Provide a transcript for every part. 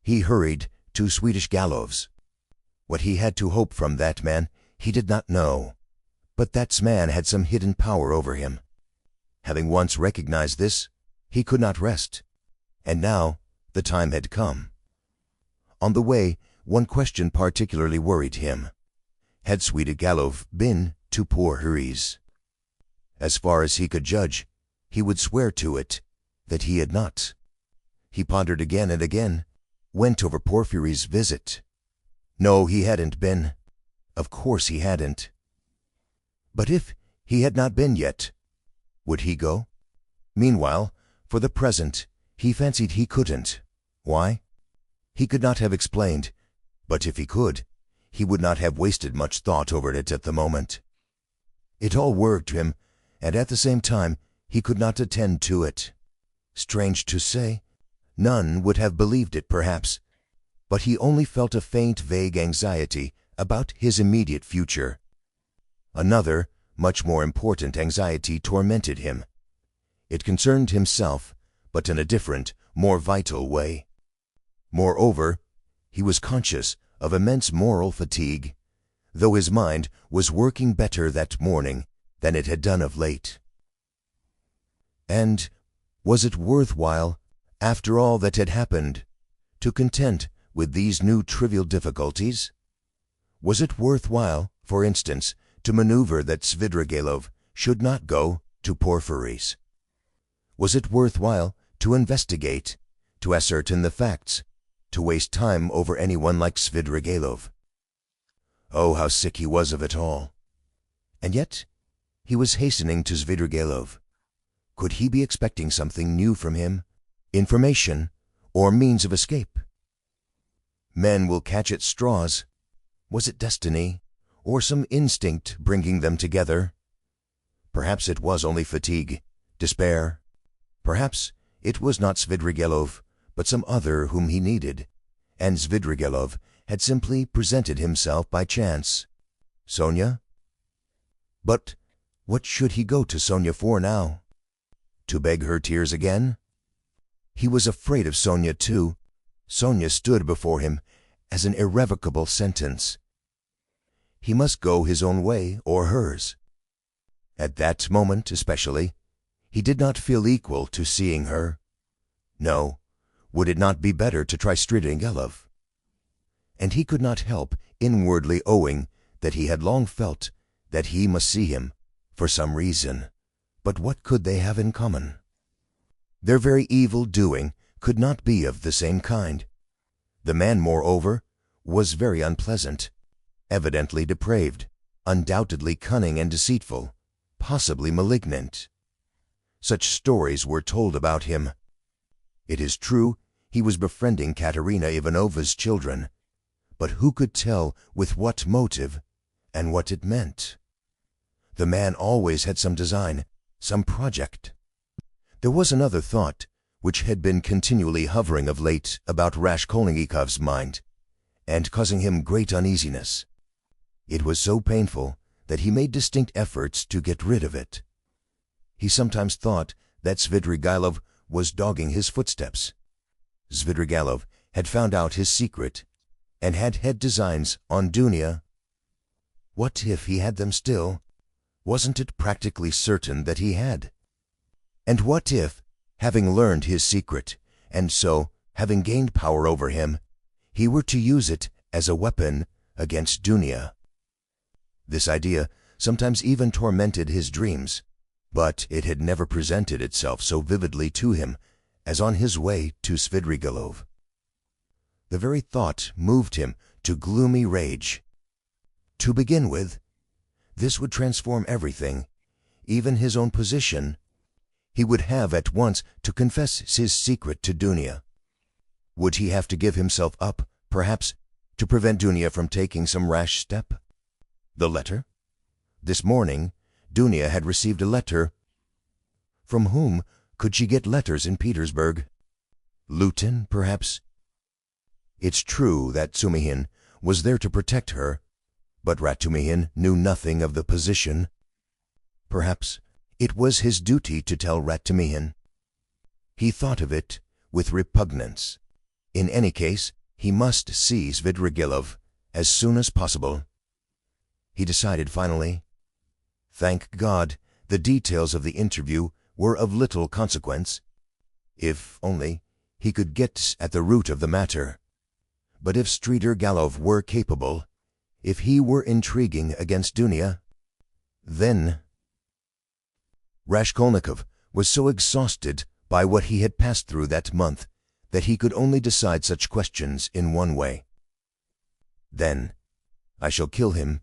He hurried to Svidrigailov's. What he had to hope from that man, he did not know, but that man had some hidden power over him. Having once recognized this, he could not rest, and now the time had come. On the way, one question particularly worried him. Had Svidrigailov been to Porphyry's? As far as he could judge, he would swear to it that he had not. He pondered again and again, went over Porphyry's visit. No, he hadn't been. Of course he hadn't. But if he had not been yet, would he go? Meanwhile, for the present, he fancied he couldn't. Why? He could not have explained, but if he could, he would not have wasted much thought over it at the moment. It all worried him, and at the same time he could not attend to it. Strange to say, none would have believed it perhaps, but he only felt a faint, vague anxiety about his immediate future. Another, much more important anxiety tormented him. It concerned himself, but in a different, more vital way. Moreover, he was conscious of immense moral fatigue, though his mind was working better that morning than it had done of late. And was it worthwhile, after all that had happened, to content with these new trivial difficulties? Was it worthwhile, for instance, to maneuver that Svidrigailov should not go to Porphyry's? Was it worthwhile to investigate, to ascertain the facts, to waste time over anyone like Svidrigailov? Oh, how sick he was of it all! And yet he was hastening to Svidrigailov. Could he be expecting something new from him? Information, or means of escape? Men will catch at straws. Was it destiny, or some instinct bringing them together? Perhaps it was only fatigue, despair. Perhaps it was not Svidrigailov, but some other whom he needed, and Svidrigailov had simply presented himself by chance. Sonia? But what should he go to Sonia for now? To beg her tears again? He was afraid of Sonia too. Sonia stood before him as an irrevocable sentence. He must go his own way or hers. At that moment especially, he did not feel equal to seeing her. No, would it not be better to try Svidrigailov? And he could not help inwardly owing that he had long felt that he must see him, for some reason. But what could they have in common? Their very evil doing could not be of the same kind. The man, moreover, was very unpleasant, evidently depraved, undoubtedly cunning and deceitful, possibly malignant. Such stories were told about him. It is true he was befriending Katerina Ivanovna's children, but who could tell with what motive and what it meant? The man always had some design, some project. There was another thought, which had been continually hovering of late about Raskolnikov's mind, and causing him great uneasiness. It was so painful that he made distinct efforts to get rid of it. He sometimes thought that Svidrigailov was dogging his footsteps. Svidrigailov had found out his secret, and had designs on Dunia. What if he had them still? Wasn't it practically certain that he had? And what if, having learned his secret, and so having gained power over him, he were to use it as a weapon against Dunia? This idea sometimes even tormented his dreams, but it had never presented itself so vividly to him as on his way to Svidrigailov. The very thought moved him to gloomy rage. To begin with, this would transform everything, even his own position. He would have at once to confess his secret to Dunia. Would he have to give himself up, perhaps, to prevent Dunia from taking some rash step? The letter? This morning, Dunia had received a letter. From whom could she get letters in Petersburg? Lutin, perhaps? It's true that Tsumihin was there to protect her, but Ratumihin knew nothing of the position. Perhaps it was his duty to tell Ratumihin. He thought of it with repugnance. In any case, he must see Svidrigailov as soon as possible. He decided finally. Thank God, the details of the interview were of little consequence. If only he could get at the root of the matter. But if Svidrigailov were capable, if he were intriguing against Dunia, then... Raskolnikov was so exhausted by what he had passed through that month that he could only decide such questions in one way. Then, I shall kill him,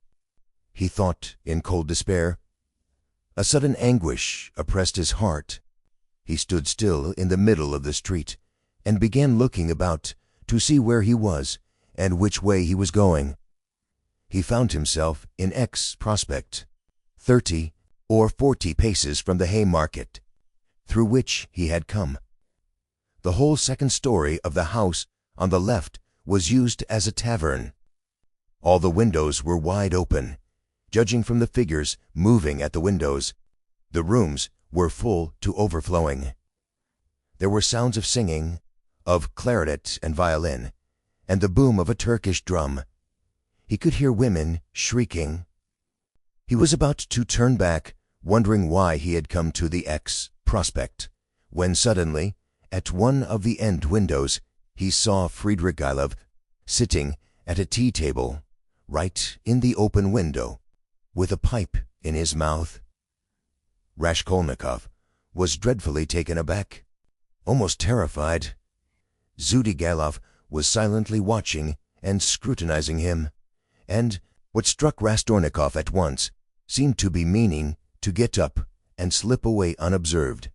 he thought in cold despair. A sudden anguish oppressed his heart. He stood still in the middle of the street and began looking about to see where he was and which way he was going. He found himself in X Prospect, 30 or 40 paces from the Haymarket, through which he had come. The whole second story of the house on the left was used as a tavern. All the windows were wide open. Judging from the figures moving at the windows, the rooms were full to overflowing. There were sounds of singing, of clarinet and violin, and the boom of a Turkish drum. He could hear women shrieking. He was about to turn back, wondering why he had come to the X Prospect, when suddenly, at one of the end windows, he saw Svidrigailov sitting at a tea table, right in the open window, with a pipe in his mouth. Raskolnikov was dreadfully taken aback, almost terrified. Svidrigailov was silently watching and scrutinizing him, and what struck Raskolnikov at once seemed to be meaning to get up and slip away unobserved.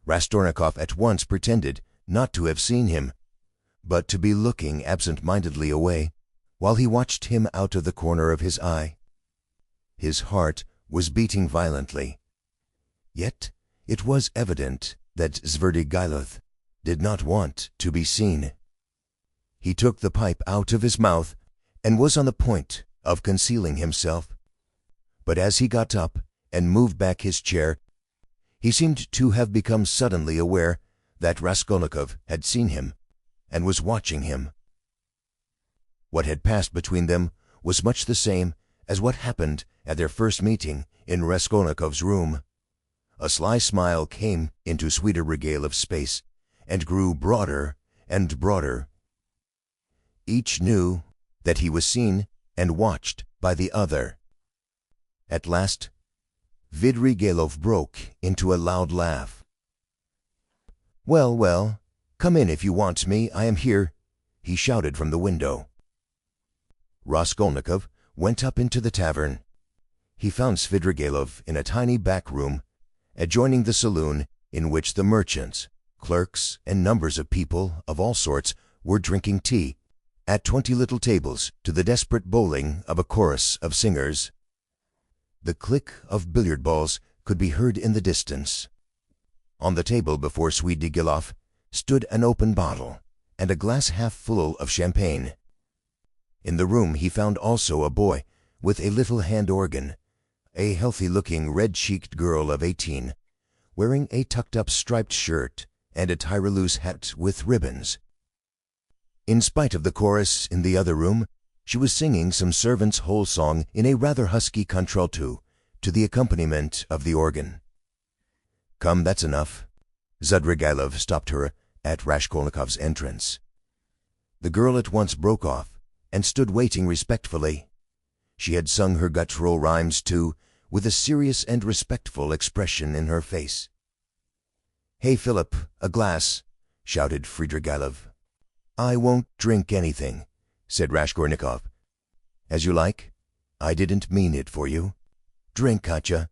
Raskolnikov at once pretended not to have seen him, but to be looking absent-mindedly away, while he watched him out of the corner of his eye. His heart was beating violently. Yet it was evident that Svidrigailov did not want to be seen. He took the pipe out of his mouth and was on the point of concealing himself. But as he got up and moved back his chair, he seemed to have become suddenly aware that Raskolnikov had seen him and was watching him. What had passed between them was much the same as what happened at their first meeting in Raskolnikov's room. A sly smile came into Svidrigailov's face and grew broader and broader. Each knew that he was seen and watched by the other. At last, Svidrigailov broke into a loud laugh. "Well, well, come in if you want me, I am here," he shouted from the window. Raskolnikov went up into the tavern. He found Svidrigailov in a tiny back room, adjoining the saloon in which the merchants, clerks, and numbers of people of all sorts were drinking tea, at 20 little tables to the desperate bowling of a chorus of singers. The click of billiard balls could be heard in the distance. On the table before Svidrigailov stood an open bottle and a glass half full of champagne. In the room he found also a boy with a little hand organ, a healthy-looking, red-cheeked girl of 18, wearing a tucked-up striped shirt and a Tyrolese hat with ribbons. In spite of the chorus in the other room, she was singing some servant's whole song in a rather husky contralto to the accompaniment of the organ. "Come, that's enough." Svidrigailov stopped her at Raskolnikov's entrance. The girl at once broke off and stood waiting respectfully. She had sung her guttural rhymes, too, with a serious and respectful expression in her face. "Hey, Philip, a glass," shouted Svidrigailov. "I won't drink anything," said Raskolnikov. "As you like. I didn't mean it for you. Drink, Katya.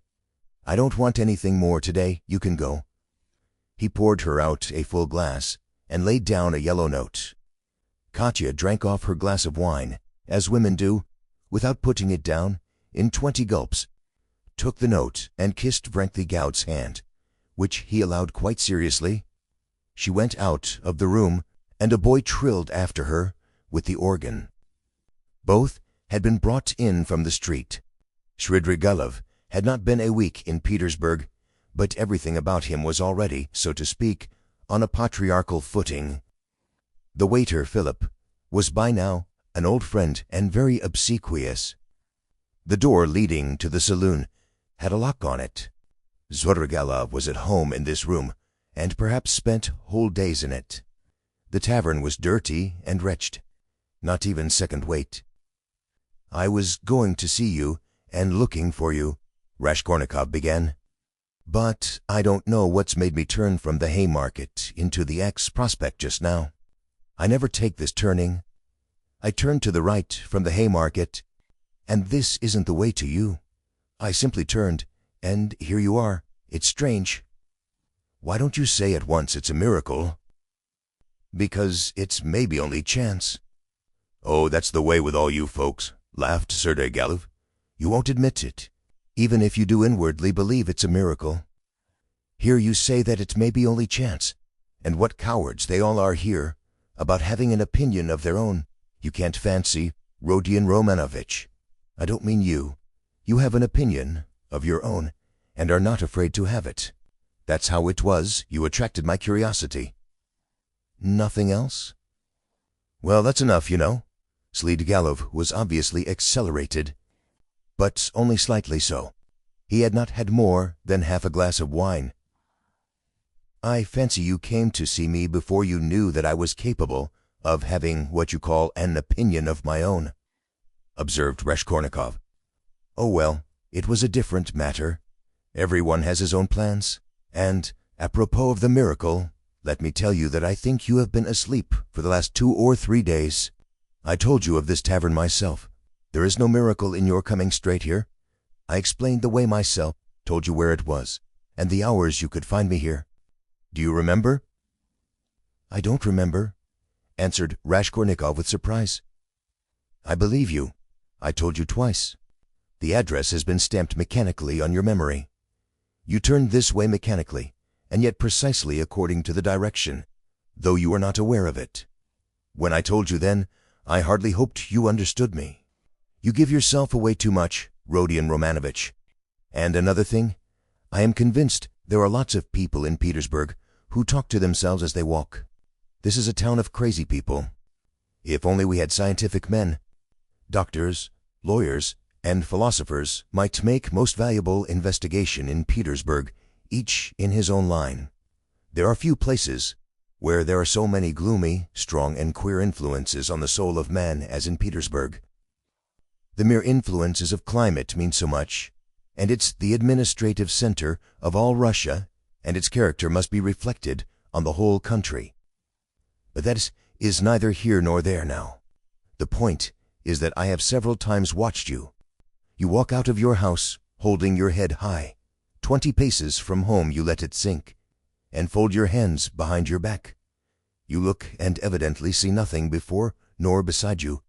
I don't want anything more today. You can go." He poured her out a full glass and laid down a yellow note. Katya drank off her glass of wine, as women do, without putting it down, in 20 gulps, took the note and kissed Svidrigailev's hand, which he allowed quite seriously. She went out of the room, and a boy trilled after her with the organ. Both had been brought in from the street. Svidrigailov had not been a week in Petersburg, but everything about him was already, so to speak, on a patriarchal footing. The waiter, Philip, was by now an old friend and very obsequious. The door leading to the saloon had a lock on it. Svidrigailov was at home in this room, and perhaps spent whole days in it. The tavern was dirty and wretched, not even second-rate. "I was going to see you, and looking for you," Raskolnikov began. "But I don't know what's made me turn from the Haymarket into the X Prospect just now. I never take this turning. I turned to the right from the Haymarket, and this isn't the way to you. I simply turned, and here you are. It's strange." "Why don't you say at once it's a miracle?" "Because it's maybe only chance." "Oh, that's the way with all you folks," laughed Svidrigailov. "You won't admit it, even if you do inwardly believe it's a miracle. Here you say that it may be only chance, and what cowards they all are here, about having an opinion of their own. You can't fancy, Rodion Romanovitch. I don't mean you. You have an opinion of your own, and are not afraid to have it. That's how it was you attracted my curiosity." "Nothing else?" "Well, that's enough, you know." Svidrigailov was obviously accelerated, but only slightly so. He had not had more than half a glass of wine. "I fancy you came to see me before you knew that I was capable of having what you call an opinion of my own," observed Raskolnikov. "Oh well, it was a different matter. Everyone has his own plans. And, apropos of the miracle, let me tell you that I think you have been asleep for the last 2 or 3 days. I told you of this tavern myself. There is no miracle in your coming straight here. I explained the way myself, told you where it was, and the hours you could find me here. Do you remember?" "I don't remember," answered Raskolnikov with surprise. "I believe you. I told you twice. The address has been stamped mechanically on your memory. You turned this way mechanically, and yet precisely according to the direction, though you were not aware of it. When I told you then, I hardly hoped you understood me. You give yourself away too much, Rodion Romanovitch. And another thing, I am convinced there are lots of people in Petersburg who talk to themselves as they walk. This is a town of crazy people. If only we had scientific men, doctors, lawyers, and philosophers might make most valuable investigation in Petersburg, each in his own line. There are few places where there are so many gloomy, strong, and queer influences on the soul of man as in Petersburg. The mere influences of climate mean so much, and it's the administrative center of all Russia, and its character must be reflected on the whole country. But that is neither here nor there now. The point is that I have several times watched you. You walk out of your house, holding your head high. 20 paces from home you let it sink, and fold your hands behind your back. You look and evidently see nothing before nor beside you.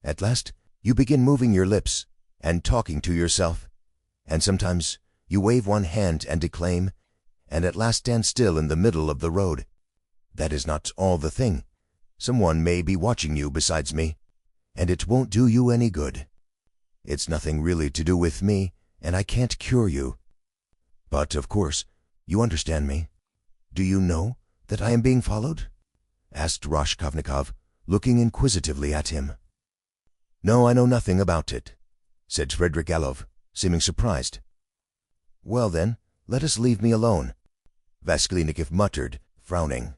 At last you begin moving your lips and talking to yourself, and sometimes you wave one hand and declaim, and at last stand still in the middle of the road. That is not all the thing. Someone may be watching you besides me, and it won't do you any good. It's nothing really to do with me, and I can't cure you. But, of course, you understand me. Do you know that I am being followed?" asked Raskolnikov, looking inquisitively at him. "No, I know nothing about it," said Svidrigailov, seeming surprised. "Well then, let us leave me alone," Raskolnikov muttered, frowning.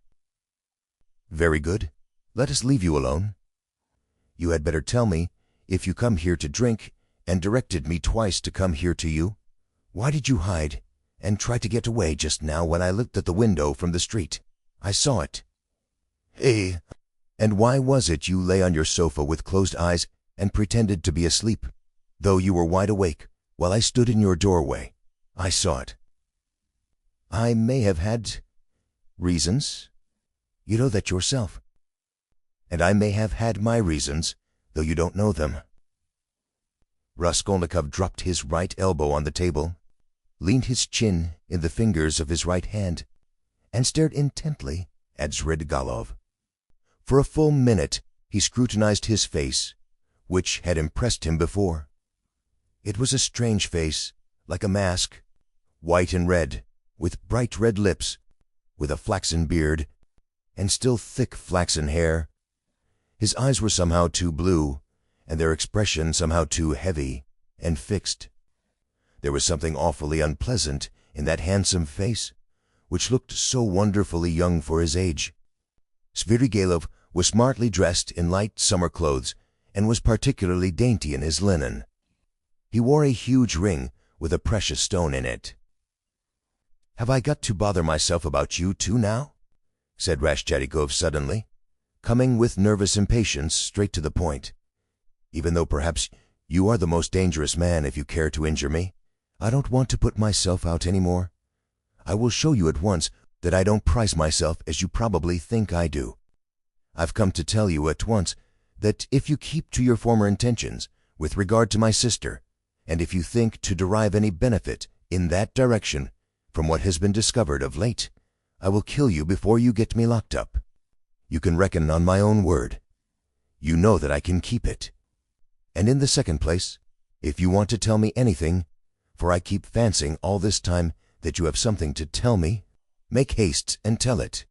"Very good. Let us leave you alone. You had better tell me, if you come here to drink, and directed me twice to come here to you, why did you hide and try to get away just now when I looked at the window from the street? I saw it. Hey, and why was it you lay on your sofa with closed eyes and pretended to be asleep, though you were wide awake, while I stood in your doorway? I saw it. I may have had reasons. You know that yourself. And I may have had my reasons, though you don't know them." Raskolnikov dropped his right elbow on the table, leaned his chin in the fingers of his right hand, and stared intently at Svidrigailov. For a full minute he scrutinized his face, which had impressed him before. It was a strange face, like a mask, white and red, with bright red lips, with a flaxen beard, and still thick flaxen hair. His eyes were somehow too blue, and their expression somehow too heavy and fixed. There was something awfully unpleasant in that handsome face, which looked so wonderfully young for his age. Svidrigailov was smartly dressed in light summer clothes and was particularly dainty in his linen. He wore a huge ring with a precious stone in it. "Have I got to bother myself about you too now?" said Raskolnikov suddenly, coming with nervous impatience straight to the point. "Even though perhaps you are the most dangerous man if you care to injure me, I don't want to put myself out any more. I will show you at once that I don't prize myself as you probably think I do. I've come to tell you at once that if you keep to your former intentions with regard to my sister, and if you think to derive any benefit in that direction from what has been discovered of late, I will kill you before you get me locked up. You can reckon on my own word. You know that I can keep it. And in the second place, if you want to tell me anything, for I keep fancying all this time that you have something to tell me, make haste and tell it,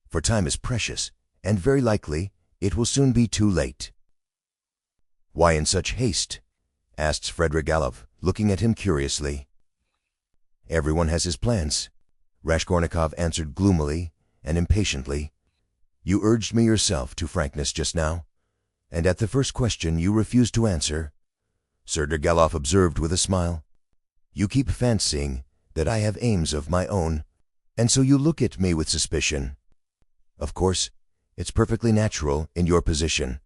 for time is precious, and very likely it will soon be too late." "Why in such haste?" asked Svidrigailov, looking at him curiously. "Everyone has his plans," Raskolnikov answered gloomily and impatiently. "You urged me yourself to frankness just now, and at the first question you refused to answer," Svidrigailov observed with a smile. "You keep fancying that I have aims of my own, and so you look at me with suspicion. Of course, it's perfectly natural in your position.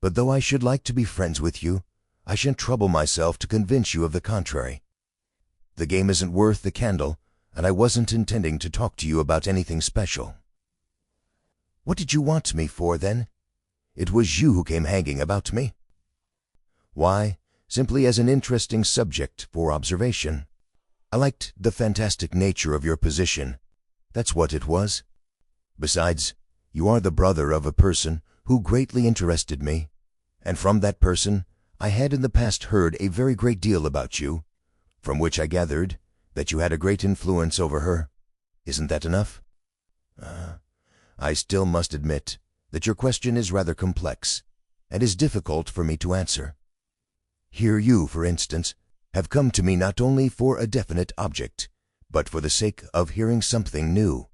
But though I should like to be friends with you, I shan't trouble myself to convince you of the contrary. The game isn't worth the candle, and I wasn't intending to talk to you about anything special." "What did you want me for, then? It was you who came hanging about me." "Why, simply as an interesting subject for observation. I liked the fantastic nature of your position. That's what it was. Besides, you are the brother of a person who greatly interested me, and from that person I had in the past heard a very great deal about you, from which I gathered that you had a great influence over her. Isn't that enough? I still must admit that your question is rather complex, and is difficult for me to answer. Here you, for instance, have come to me not only for a definite object, but for the sake of hearing something new.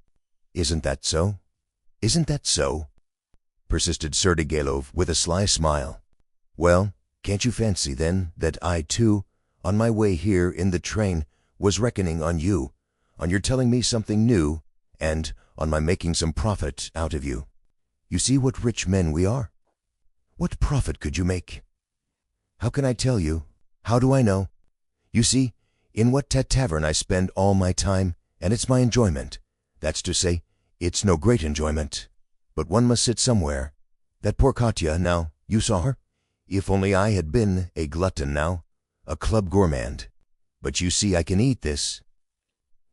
Isn't that so? Isn't that so?" persisted Svidrigailov with a sly smile. "Well, can't you fancy, then, that I, too, on my way here in the train, was reckoning on you, on your telling me something new, and on my making some profit out of you? You see what rich men we are. What profit could you make? How can I tell you? How do I know? You see, in what tavern I spend all my time, and it's my enjoyment. That's to say, it's no great enjoyment, but one must sit somewhere. That poor Katya, now, you saw her? If only I had been a glutton now, a club gourmand. But you see I can eat this."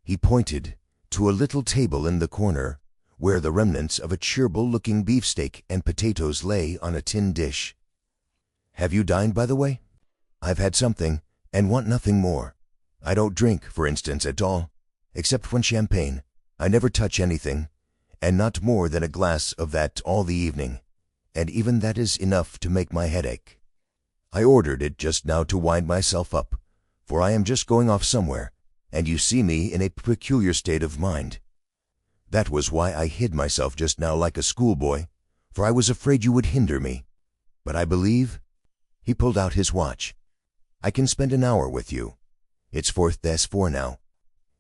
He pointed to a little table in the corner, where the remnants of a cheerful-looking beefsteak and potatoes lay on a tin dish. "Have you dined, by the way? I've had something, and want nothing more. I don't drink, for instance, at all, except when champagne. I never touch anything, and not more than a glass of that all the evening, and even that is enough to make my head ache. I ordered it just now to wind myself up, for I am just going off somewhere, and you see me in a peculiar state of mind. That was why I hid myself just now like a schoolboy, for I was afraid you would hinder me. But I believe—" He pulled out his watch. "I can spend an hour with you. It's 4:04 now.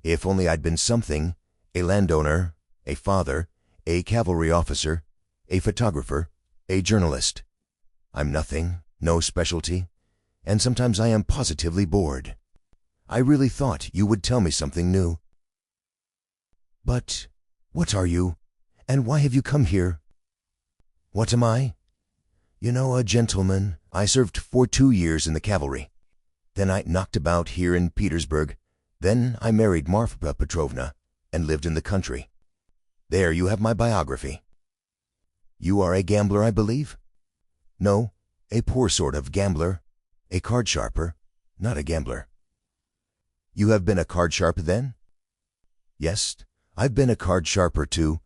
If only I'd been something, a landowner, a father, a cavalry officer, a photographer, a journalist. I'm nothing, no specialty, and sometimes I am positively bored. I really thought you would tell me something new. But what are you, and why have you come here?" "What am I? You know, a gentleman. I served for 2 years in the cavalry. Then I knocked about here in Petersburg. Then I married Marfa Petrovna and lived in the country. There you have my biography. You are a gambler, I believe?" "No, a poor sort of gambler, a card sharper, not a gambler." "You have been a card sharper, then?" "Yes, I've been a card sharper, too."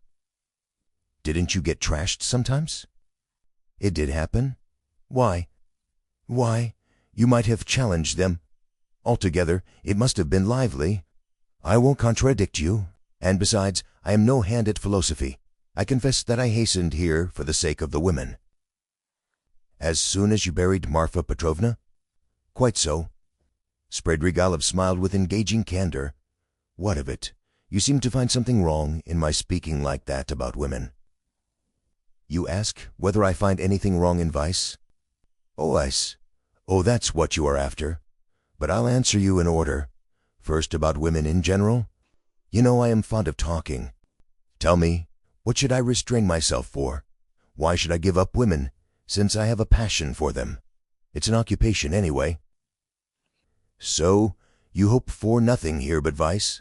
Didn't you get trashed sometimes? It did happen. Why? Why, you might have challenged them. Altogether, it must have been lively. I won't contradict you, and besides, I am no hand at philosophy. I confess that I hastened here for the sake of the women. As soon as you buried Marfa Petrovna? Quite so. Svidrigailov smiled with engaging candor. What of it? You seem to find something wrong in my speaking like that about women. You ask whether I find anything wrong in vice? Oh, oh, that's what you are after. But I'll answer you in order. First, about women in general. You know I am fond of talking. Tell me, what should I restrain myself for? Why should I give up women, since I have a passion for them? It's an occupation anyway. So, you hope for nothing here but vice?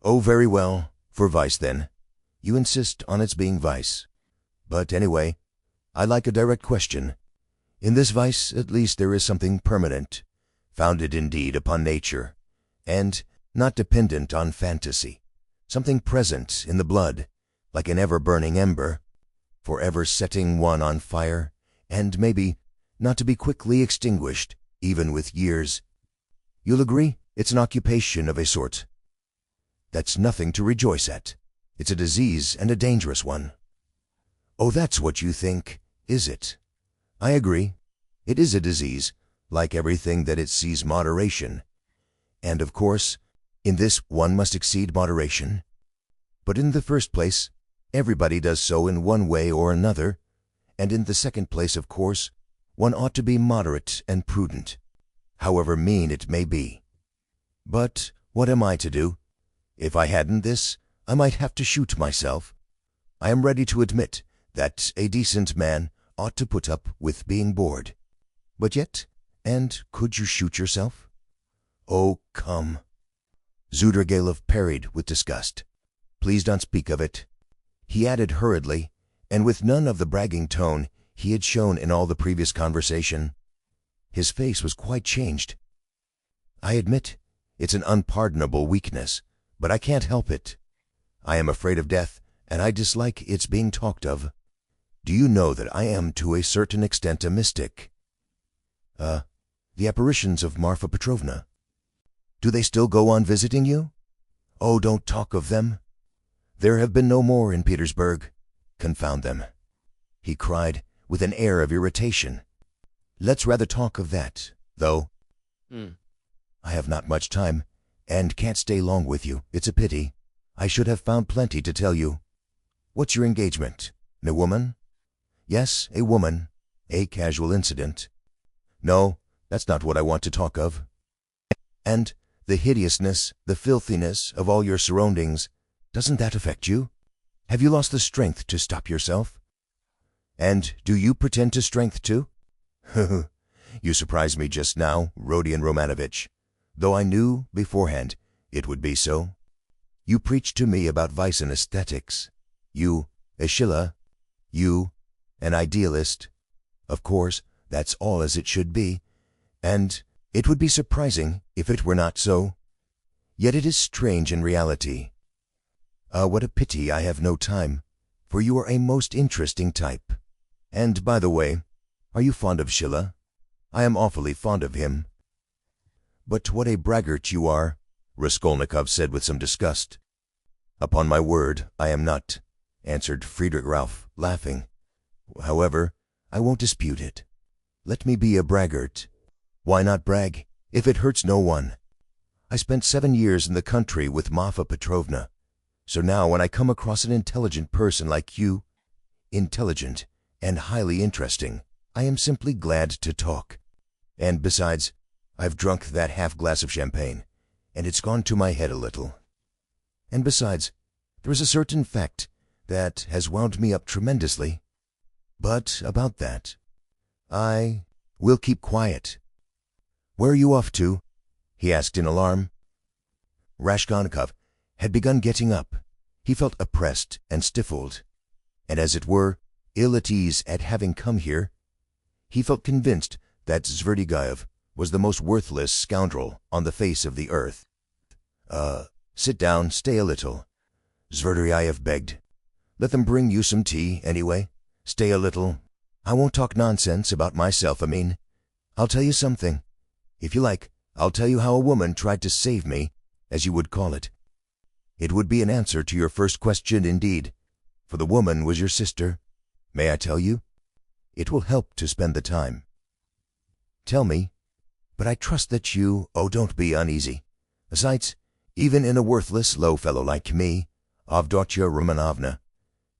Oh, very well, for vice then. You insist on its being vice. But anyway, I like a direct question. In this vice, at least, there is something permanent, founded indeed upon nature, and not dependent on fantasy, something present in the blood, like an ever-burning ember, forever setting one on fire, and maybe not to be quickly extinguished, even with years. You'll agree it's an occupation of a sort. That's nothing to rejoice at. It's a disease, and a dangerous one. Oh, that's what you think, is it? I agree. It is a disease, like everything that it sees moderation. And of course, in this one must exceed moderation. But in the first place, everybody does so in one way or another, and in the second place, of course, one ought to be moderate and prudent, however mean it may be. But what am I to do? If I hadn't this, I might have to shoot myself. I am ready to admit that a decent man ought to put up with being bored. But yet, and could you shoot yourself? Oh, come. Svidrigailov parried with disgust. Please don't speak of it. He added hurriedly, and with none of the bragging tone he had shown in all the previous conversation. His face was quite changed. I admit it's an unpardonable weakness, but I can't help it. I am afraid of death, and I dislike its being talked of. Do you know that I am to a certain extent a mystic? The apparitions of Marfa Petrovna. Do they still go on visiting you? Oh, don't talk of them. There have been no more in Petersburg. Confound them, he cried with an air of irritation. Let's rather talk of that, though. I have not much time, and can't stay long with you. It's a pity. I should have found plenty to tell you. What's your engagement? A woman? Yes, a woman. A casual incident. No, that's not what I want to talk of. And the hideousness, the filthiness of all your surroundings, doesn't that affect you? Have you lost the strength to stop yourself? And do you pretend to strength too? You surprised me just now, Rodion Romanovitch, though I knew beforehand it would be so. You preach to me about vice and aesthetics. You, Aschilla, you, an idealist. Of course, that's all as it should be, and it would be surprising if it were not so. Yet it is strange in reality. What a pity I have no time, for you are a most interesting type. And, by the way, are you fond of Schiller? I am awfully fond of him. But what a braggart you are, Raskolnikov said with some disgust. Upon my word, I am not, answered Friedrich Ralph, laughing. However, I won't dispute it. Let me be a braggart. Why not brag, if it hurts no one? I spent 7 years in the country with Marfa Petrovna, so now when I come across an intelligent person like you, intelligent and highly interesting, I am simply glad to talk. And besides, I've drunk that half-glass of champagne, and it's gone to my head a little. And besides, there is a certain fact that has wound me up tremendously. But about that, I will keep quiet. Where are you off to? He asked in alarm. Raskolnikov had begun getting up. He felt oppressed and stifled, and as it were, ill at ease at having come here. He felt convinced that Svidrigailov was the most worthless scoundrel on the face of the earth. Sit down, stay a little, Svidrigailov begged. Let them bring you some tea, anyway. Stay a little. I won't talk nonsense about myself, I'll tell you something. If you like, I'll tell you how a woman tried to save me, as you would call it. It would be an answer to your first question indeed, for the woman was your sister. May I tell you? It will help to spend the time. Tell me, but I trust that you, don't be uneasy. Besides, even in a worthless, low fellow like me, Avdotya Romanovna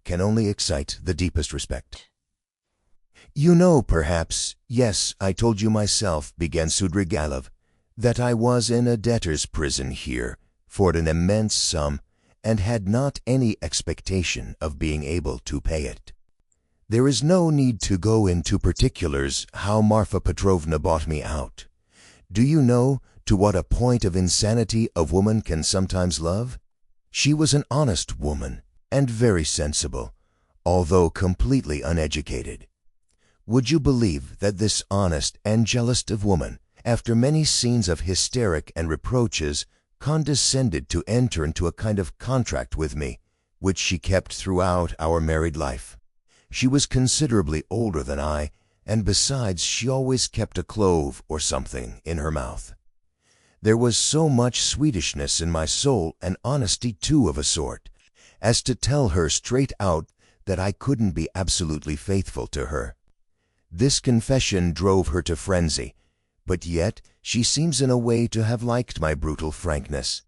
can only excite the deepest respect. You know, perhaps, yes, I told you myself, began Svidrigailov, that I was in a debtor's prison here for an immense sum and had not any expectation of being able to pay it. There is no need to go into particulars how Marfa Petrovna bought me out. Do you know to what a point of insanity a woman can sometimes love? She was an honest woman and very sensible, although completely uneducated. Would you believe that this honest and jealous woman, after many scenes of hysteric and reproaches, condescended to enter into a kind of contract with me, which she kept throughout our married life? She was considerably older than I, and besides she always kept a clove or something in her mouth. There was so much Swedishness in my soul, and honesty too of a sort, as to tell her straight out that I couldn't be absolutely faithful to her. This confession drove her to frenzy, but yet she seems in a way to have liked my brutal frankness.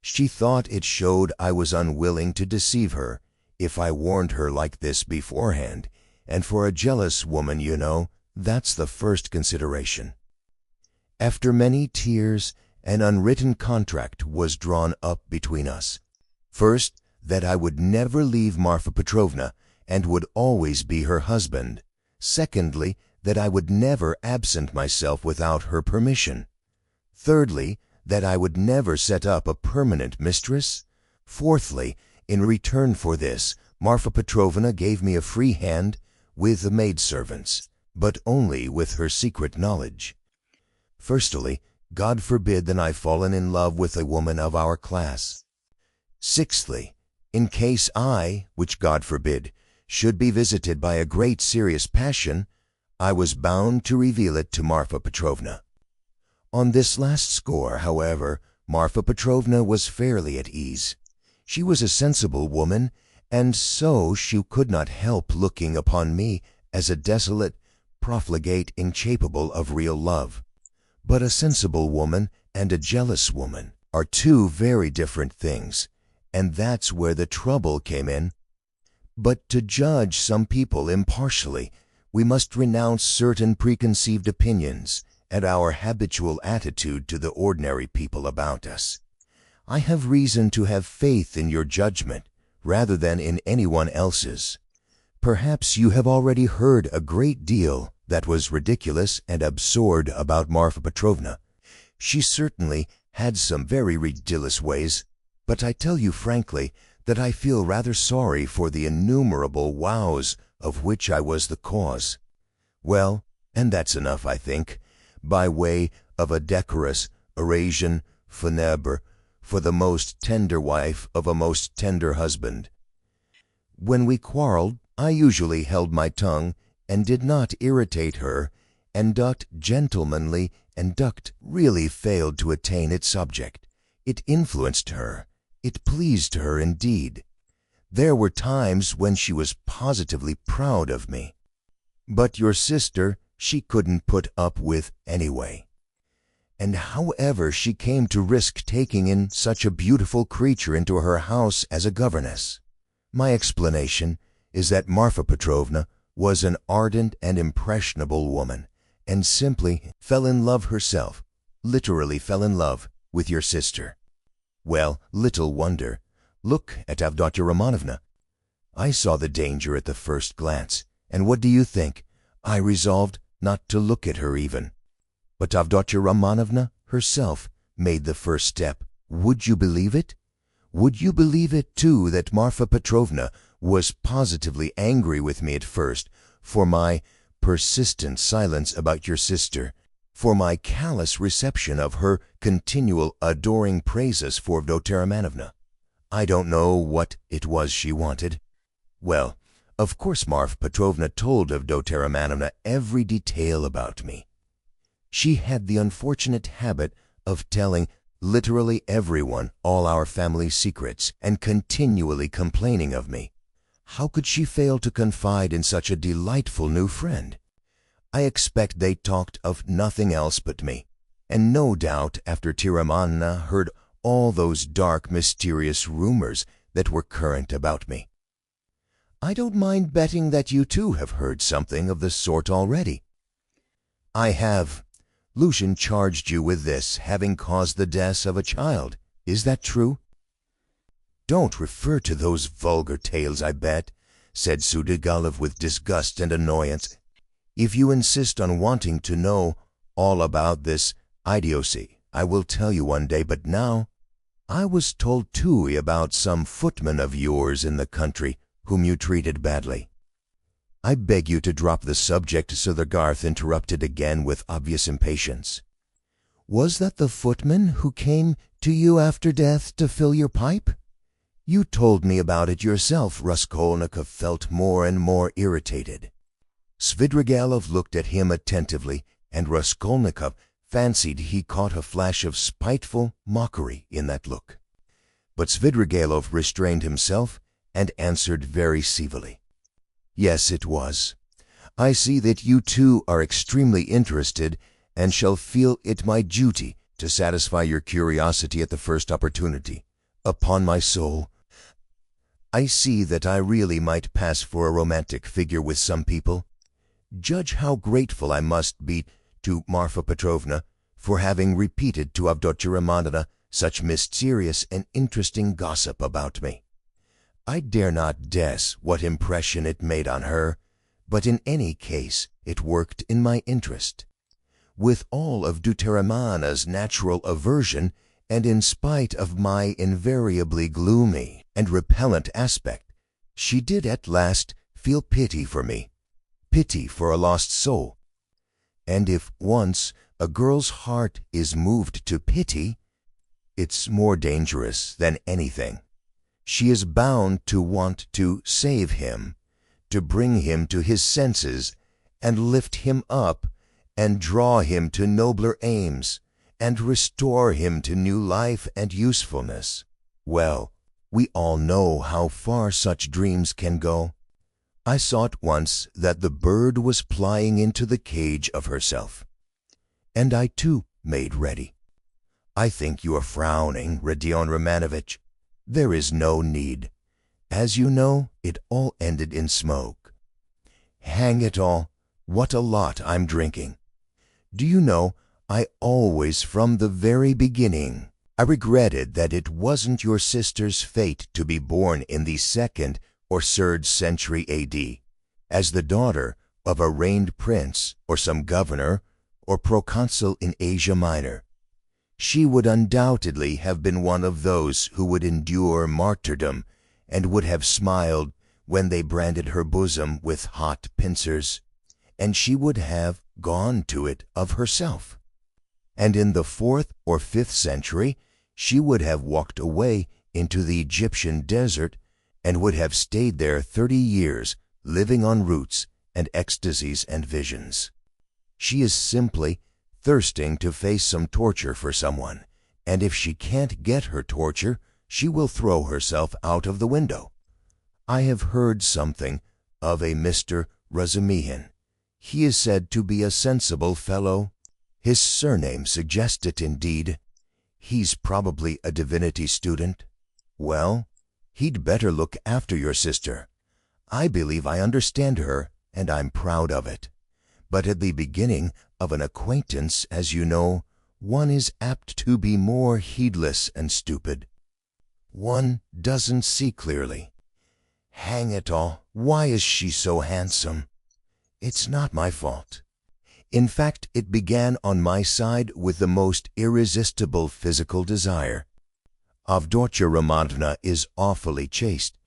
She thought it showed I was unwilling to deceive her if I warned her like this beforehand, and for a jealous woman, you know, that's the first consideration. After many tears, an unwritten contract was drawn up between us. First, that I would never leave Marfa Petrovna and would always be her husband. Secondly, that I would never absent myself without her permission. Thirdly, that I would never set up a permanent mistress. Fourthly, in return for this, Marfa Petrovna gave me a free hand with the maidservants, but only with her secret knowledge. Firstly, God forbid that I fallen in love with a woman of our class. Sixthly, in case I, which God forbid, should be visited by a great serious passion, I was bound to reveal it to Marfa Petrovna. On this last score, however, Marfa Petrovna was fairly at ease. She was a sensible woman, and so she could not help looking upon me as a desolate, profligate, incapable of real love. But a sensible woman and a jealous woman are two very different things, and that's where the trouble came in. But to judge some people impartially, we must renounce certain preconceived opinions and our habitual attitude to the ordinary people about us. I have reason to have faith in your judgment rather than in anyone else's. Perhaps you have already heard a great deal that was ridiculous and absurd about Marfa Petrovna. She certainly had some very ridiculous ways, but I tell you frankly that I feel rather sorry for the innumerable woes of which I was the cause. Well, and that's enough, I think, by way of a decorous oration funèbre for the most tender wife of a most tender husband. When we quarreled, I usually held my tongue and did not irritate her, and duct gentlemanly and duct really failed to attain its object. It influenced her. It pleased her indeed. There were times when she was positively proud of me. But your sister she couldn't put up with anyway. And however she came to risk taking in such a beautiful creature into her house as a governess? My explanation is that Marfa Petrovna was an ardent and impressionable woman, and simply fell in love herself, literally fell in love with your sister. Well, little wonder. Look at Avdotya Romanovna. I saw the danger at the first glance, and what do you think? I resolved not to look at her even. But Avdotya Romanovna herself made the first step. Would you believe it? Would you believe it, too, that Marfa Petrovna was positively angry with me at first for my persistent silence about your sister, for my callous reception of her continual adoring praises for Avdotya Romanovna? I don't know what it was she wanted. Well, of course Marfa Petrovna told Avdotya Romanovna every detail about me. She had the unfortunate habit of telling literally everyone all our family secrets and continually complaining of me. How could she fail to confide in such a delightful new friend? I expect they talked of nothing else but me, and no doubt after Tiramanna heard all those dark, mysterious rumors that were current about me. I don't mind betting that you too have heard something of the sort already. I have. Lucian charged you with this, having caused the death of a child. Is that true? Don't refer to those vulgar tales, I bet, said Svidrigailov with disgust and annoyance. If you insist on wanting to know all about this idiocy, I will tell you one day, but now I was told too about some footman of yours in the country whom you treated badly. I beg you to drop the subject, Svidrigailov interrupted again with obvious impatience. Was that the footman who came to you after death to fill your pipe? You told me about it yourself. Raskolnikov felt more and more irritated. Svidrigailov looked at him attentively, and Raskolnikov fancied he caught a flash of spiteful mockery in that look. But Svidrigailov restrained himself and answered very civilly. Yes, it was. I see that you too are extremely interested, and shall feel it my duty to satisfy your curiosity at the first opportunity. Upon my soul, I see that I really might pass for a romantic figure with some people. Judge how grateful I must be to Marfa Petrovna for having repeated to Avdotya Romanovna such mysterious and interesting gossip about me. I dare not guess what impression it made on her, but in any case it worked in my interest. With all of Avdotya Romanovna's natural aversion, and in spite of my invariably gloomy and repellent aspect, she did at last feel pity for me, pity for a lost soul. And if once a girl's heart is moved to pity, it's more dangerous than anything. She is bound to want to save him, to bring him to his senses, and lift him up, and draw him to nobler aims, and restore him to new life and usefulness. Well, we all know how far such dreams can go. I saw at once that the bird was flying into the cage of herself, and I too made ready. I think you are frowning, Rodion Romanovitch. There is no need. As you know, it all ended in smoke. Hang it all, what a lot I'm drinking. Do you know, I always, from the very beginning, I regretted that it wasn't your sister's fate to be born in the 2nd or 3rd century A.D., as the daughter of a reigned prince or some governor or proconsul in Asia Minor. She would undoubtedly have been one of those who would endure martyrdom and would have smiled when they branded her bosom with hot pincers, and she would have gone to it of herself. And in the 4th or 5th century she would have walked away into the Egyptian desert and would have stayed there 30 years, living on roots and ecstasies and visions. She is simply thirsting to face some torture for someone, and if she can't get her torture, she will throw herself out of the window. I have heard something of a Mr. Razumihin. He is said to be a sensible fellow. His surname suggests it indeed. He's probably a divinity student. Well, he'd better look after your sister. I believe I understand her, and I'm proud of it. But at the beginning of an acquaintance, as you know, one is apt to be more heedless and stupid. One doesn't see clearly. Hang it all, why is she so handsome? It's not my fault. In fact, it began on my side with the most irresistible physical desire. Avdotya Romanovna is awfully chaste,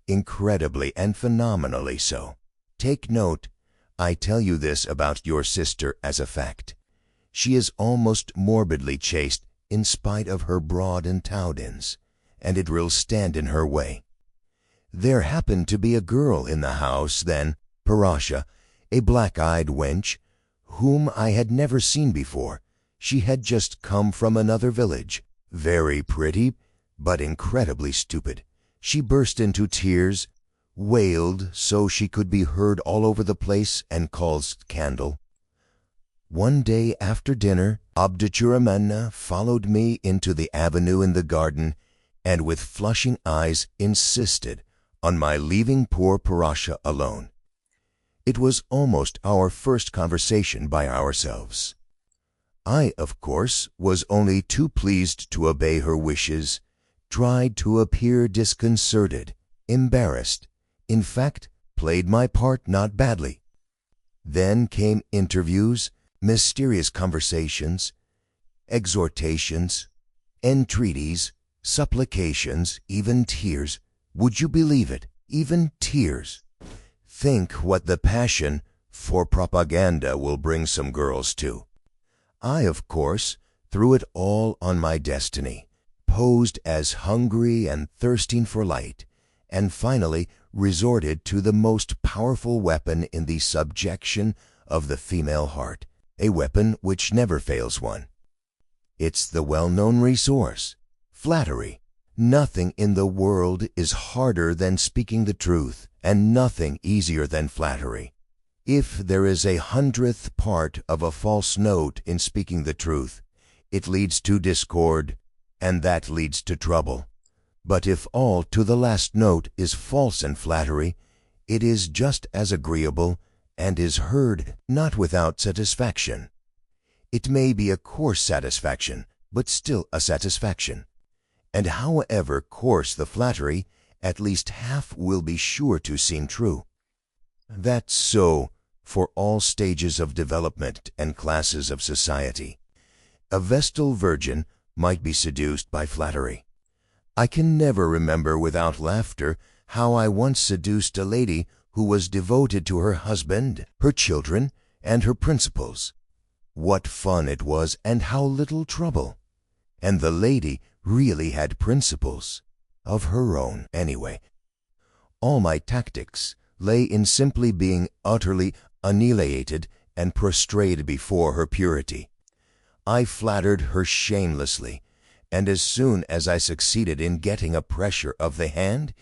incredibly and phenomenally so. Take note, I tell you this about your sister as a fact. She is almost morbidly chaste in spite of her broad and towdins, and it will stand in her way. There happened to be a girl in the house then, Parasha, a black-eyed wench, whom I had never seen before. She had just come from another village, very pretty, but incredibly stupid. She burst into tears, wailed so she could be heard all over the place, and called scandal. One day after dinner, Avdotyaramana followed me into the avenue in the garden, and with flushing eyes insisted on my leaving poor Parasha alone. It was almost our first conversation by ourselves. I, of course, was only too pleased to obey her wishes, tried to appear disconcerted, embarrassed, in fact, played my part not badly. Then came interviews, mysterious conversations, exhortations, entreaties, supplications, even tears. Would you believe it? Even tears. Think what the passion for propaganda will bring some girls to. I, of course, threw it all on my destiny, posed as hungry and thirsting for light, and finally resorted to the most powerful weapon in the subjection of the female heart, a weapon which never fails one. It's the well-known resource, flattery. Nothing in the world is harder than speaking the truth, and nothing easier than flattery. If there is 100th part of a false note in speaking the truth, it leads to discord, and that leads to trouble. But if all to the last note is false and flattery, it is just as agreeable, and is heard not without satisfaction. It may be a coarse satisfaction, but still a satisfaction. And however coarse the flattery, at least half will be sure to seem true. That's so for all stages of development and classes of society. A Vestal virgin might be seduced by flattery. I can never remember without laughter how I once seduced a lady who was devoted to her husband, her children, and her principles. What fun it was, and how little trouble! And the lady really had principles, of her own, anyway. All my tactics lay in simply being utterly annihilated and prostrate before her purity. I flattered her shamelessly, and as soon as I succeeded in getting a pressure of the hand,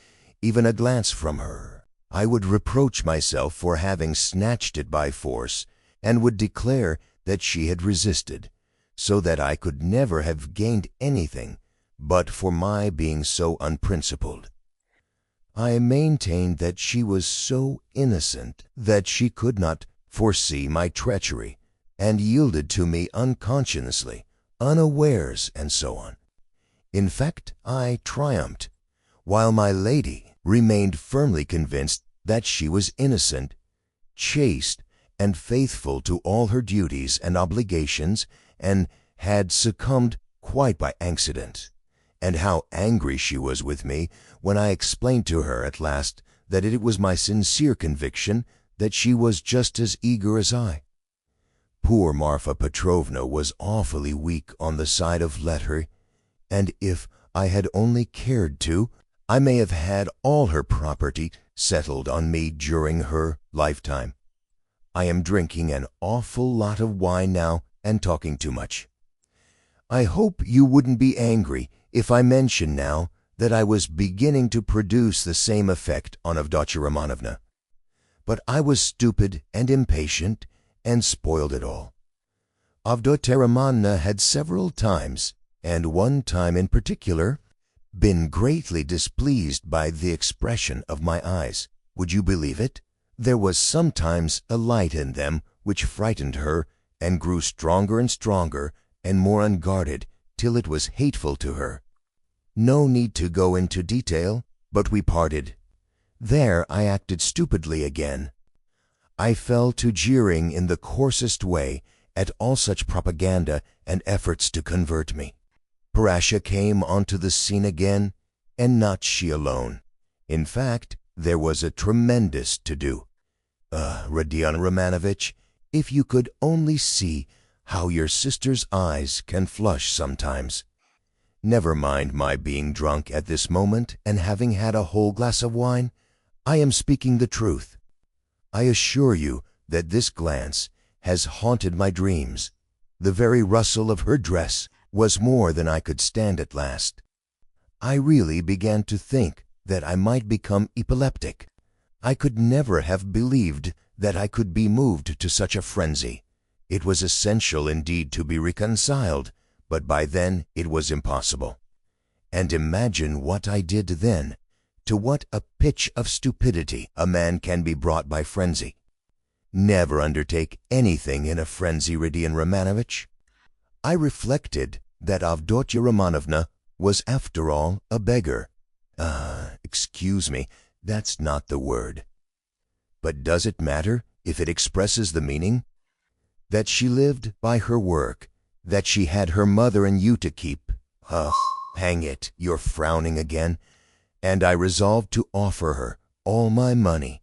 even a glance from her, I would reproach myself for having snatched it by force, and would declare that she had resisted, so that I could never have gained anything but for my being so unprincipled. I maintained that she was so innocent that she could not foresee my treachery, and yielded to me unconsciously, unawares, and so on. In fact, I triumphed, while my lady remained firmly convinced that she was innocent, chaste, and faithful to all her duties and obligations, and had succumbed quite by accident. And how angry she was with me when I explained to her at last that it was my sincere conviction that she was just as eager as I. Poor Marfa Petrovna was awfully weak on the side of let her, and if I had only cared to, I may have had all her property settled on me during her lifetime. I am drinking an awful lot of wine now and talking too much. I hope you wouldn't be angry if I mention now that I was beginning to produce the same effect on Avdotya Romanovna. But I was stupid and impatient, and spoiled it all. Avdotya Romanovna had several times, and one time in particular, been greatly displeased by the expression of my eyes. Would you believe it? There was sometimes a light in them which frightened her, and grew stronger and stronger, and more unguarded, till it was hateful to her. No need to go into detail, but we parted. There I acted stupidly again. I fell to jeering in the coarsest way at all such propaganda and efforts to convert me. Parasha came onto the scene again, and not she alone. In fact, there was a tremendous to-do. Rodion Romanovitch, if you could only see how your sister's eyes can flush sometimes. Never mind my being drunk at this moment and having had a whole glass of wine. I am speaking the truth. I assure you that this glance has haunted my dreams. The very rustle of her dress was more than I could stand at last. I really began to think that I might become epileptic. I could never have believed that I could be moved to such a frenzy. It was essential indeed to be reconciled, but by then it was impossible. And imagine what I did then, to what a pitch of stupidity a man can be brought by frenzy. Never undertake anything in a frenzy, Rodion Romanovitch. I reflected that Avdotya Romanovna was after all a beggar. Excuse me, that's not the word. But does it matter if it expresses the meaning? That she lived by her work, that she had her mother and you to keep. Hang it, you're frowning again. And I resolved to offer her all my money,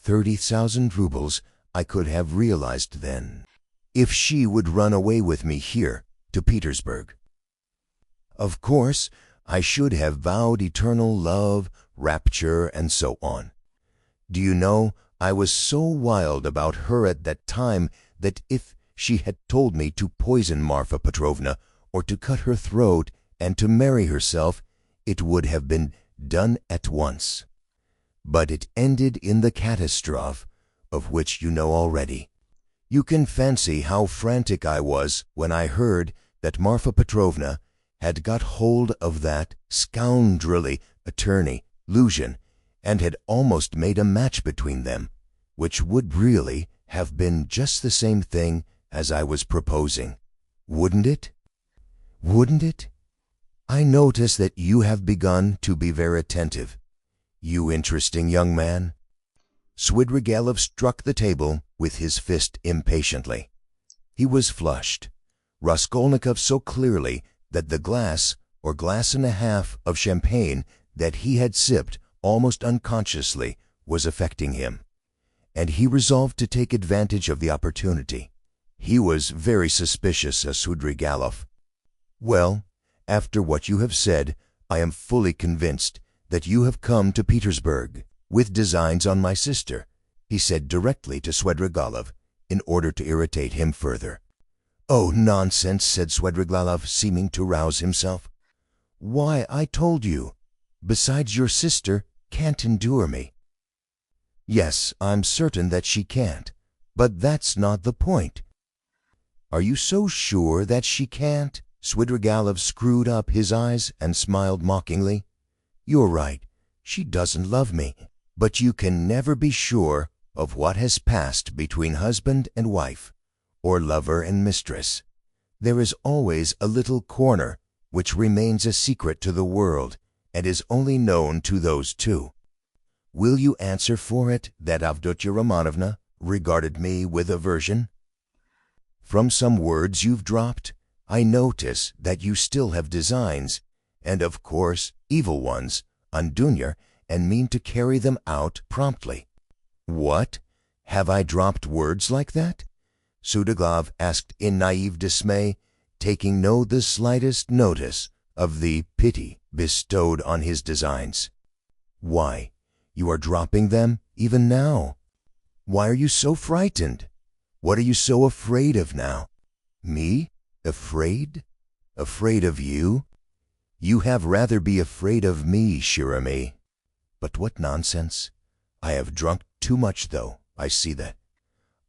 30,000 rubles I could have realized then, if she would run away with me here to Petersburg. Of course, I should have vowed eternal love, rapture, and so on. Do you know, I was so wild about her at that time that if she had told me to poison Marfa Petrovna or to cut her throat and to marry herself, it would have been done at once. But it ended in the catastrophe, of which you know already. You can fancy how frantic I was when I heard that Marfa Petrovna had got hold of that scoundrelly attorney, Luzhin, and had almost made a match between them, which would really have been just the same thing as I was proposing. Wouldn't it? Wouldn't it? I notice that you have begun to be very attentive. You interesting young man. Svidrigailov struck the table with his fist impatiently. He was flushed. Raskolnikov so clearly that the glass, or glass and a half, of champagne that he had sipped almost unconsciously was affecting him, and he resolved to take advantage of the opportunity. He was very suspicious of Svidrigailov. Well, after what you have said, I am fully convinced that you have come to Petersburg with designs on my sister, he said directly to Svidrigailov, in order to irritate him further. Oh, nonsense, said Svidrigailov, seeming to rouse himself. Why, I told you. Besides, your sister can't endure me. Yes, I'm certain that she can't, but that's not the point. Are you so sure that she can't? Svidrigailov screwed up his eyes and smiled mockingly. You're right, she doesn't love me, but you can never be sure of what has passed between husband and wife, or lover and mistress. There is always a little corner which remains a secret to the world and is only known to those two. Will you answer for it that Avdotya Romanovna regarded me with aversion? From some words you've dropped, I notice that you still have designs, and of course evil ones, on Dunya, and mean to carry them out promptly. What? Have I dropped words like that? Svidrigailov asked in naive dismay, taking no the slightest notice of the pity bestowed on his designs. Why, you are dropping them even now. Why are you so frightened? What are you so afraid of now? Me? Afraid? Afraid of you? You have rather be afraid of me, cher ami. But what nonsense. I have drunk too much, though, I see that.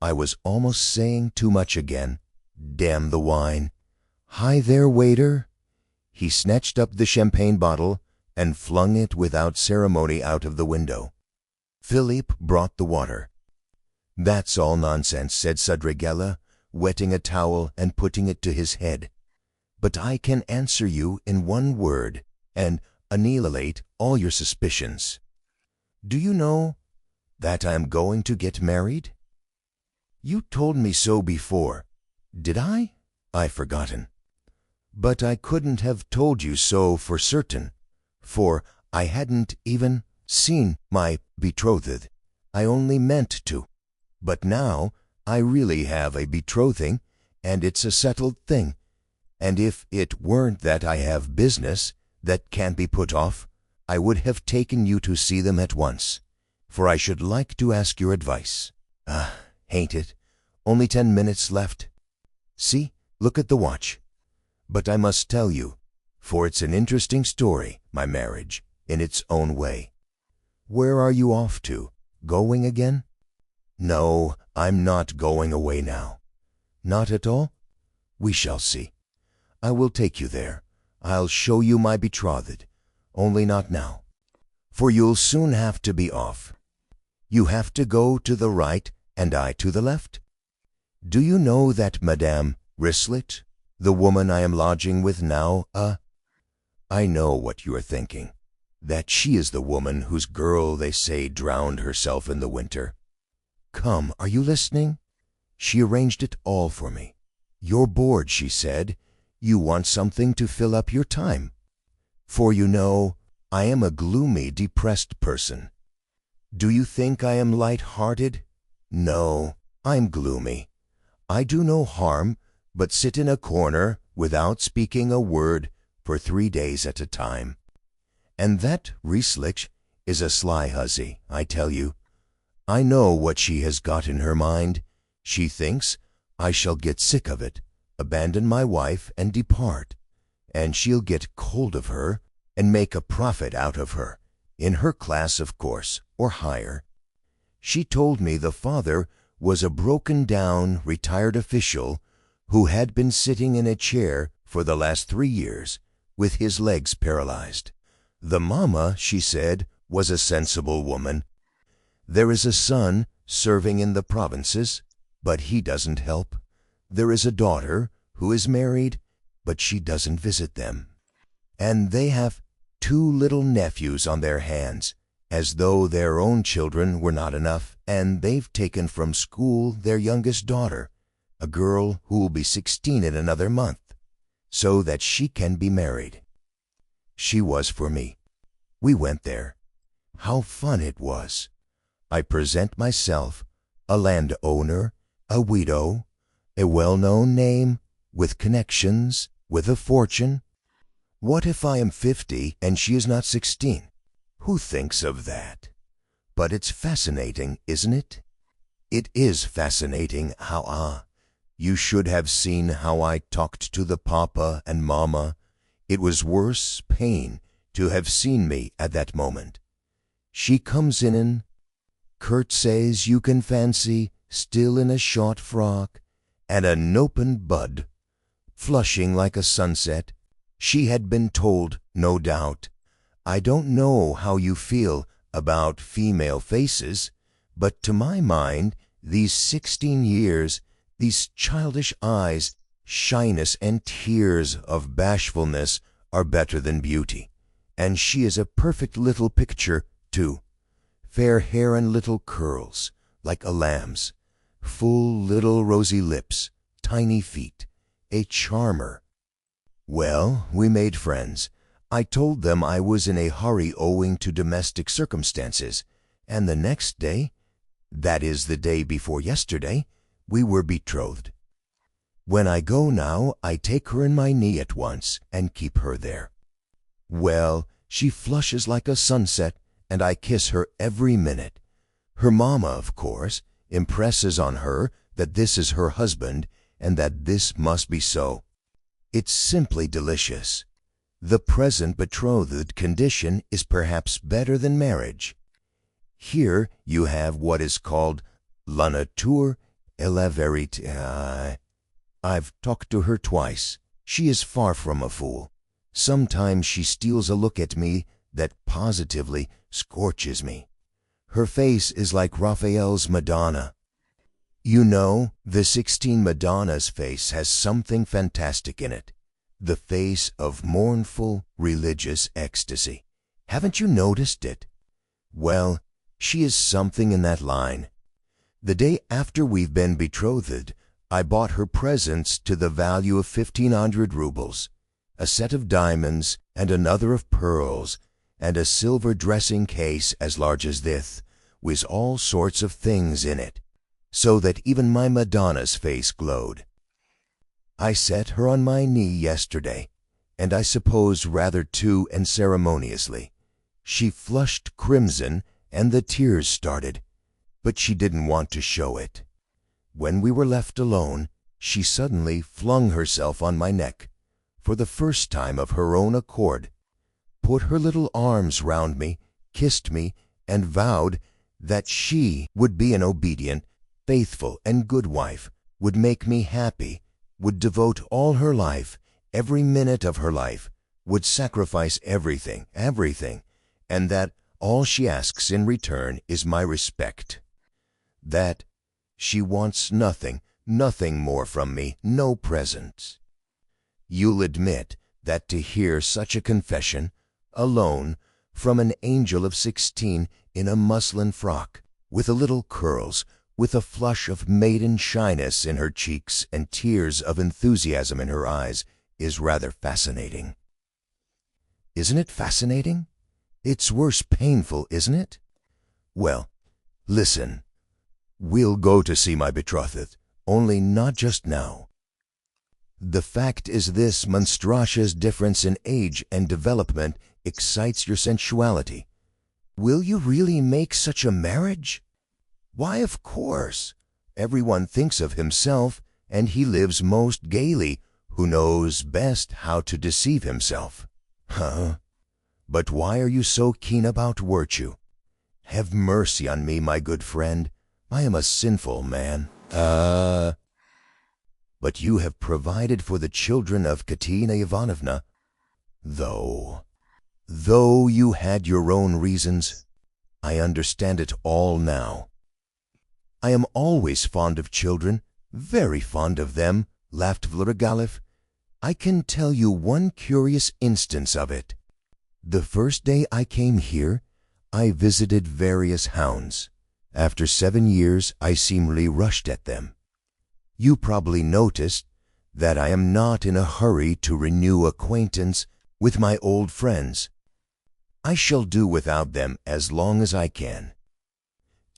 I was almost saying too much again. Damn the wine. Hi there, waiter. He snatched up the champagne bottle and flung it without ceremony out of the window. Philippe brought the water. That's all nonsense, said Svidrigailov, wetting a towel and putting it to his head. But I can answer you in one word and annihilate all your suspicions. Do you know that I am going to get married? You told me so before. Did I? I've forgotten. But I couldn't have told you so for certain, for I hadn't even seen my betrothed. I only meant to. But now I really have a betrothing, and it's a settled thing, and if it weren't that I have business that can't be put off, I would have taken you to see them at once, for I should like to ask your advice. Ain't it? Only 10 minutes left. See, look at the watch. But I must tell you, for it's an interesting story, my marriage, in its own way. Where are you off to? Going again? No, I'm not going away now. Not at all? We shall see. I will take you there. I'll show you my betrothed, only not now, for you'll soon have to be off. You have to go to the right and I to the left. Do you know that Madame Rislet, the woman I am lodging with now, I know what you are thinking, that she is the woman whose girl they say drowned herself in the winter. Come, are you listening? She arranged it all for me. You're bored, she said. You want something to fill up your time. For you know, I am a gloomy, depressed person. Do you think I am light-hearted? No, I'm gloomy. I do no harm, but sit in a corner without speaking a word for 3 days at a time. And that Rislich is a sly hussy, I tell you. I know what she has got in her mind. She thinks I shall get sick of it, abandon my wife and depart, and she'll get cold of her and make a profit out of her, in her class, of course, or higher. She told me the father was a broken-down, retired official who had been sitting in a chair for the last 3 years, with his legs paralyzed. The mamma, she said, was a sensible woman. There is a son serving in the provinces, but he doesn't help. There is a daughter who is married, but she doesn't visit them. And they have 2 little nephews on their hands, as though their own children were not enough, and they've taken from school their youngest daughter, a girl who will be 16 in another month, so that she can be married. She was for me. We went there. How fun it was! I present myself, a landowner, a widow, a well-known name, with connections, with a fortune. What if I am 50 and she is not 16? Who thinks of that? But it's fascinating, isn't it? It is fascinating how, you should have seen how I talked to the papa and mamma. It was worse pain to have seen me at that moment. She comes in, curtseys, you can fancy, still in a short frock, and an open bud, flushing like a sunset. She had been told, no doubt. I don't know how you feel about female faces, but to my mind, these 16 years, these childish eyes, shyness and tears of bashfulness are better than beauty. And she is a perfect little picture, too. Fair hair and little curls, like a lamb's. Full little rosy lips, tiny feet. A charmer. Well, we made friends. I told them I was in a hurry owing to domestic circumstances, and the next day, that is the day before yesterday, we were betrothed. When I go now, I take her in my knee at once and keep her there. Well, she flushes like a sunset, and I kiss her every minute. Her mamma, of course, impresses on her that this is her husband and that this must be so. It's simply delicious. The present betrothed condition is perhaps better than marriage. Here you have what is called la nature et la vérité. I've talked to her twice. She is far from a fool. Sometimes she steals a look at me that positively scorches me. Her face is like Raphael's Madonna. You know, the 16 Madonna's face has something fantastic in it. The face of mournful, religious ecstasy. Haven't you noticed it? Well, she is something in that line. The day after we've been betrothed, I bought her presents to the value of 1,500 rubles, a set of diamonds and another of pearls, and a silver dressing case as large as this, with all sorts of things in it, so that even my Madonna's face glowed. I set her on my knee yesterday, and I suppose rather too unceremoniously. She flushed crimson, and the tears started, but she didn't want to show it. When we were left alone, she suddenly flung herself on my neck, for the first time of her own accord, put her little arms round me, kissed me, and vowed that she would be an obedient, faithful, and good wife, would make me happy, would devote all her life, every minute of her life, would sacrifice everything, and that all she asks in return is my respect. That she wants nothing more from me, no presents. You'll admit that to hear such a confession, alone, from an angel of 16 in a muslin frock, with a little curls, with a flush of maiden shyness in her cheeks and tears of enthusiasm in her eyes, is rather fascinating. Isn't it fascinating? It's worse painful, isn't it? Well, listen. We'll go to see my betrothed, only not just now. The fact is this monstrous difference in age and development excites your sensuality. Will you really make such a marriage? Why, of course. Everyone thinks of himself, and he lives most gaily who knows best how to deceive himself. Huh? But why are you so keen about virtue? Have mercy on me, my good friend. I am a sinful man. But you have provided for the children of Katerina Ivanovna, though you had your own reasons. I understand it all now. I am always fond of children, very fond of them, laughed Svidrigailov. I can tell you one curious instance of it. The first day I came here, I visited various hounds. After 7 years, I seemingly rushed at them. You probably noticed that I am not in a hurry to renew acquaintance with my old friends. I shall do without them as long as I can.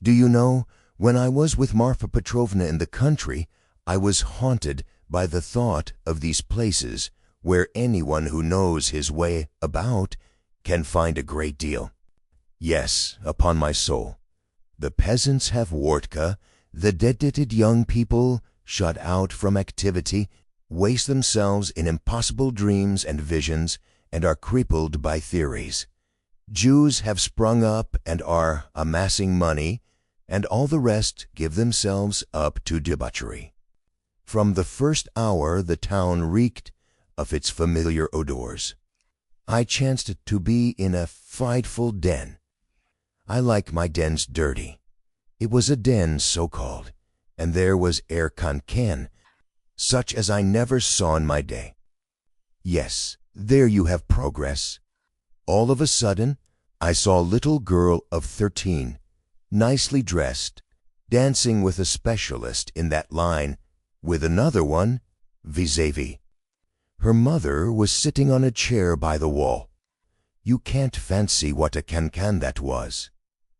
Do you know, when I was with Marfa Petrovna in the country, I was haunted by the thought of these places where anyone who knows his way about can find a great deal. Yes, upon my soul. The peasants have vodka, the dedicated young people, shut out from activity, waste themselves in impossible dreams and visions, and are crippled by theories. Jews have sprung up and are amassing money, and all the rest give themselves up to debauchery. From the first hour the town reeked of its familiar odors. I chanced to be in a frightful den. I like my dens dirty. It was a den so-called, and there was air cancan, such as I never saw in my day. Yes, there you have progress. All of a sudden, I saw a little girl of 13, nicely dressed, dancing with a specialist in that line, with another one, vis-a-vis. Her mother was sitting on a chair by the wall. You can't fancy what a cancan that was.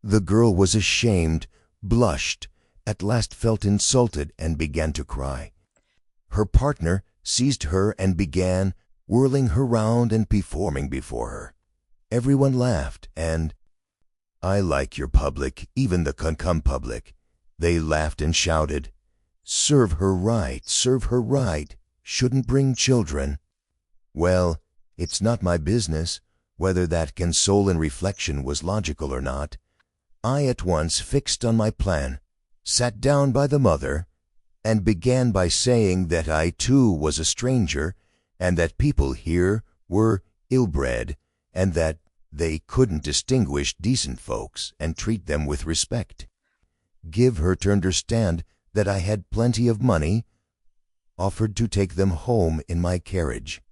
The girl was ashamed, blushed, at last felt insulted and began to cry. Her partner seized her and began whirling her round and performing before her. Everyone laughed, and I like your public, even the concum public. They laughed and shouted, "Serve her right, serve her right. Shouldn't bring children." Well, it's not my business whether that console in reflection was logical or not. I at once fixed on my plan, sat down by the mother, and began by saying that I too was a stranger, and that people here were ill-bred, and that they couldn't distinguish decent folks and treat them with respect. Give her to understand that I had plenty of money, offered to take them home in my carriage.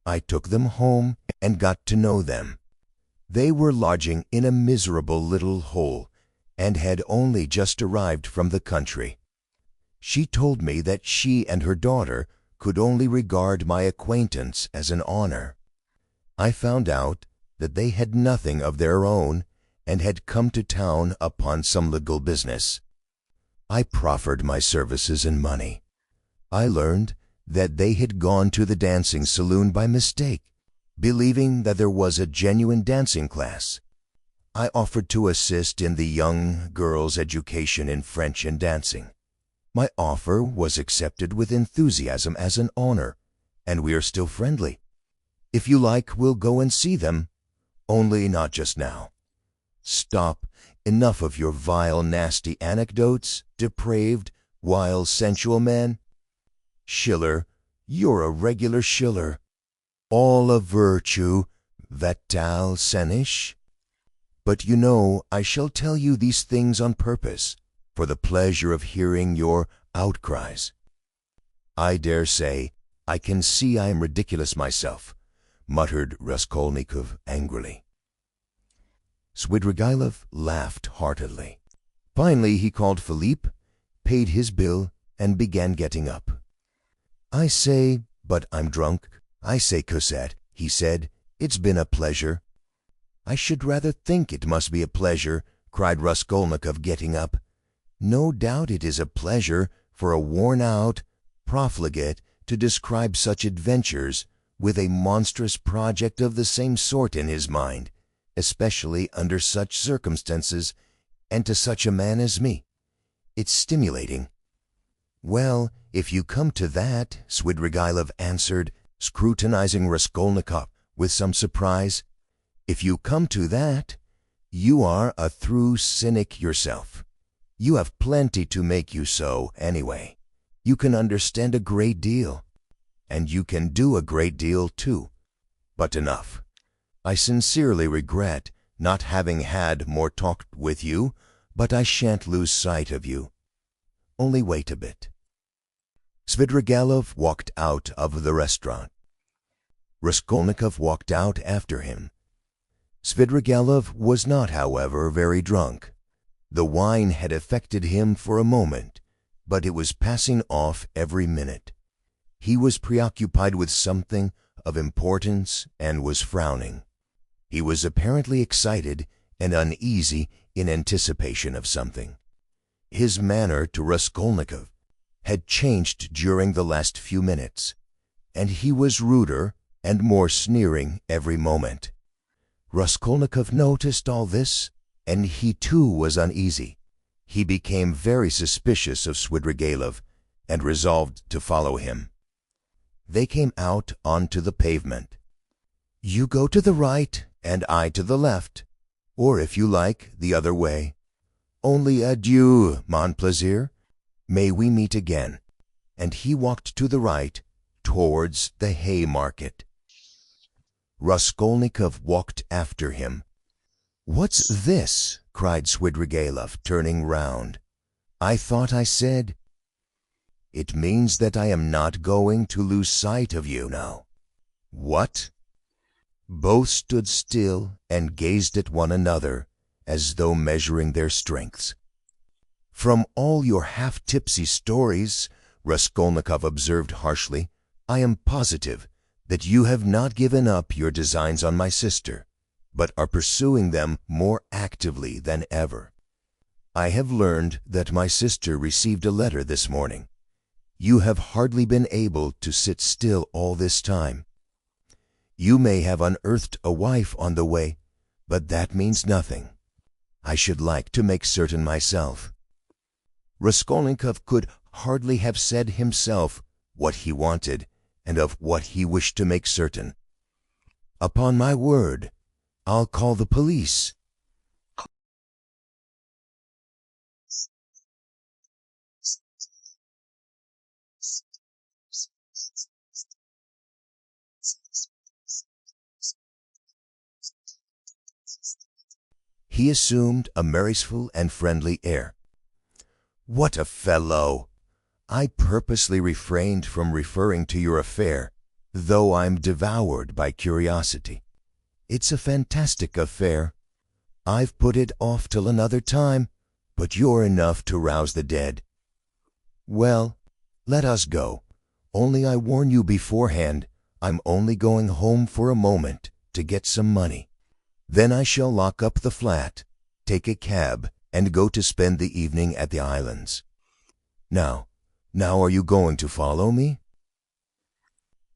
I took them home and got to know them. They were lodging in a miserable little hole, and had only just arrived from the country. She told me that she and her daughter could only regard my acquaintance as an honor. I found out that they had nothing of their own, and had come to town upon some legal business. I proffered my services and money. I learned that they had gone to the dancing saloon by mistake, believing that there was a genuine dancing class. I offered to assist in the young girl's education in French and dancing. My offer was accepted with enthusiasm as an honor, and we are still friendly. If you like, we'll go and see them, only not just now. Stop. Enough of your vile, nasty anecdotes, depraved, wild, sensual man. Schiller, you're a regular Schiller. All of virtue, vital senish. But you know, I shall tell you these things on purpose, for the pleasure of hearing your outcries. I dare say I can see I am ridiculous myself, muttered Raskolnikov angrily. Svidrigailov laughed heartily. Finally he called Philippe, paid his bill, and began getting up. "I say, but I'm drunk. I say, Cosette," he said, "it's been a pleasure." "I should rather think it must be a pleasure," cried Raskolnikov, getting up. "No doubt it is a pleasure for a worn-out profligate to describe such adventures with a monstrous project of the same sort in his mind, especially under such circumstances, and to such a man as me. It's stimulating." "Well, if you come to that," Svidrigailov answered, scrutinizing Raskolnikov with some surprise, "if you come to that, you are a true cynic yourself. You have plenty to make you so, anyway. You can understand a great deal, and you can do a great deal, too. But enough. I sincerely regret not having had more talk with you, but I shan't lose sight of you. Only wait a bit." Svidrigailov walked out of the restaurant. Raskolnikov walked out after him. Svidrigailov was not, however, very drunk. The wine had affected him for a moment, but it was passing off every minute. He was preoccupied with something of importance and was frowning. He was apparently excited and uneasy in anticipation of something. His manner to Raskolnikov had changed during the last few minutes, and he was ruder and more sneering every moment. Raskolnikov noticed all this, and he too was uneasy. He became very suspicious of Svidrigailov and resolved to follow him. They came out onto the pavement. "You go to the right, and I to the left, or if you like, the other way. Only adieu, mon plaisir. May we meet again." And he walked to the right, towards the Haymarket. Raskolnikov walked after him. "What's this?" cried Svidrigailov, turning round. "I thought I said—" "It means that I am not going to lose sight of you now." "What?" Both stood still and gazed at one another, as though measuring their strengths. "From all your half-tipsy stories," Raskolnikov observed harshly, "I am positive that you have not given up your designs on my sister, but are pursuing them more actively than ever. I have learned that my sister received a letter this morning. You have hardly been able to sit still all this time. You may have unearthed a wife on the way, but that means nothing. I should like to make certain myself." Raskolnikov could hardly have said himself what he wanted and of what he wished to make certain. "Upon my word, I'll call the police." He assumed a merciful and friendly air. "What a fellow! I purposely refrained from referring to your affair, though I'm devoured by curiosity. It's a fantastic affair. I've put it off till another time, but you're enough to rouse the dead. Well, let us go. Only I warn you beforehand, I'm only going home for a moment to get some money. Then I shall lock up the flat, take a cab, and go to spend the evening at the islands. Now are you going to follow me?"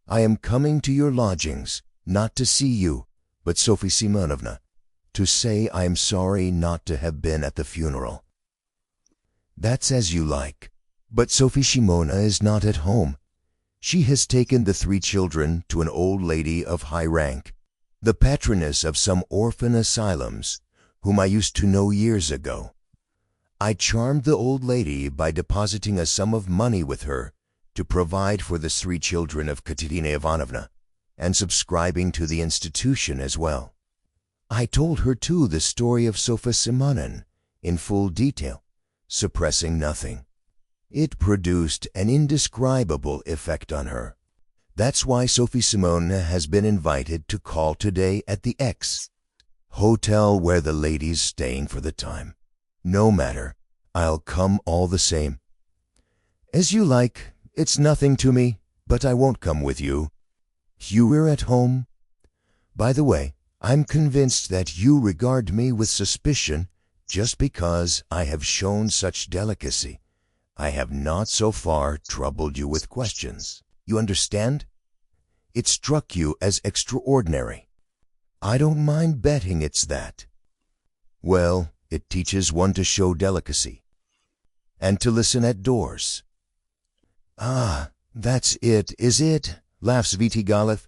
I am coming to your lodgings, not to see you, but Sophie Simonovna, to say I am sorry not to have been at the funeral." "That's as you like, but Sophie Shimona is not at home. She has taken the 3 children to an old lady of high rank, the patroness of some orphan asylums, whom I used to know years ago. I charmed the old lady by depositing a sum of money with her to provide for the 3 children of Katerina Ivanovna, and subscribing to the institution as well. I told her, too, the story of Sophia Simonon in full detail, suppressing nothing. It produced an indescribable effect on her. That's why Sophie Simonovna has been invited to call today at the X hotel where the lady's staying for the time. No matter, I'll come all the same." "As you like. It's nothing to me, but I won't come with you. You were at home. By the way, I'm convinced that you regard me with suspicion just because I have shown such delicacy. I have not so far troubled you with questions. You understand? It struck you as extraordinary. I don't mind betting it's that. Well, it teaches one to show delicacy, and to listen at doors." "Ah, that's it, is it?" laughs Svidrigailov.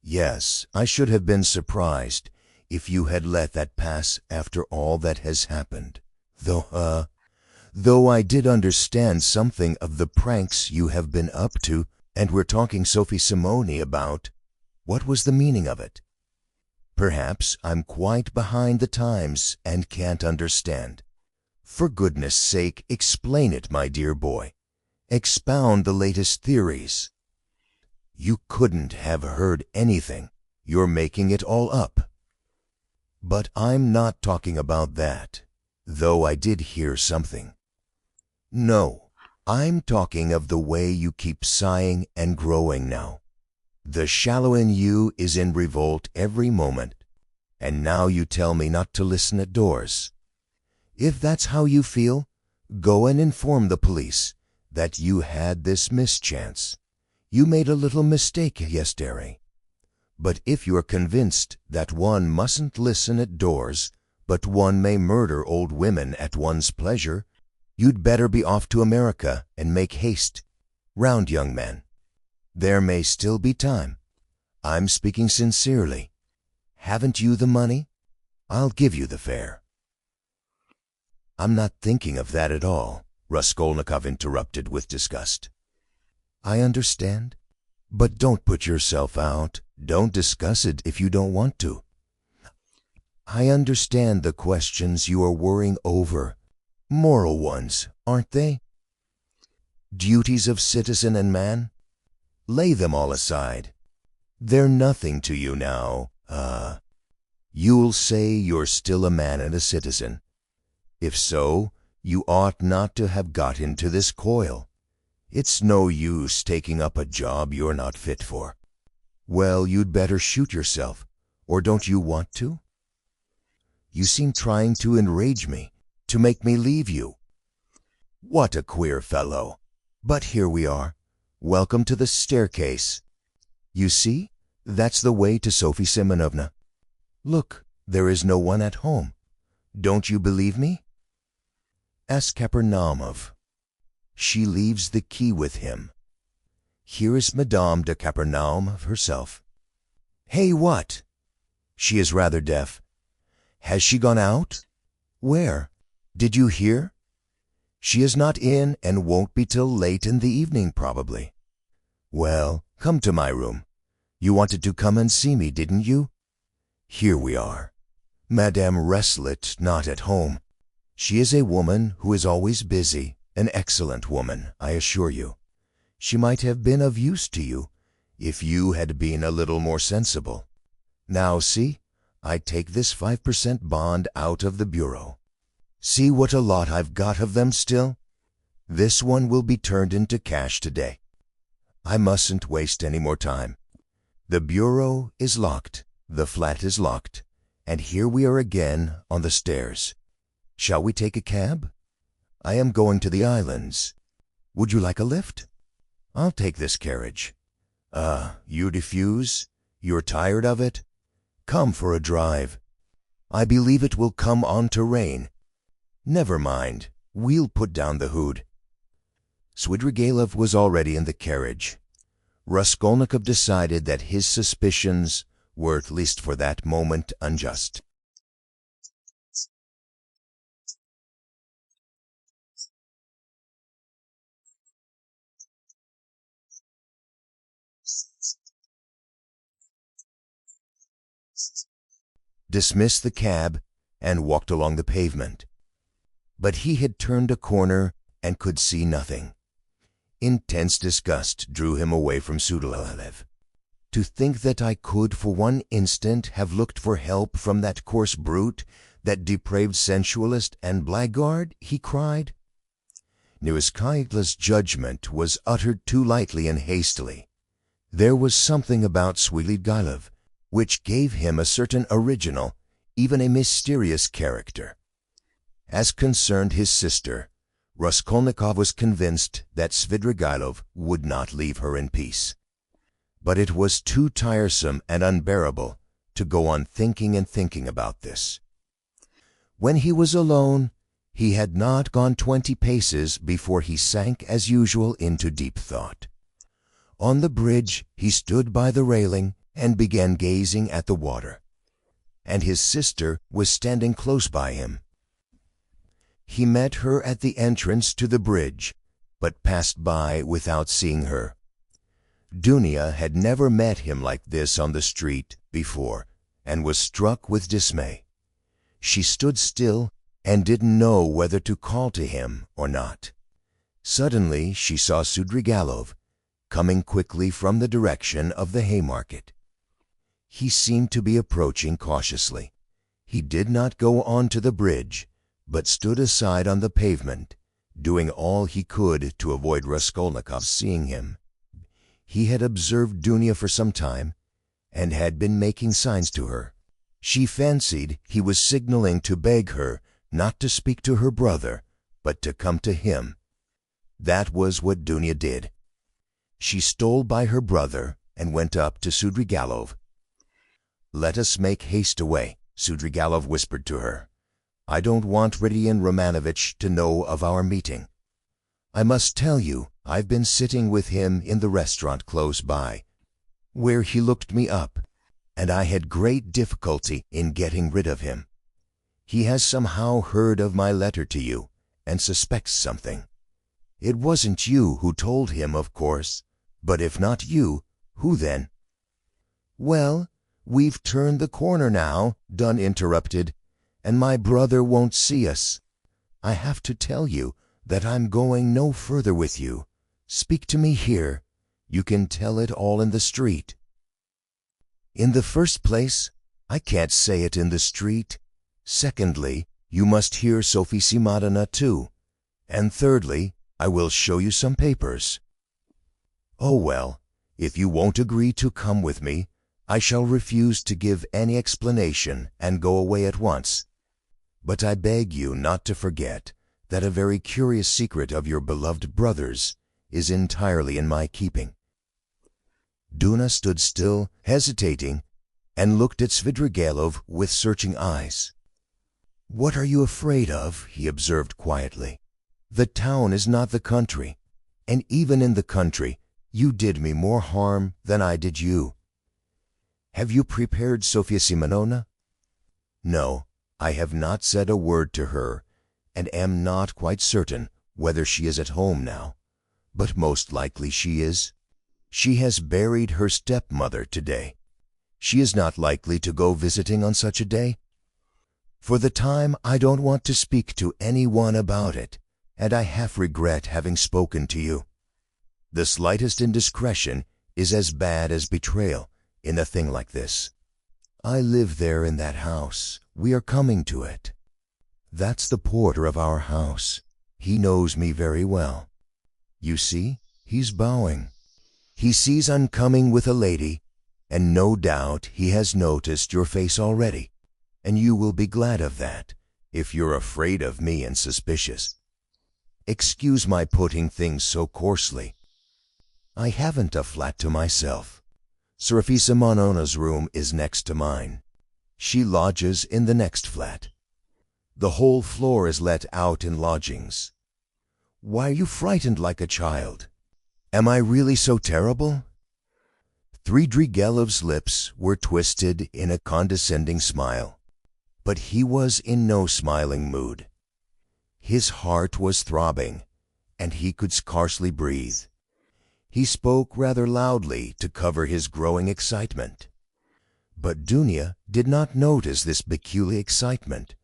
"Yes, I should have been surprised if you had let that pass after all that has happened. Though I did understand something of the pranks you have been up to and were talking Sophie Simoni about. What was the meaning of it? Perhaps I'm quite behind the times and can't understand. For goodness sake, explain it, my dear boy. Expound the latest theories." "You couldn't have heard anything. You're making it all up." "But I'm not talking about that, though I did hear something. No, I'm talking of the way you keep sighing and growing now. The shallow in you is in revolt every moment, and now you tell me not to listen at doors. If that's how you feel, go and inform the police that you had this mischance. You made a little mistake yesterday. But if you're convinced that one mustn't listen at doors, but one may murder old women at one's pleasure, you'd better be off to America and make haste. Round, young man. There may still be time. I'm speaking sincerely. Haven't you the money? I'll give you the fare." "I'm not thinking of that at all," Raskolnikov interrupted with disgust. "I understand. But don't put yourself out. Don't discuss it if you don't want to. I understand the questions you are worrying over. Moral ones, aren't they? Duties of citizen and man? Lay them all aside. They're nothing to you now. You'll say you're still a man and a citizen. If so, you ought not to have got into this coil. It's no use taking up a job you're not fit for. Well, you'd better shoot yourself, or don't you want to? You seem trying to enrage me, to make me leave you. What a queer fellow! But here we are. Welcome to the staircase. You see, that's the way to Sophie Simonovna. Look, there is no one at home. Don't you believe me? Ask Kapernaumov. She leaves the key with him. Here is Madame de Kapernaum herself. Hey, what? She is rather deaf. Has she gone out? Where? Did you hear? She is not in and won't be till late in the evening, probably. Well, come to my room. You wanted to come and see me, didn't you? Here we are. Madame Reslet not at home. She is a woman who is always busy, an excellent woman, I assure you. She might have been of use to you if you had been a little more sensible. Now see, I take this 5% bond out of the bureau. See what a lot I've got of them still? This one will be turned into cash today. I mustn't waste any more time. The bureau is locked, the flat is locked, and here we are again on the stairs. Shall we take a cab? I am going to the islands. Would you like a lift? I'll take this carriage. You refuse? You're tired of it? Come for a drive. I believe it will come on to rain. Never mind, we'll put down the hood." Svidrigailov was already in the carriage. Raskolnikov decided that his suspicions were, at least for that moment, unjust. Dismissed the cab and walked along the pavement. But he had turned a corner and could see nothing. Intense disgust drew him away from Svidrigailov. To think that I could for one instant have looked for help from that coarse brute, that depraved sensualist and blackguard, he cried. Raskolnikov's judgment was uttered too lightly and hastily. There was something about Svidrigailov which gave him a certain original, even a mysterious character. As concerned his sister, Raskolnikov was convinced that Svidrigailov would not leave her in peace. But it was too tiresome and unbearable to go on thinking and thinking about this. When he was alone, he had not gone 20 paces before he sank as usual into deep thought. On the bridge he stood by the railing and began gazing at the water, and his sister was standing close by him. He met her at the entrance to the bridge, but passed by without seeing her. Dunia had never met him like this on the street before, and was struck with dismay. She stood still and didn't know whether to call to him or not. Suddenly she saw Svidrigailov coming quickly from the direction of the Haymarket. He seemed to be approaching cautiously. He did not go on to the bridge, but stood aside on the pavement, doing all he could to avoid Raskolnikov seeing him. He had observed Dunia for some time, and had been making signs to her. She fancied he was signaling to beg her not to speak to her brother, but to come to him. That was what Dunia did. She stole by her brother and went up to Svidrigailov. "Let us make haste away," Svidrigailov whispered to her. "I don't want Rodion Romanovitch to know of our meeting. I must tell you, I've been sitting with him in the restaurant close by, where he looked me up, and I had great difficulty in getting rid of him. He has somehow heard of my letter to you, and suspects something. It wasn't you who told him, of course, but if not you, who then?" "Well, we've turned the corner now," Dunn interrupted, "and my brother won't see us. I have to tell you that I'm going no further with you. Speak to me here. You can tell it all in the street." "In the first place, I can't say it in the street. Secondly, you must hear Sophie Simonovna too. And thirdly, I will show you some papers." "Oh well, if you won't agree to come with me, I shall refuse to give any explanation and go away at once. But I beg you not to forget that a very curious secret of your beloved brother's is entirely in my keeping." Dunia stood still, hesitating, and looked at Svidrigailov with searching eyes. "What are you afraid of?" he observed quietly. "The town is not the country, and even in the country you did me more harm than I did you. Have you prepared Sophia Simonovna?" "No, I have not said a word to her, and am not quite certain whether she is at home now, but most likely she is. She has buried her stepmother today. She is not likely to go visiting on such a day. For the time I don't want to speak to any one about it, and I half regret having spoken to you. The slightest indiscretion is as bad as betrayal in a thing like this. I live there in that house. We are coming to it. That's the porter of our house. He knows me very well. You see, he's bowing. He sees I'm coming with a lady, and no doubt he has noticed your face already, and you will be glad of that, if you're afraid of me and suspicious. Excuse my putting things so coarsely. I haven't a flat to myself. Serafia Simonovna's room is next to mine. She lodges in the next flat. The whole floor is let out in lodgings. Why are you frightened like a child? Am I really so terrible?" Svidrigailov's lips were twisted in a condescending smile, but he was in no smiling mood. His heart was throbbing, and he could scarcely breathe. He spoke rather loudly to cover his growing excitement. But Dunya did not notice this peculiar excitement.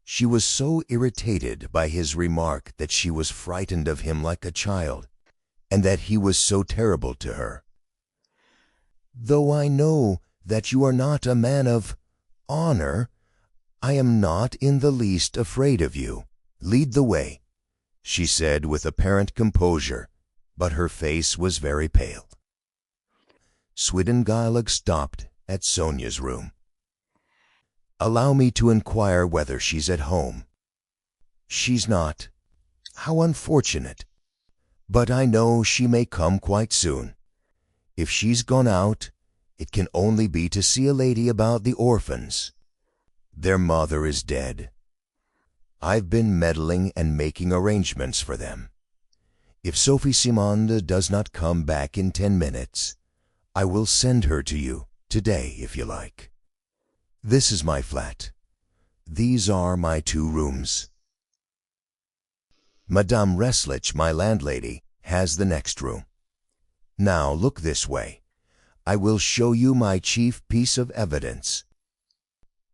She was so irritated by his remark that she was frightened of him like a child, and that he was so terrible to her. "Though I know that you are not a man of honor, I am not in the least afraid of you. Lead the way," she said with apparent composure, but her face was very pale. Svidrigailov stopped at Sonia's room. "Allow me to inquire whether she's at home." "She's not. How unfortunate! But I know she may come quite soon. If she's gone out, it can only be to see a lady about the orphans. Their mother is dead. I've been meddling and making arrangements for them. If Sophie Simonda does not come back in 10 minutes, I will send her to you today if you like. This is my flat. These are my 2 rooms. Madame Reslich, my landlady, has the next room. Now look this way. I will show you my chief piece of evidence.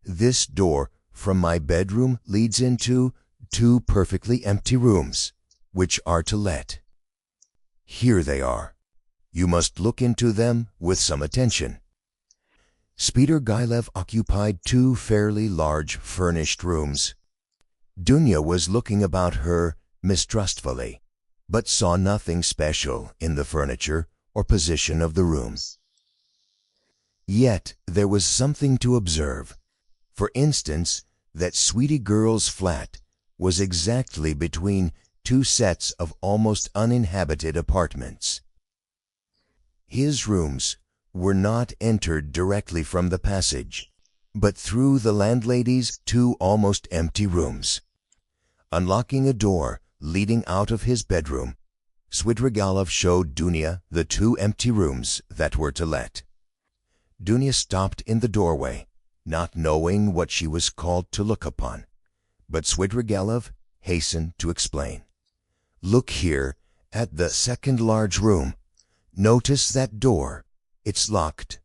This door from my bedroom leads into 2 perfectly empty rooms, which are to let. Here they are. You must look into them with some attention." Svidrigailov occupied 2 fairly large furnished rooms. Dunya was looking about her mistrustfully, but saw nothing special in the furniture or position of the rooms. Yet there was something to observe. For instance, that sweetie girl's flat was exactly between 2 sets of almost uninhabited apartments. His rooms were not entered directly from the passage, but through the landlady's 2 almost empty rooms. Unlocking a door leading out of his bedroom, Svidrigailov showed Dunya the 2 empty rooms that were to let. Dunya stopped in the doorway, not knowing what she was called to look upon, but Svidrigailov hastened to explain. "Look here at the 2nd large room. Notice that door. It's locked.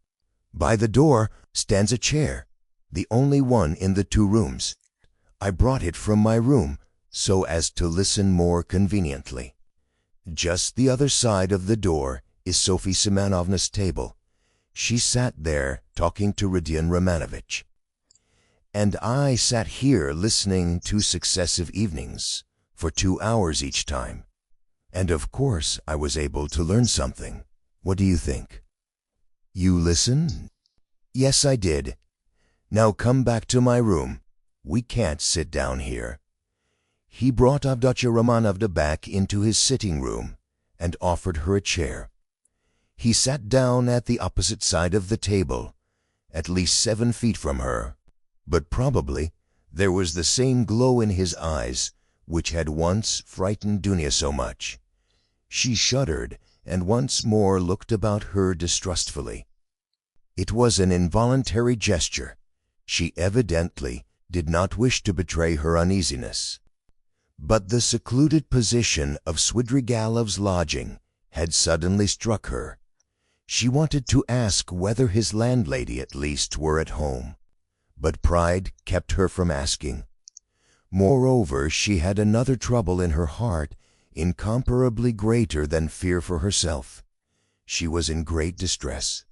By the door stands a chair, the only one in the 2 rooms. I brought it from my room so as to listen more conveniently. Just the other side of the door is Sophie Simonovna's table. She sat there talking to Rodion Romanovich. And I sat here listening 2 successive evenings, for 2 hours each time. And of course I was able to learn something. What do you think?" "You listened?" "Yes, I did. Now come back to my room. We can't sit down here." He brought Avdotya Romanovna back into his sitting room and offered her a chair. He sat down at the opposite side of the table, at least 7 feet from her, but probably there was the same glow in his eyes which had once frightened Dunya so much. She shuddered and once more looked about her distrustfully. It was an involuntary gesture. She evidently did not wish to betray her uneasiness. But the secluded position of Svidrigailov's lodging had suddenly struck her. She wanted to ask whether his landlady at least were at home, but pride kept her from asking. Moreover, she had another trouble in her heart incomparably greater than fear for herself. She was in great distress.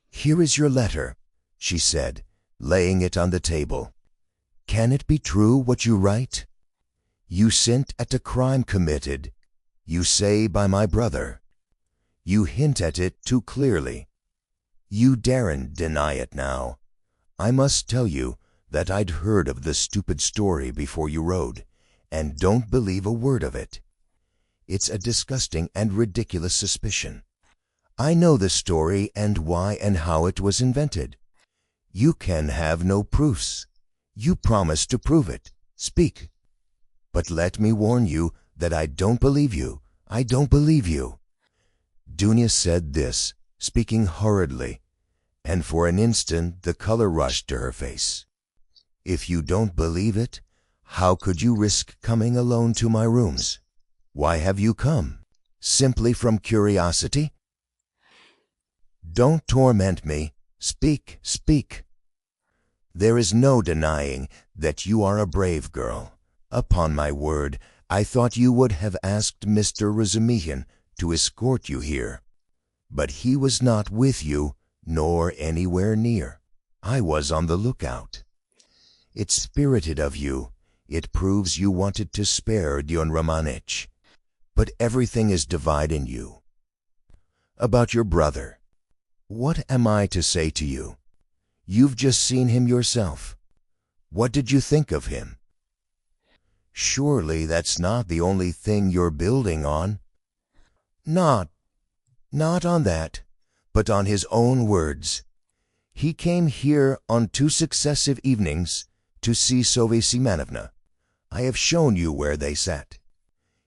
"Here is your letter," she said, laying it on the table. "Can it be true what you write? You scent at a crime committed, you say, by my brother. You hint at it too clearly. You daren't deny it now. I must tell you that I'd heard of the stupid story before you wrote, and don't believe a word of it. It's a disgusting and ridiculous suspicion. I know the story and why and how it was invented. You can have no proofs. You promised to prove it. Speak. But let me warn you that I don't believe you. I don't believe you." Dunya said this, speaking hurriedly, and for an instant the color rushed to her face. "If you don't believe it, how could you risk coming alone to my rooms? Why have you come? Simply from curiosity? Don't torment me. Speak, speak." "There is no denying that you are a brave girl. Upon my word, I thought you would have asked Mr. Razumihin to escort you here. But he was not with you, nor anywhere near. I was on the lookout. It's spirited of you. It proves you wanted to spare Dion Romanich. But everything is divided in you. About your brother, what am I to say to you? You've just seen him yourself. What did you think of him? Surely that's not the only thing you're building on." Not on that, but on his own words. He came here on 2 successive evenings to see Sofya Semyonovna. I have shown you where they sat.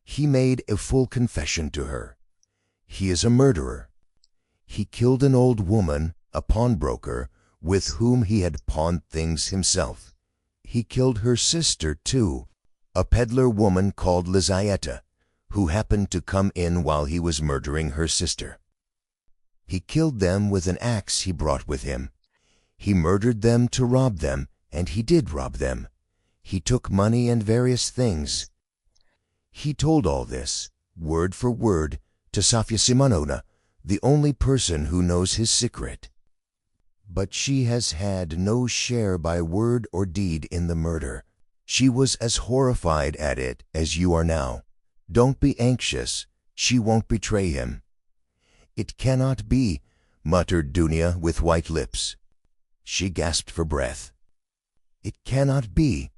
He made a full confession to her. He is a murderer. He killed an old woman, a pawnbroker, with whom he had pawned things himself. He killed her sister, too, a peddler woman called Lizayeta, who happened to come in while he was murdering her sister. He killed them with an axe he brought with him. He murdered them to rob them, and he did rob them. He took money and various things. He told all this, word for word, to Sofya Semyonovna, the only person who knows his secret. But she has had no share by word or deed in the murder. She was as horrified at it as you are now. Don't be anxious. She won't betray him." "It cannot be," muttered Dunya with white lips. She gasped for breath. "It cannot be.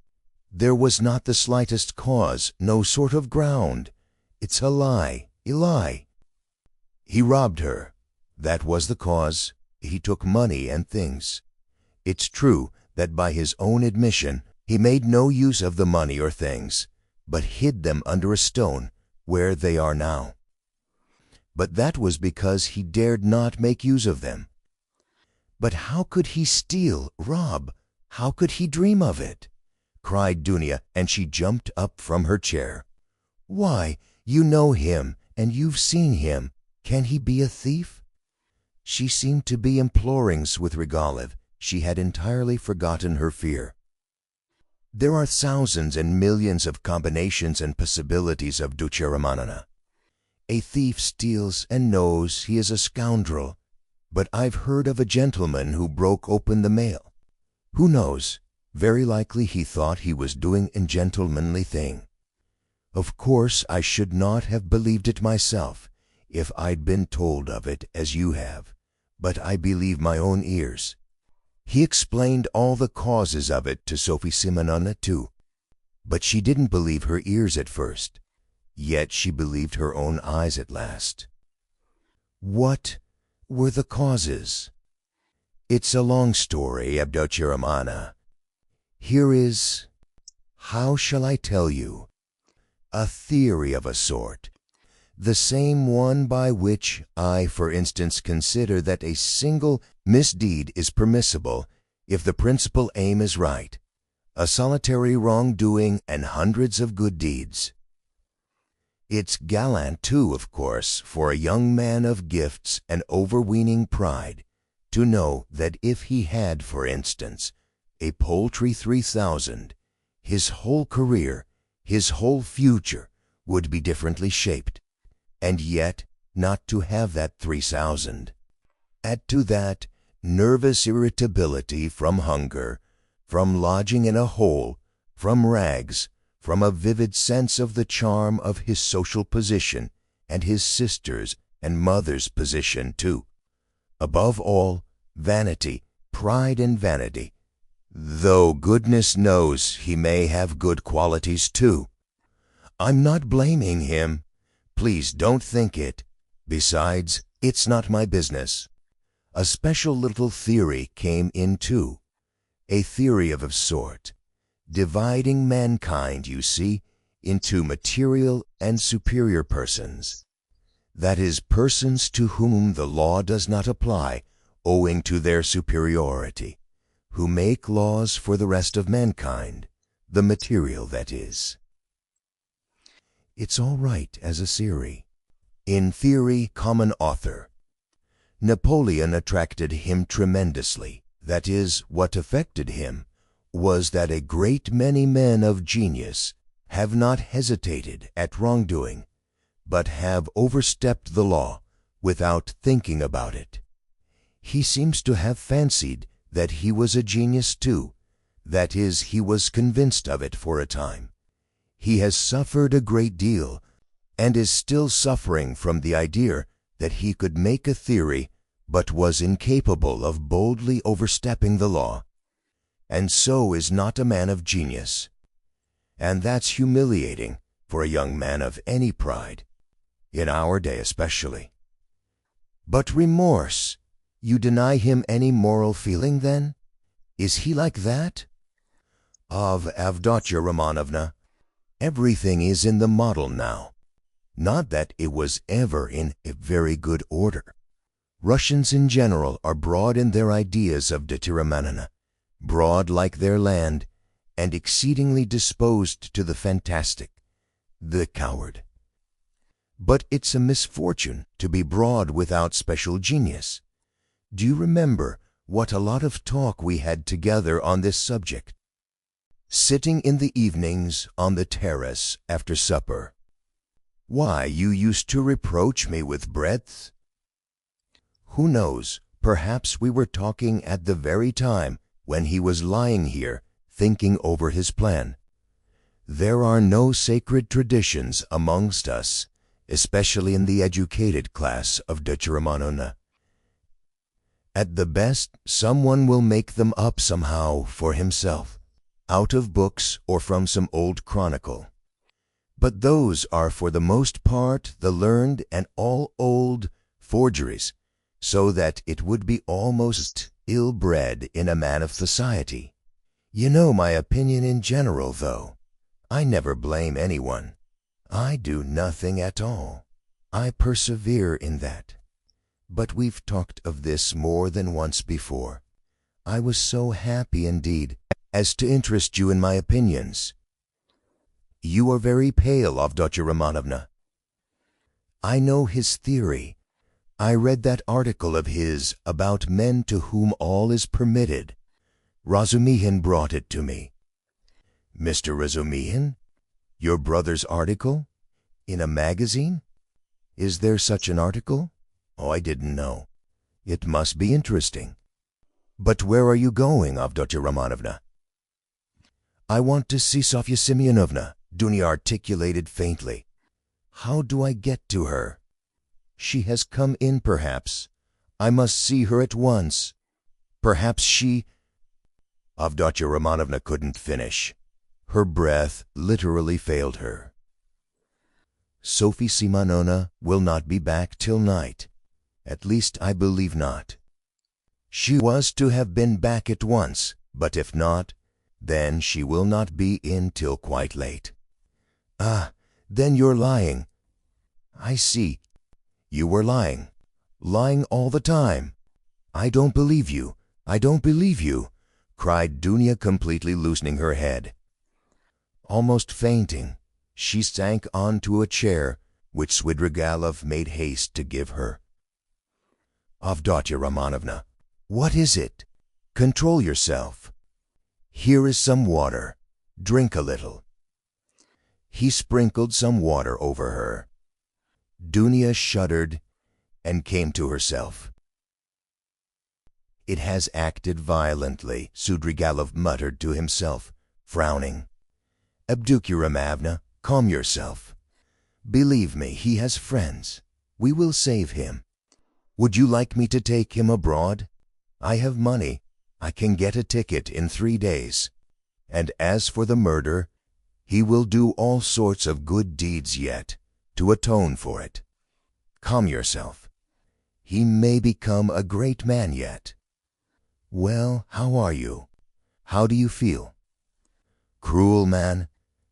There was not the slightest cause, no sort of ground. It's a lie, a lie. He robbed her. That was the cause. He took money and things. It's true that by his own admission he made no use of the money or things, but hid them under a stone, where they are now. But that was because he dared not make use of them. But how could he steal, rob? How could he dream of it?" cried Dunya, and she jumped up from her chair. "Why, you know him, and you've seen him. Can he be a thief?" She seemed to be imploring Svidrigailov. She had entirely forgotten her fear. "There are thousands and millions of combinations and possibilities of Ducha Romanovna. A thief steals and knows he is a scoundrel. But I've heard of a gentleman who broke open the mail. Who knows? Very likely he thought he was doing a gentlemanly thing. Of course I should not have believed it myself if I'd been told of it as you have, but I believe my own ears. He explained all the causes of it to Sofya Semyonovna too, but she didn't believe her ears at first, yet she believed her own eyes at last." "What were the causes?" "It's a long story, Avdotya Romanovna. Here is, how shall I tell you, a theory of a sort, the same one by which I, for instance, consider that a single misdeed is permissible if the principal aim is right, a solitary wrongdoing and hundreds of good deeds. It's gallant, too, of course, for a young man of gifts and overweening pride to know that if he had, for instance, a paltry 3,000, his whole career, his whole future would be differently shaped, and yet not to have that 3,000. Add to that nervous irritability from hunger, from lodging in a hole, from rags, from a vivid sense of the charm of his social position and his sister's and mother's position too. Above all, vanity, pride and vanity, though goodness knows he may have good qualities too. I'm not blaming him. Please don't think it. Besides, it's not my business. A special little theory came in too. A theory of a sort, dividing mankind, you see, into material and superior persons. That is, persons to whom the law does not apply owing to their superiority, who make laws for the rest of mankind, the material, that is. It's all right as a theory. In theory, common author. Napoleon attracted him tremendously. That is, what affected him was that a great many men of genius have not hesitated at wrongdoing, but have overstepped the law without thinking about it. He seems to have fancied that he was a genius too. That is, he was convinced of it for a time. He has suffered a great deal, and is still suffering from the idea that he could make a theory but was incapable of boldly overstepping the law, and so is not a man of genius. And that's humiliating for a young man of any pride, in our day especially. But remorse, you deny him any moral feeling then? Is he like that? Of Avdotya Romanovna, everything is in the model now. Not that it was ever in a very good order. Russians in general are broad in their ideas of determinana, broad like their land, and exceedingly disposed to the fantastic, the coward. But it's a misfortune to be broad without special genius. Do you remember what a lot of talk we had together on this subject? Sitting in the evenings on the terrace after supper. Why, you used to reproach me with breadth. Who knows, perhaps we were talking at the very time when he was lying here thinking over his plan. There are no sacred traditions amongst us, especially in the educated class of Dutch Romanovna. At the best, someone will make them up somehow for himself, out of books or from some old chronicle. But those are for the most part the learned and all old forgeries, so that it would be almost ill-bred in a man of society. You know my opinion in general, though. I never blame anyone. I do nothing at all. I persevere in that. But we've talked of this more than once before. I was so happy indeed as to interest you in my opinions. You are very pale, Avdotya Romanovna. I know his theory. I read that article of his about men to whom all is permitted. Razumihin brought it to me. Mr. Razumihin? Your brother's article? In a magazine? Is there such an article? Oh, I didn't know. It must be interesting. But where are you going, Avdotya Romanovna? I want to see Sofya Semyonovna, Dunya articulated faintly. How do I get to her? She has come in, perhaps. I must see her at once. Perhaps she... Avdotya Romanovna couldn't finish. Her breath literally failed her. Sophie Simonovna will not be back till night. At least I believe not. She was to have been back at once, but if not, then she will not be in till quite late. Ah, then you're lying. I see. You were lying. Lying all the time. I don't believe you. I don't believe you, cried Dunya, completely loosening her head. Almost fainting, she sank onto a chair which Svidrigailov made haste to give her. Avdotya Romanovna, what is it? Control yourself. Here is some water. Drink a little. He sprinkled some water over her. Dunya shuddered and came to herself. It has acted violently, Svidrigailov muttered to himself, frowning. Avdotya Romanovna, calm yourself. Believe me, he has friends. We will save him. Would you like me to take him abroad? I have money. I can get a ticket in 3 days. And as for the murder, he will do all sorts of good deeds yet, to atone for it. Calm yourself. He may become a great man yet. Well, how are you? How do you feel? Cruel man,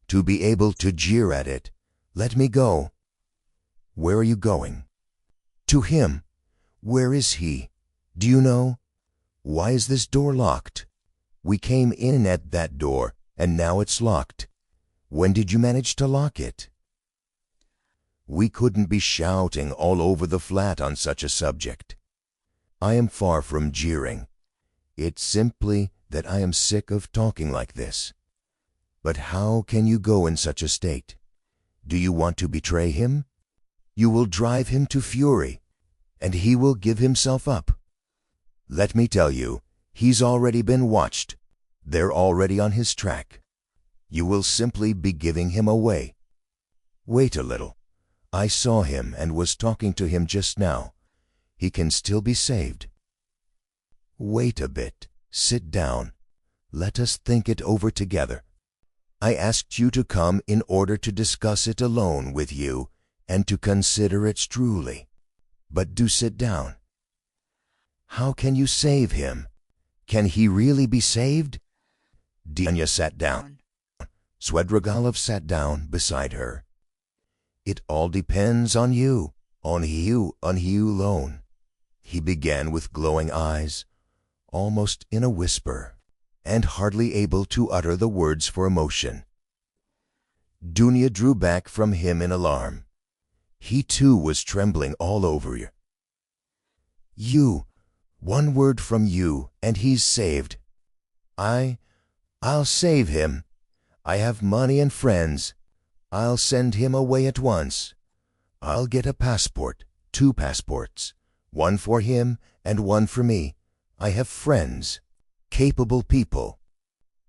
to be able to jeer at it. Let me go. Where are you going? To him. Where is he? Do you know? Why is this door locked? We came in at that door, and now it's locked. When did you manage to lock it? We couldn't be shouting all over the flat on such a subject. I am far from jeering. It's simply that I am sick of talking like this. But how can you go in such a state? Do you want to betray him? You will drive him to fury, and he will give himself up. Let me tell you, he's already been watched. They're already on his track. You will simply be giving him away. Wait a little. I saw him and was talking to him just now. He can still be saved. Wait a bit. Sit down. Let us think it over together. I asked you to come in order to discuss it alone with you and to consider it truly. But do sit down. How can you save him? Can he really be saved? Sonia sat down. Svidrigailov sat down beside her. It all depends on you alone. He began with glowing eyes, almost in a whisper, and hardly able to utter the words for emotion. Dunya drew back from him in alarm. He too was trembling all over you. You, one word from you, and he's saved. I'll save him. I have money and friends. I'll send him away at once. I'll get a passport, 2 passports, one for him and one for me. I have friends, capable people.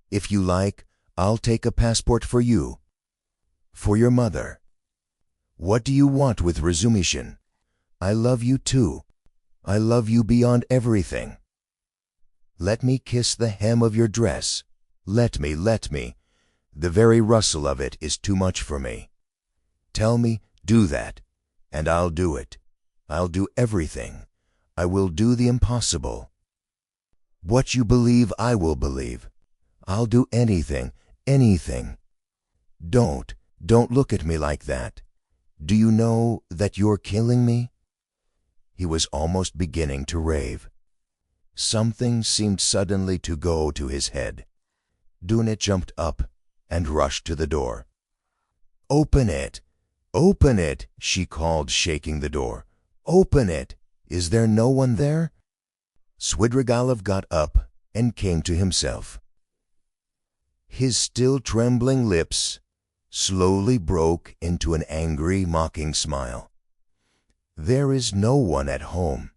If you like, I'll take a passport for you, for your mother. What do you want with Razumishin? I love you too. I love you beyond everything. Let me kiss the hem of your dress. Let me. The very rustle of it is too much for me. Tell me, do that, and I'll do it. I'll do everything. I will do the impossible. What you believe, I will believe. I'll do anything. Don't look at me like that. Do you know that you're killing me? He was almost beginning to rave. Something seemed suddenly to go to his head. Dunya jumped up and rushed to the door. Open it! Open it! She called, shaking the door. Open it! Is there no one there? Svidrigailov got up and came to himself. His still trembling lips slowly broke into an angry, mocking smile. There is no one at home,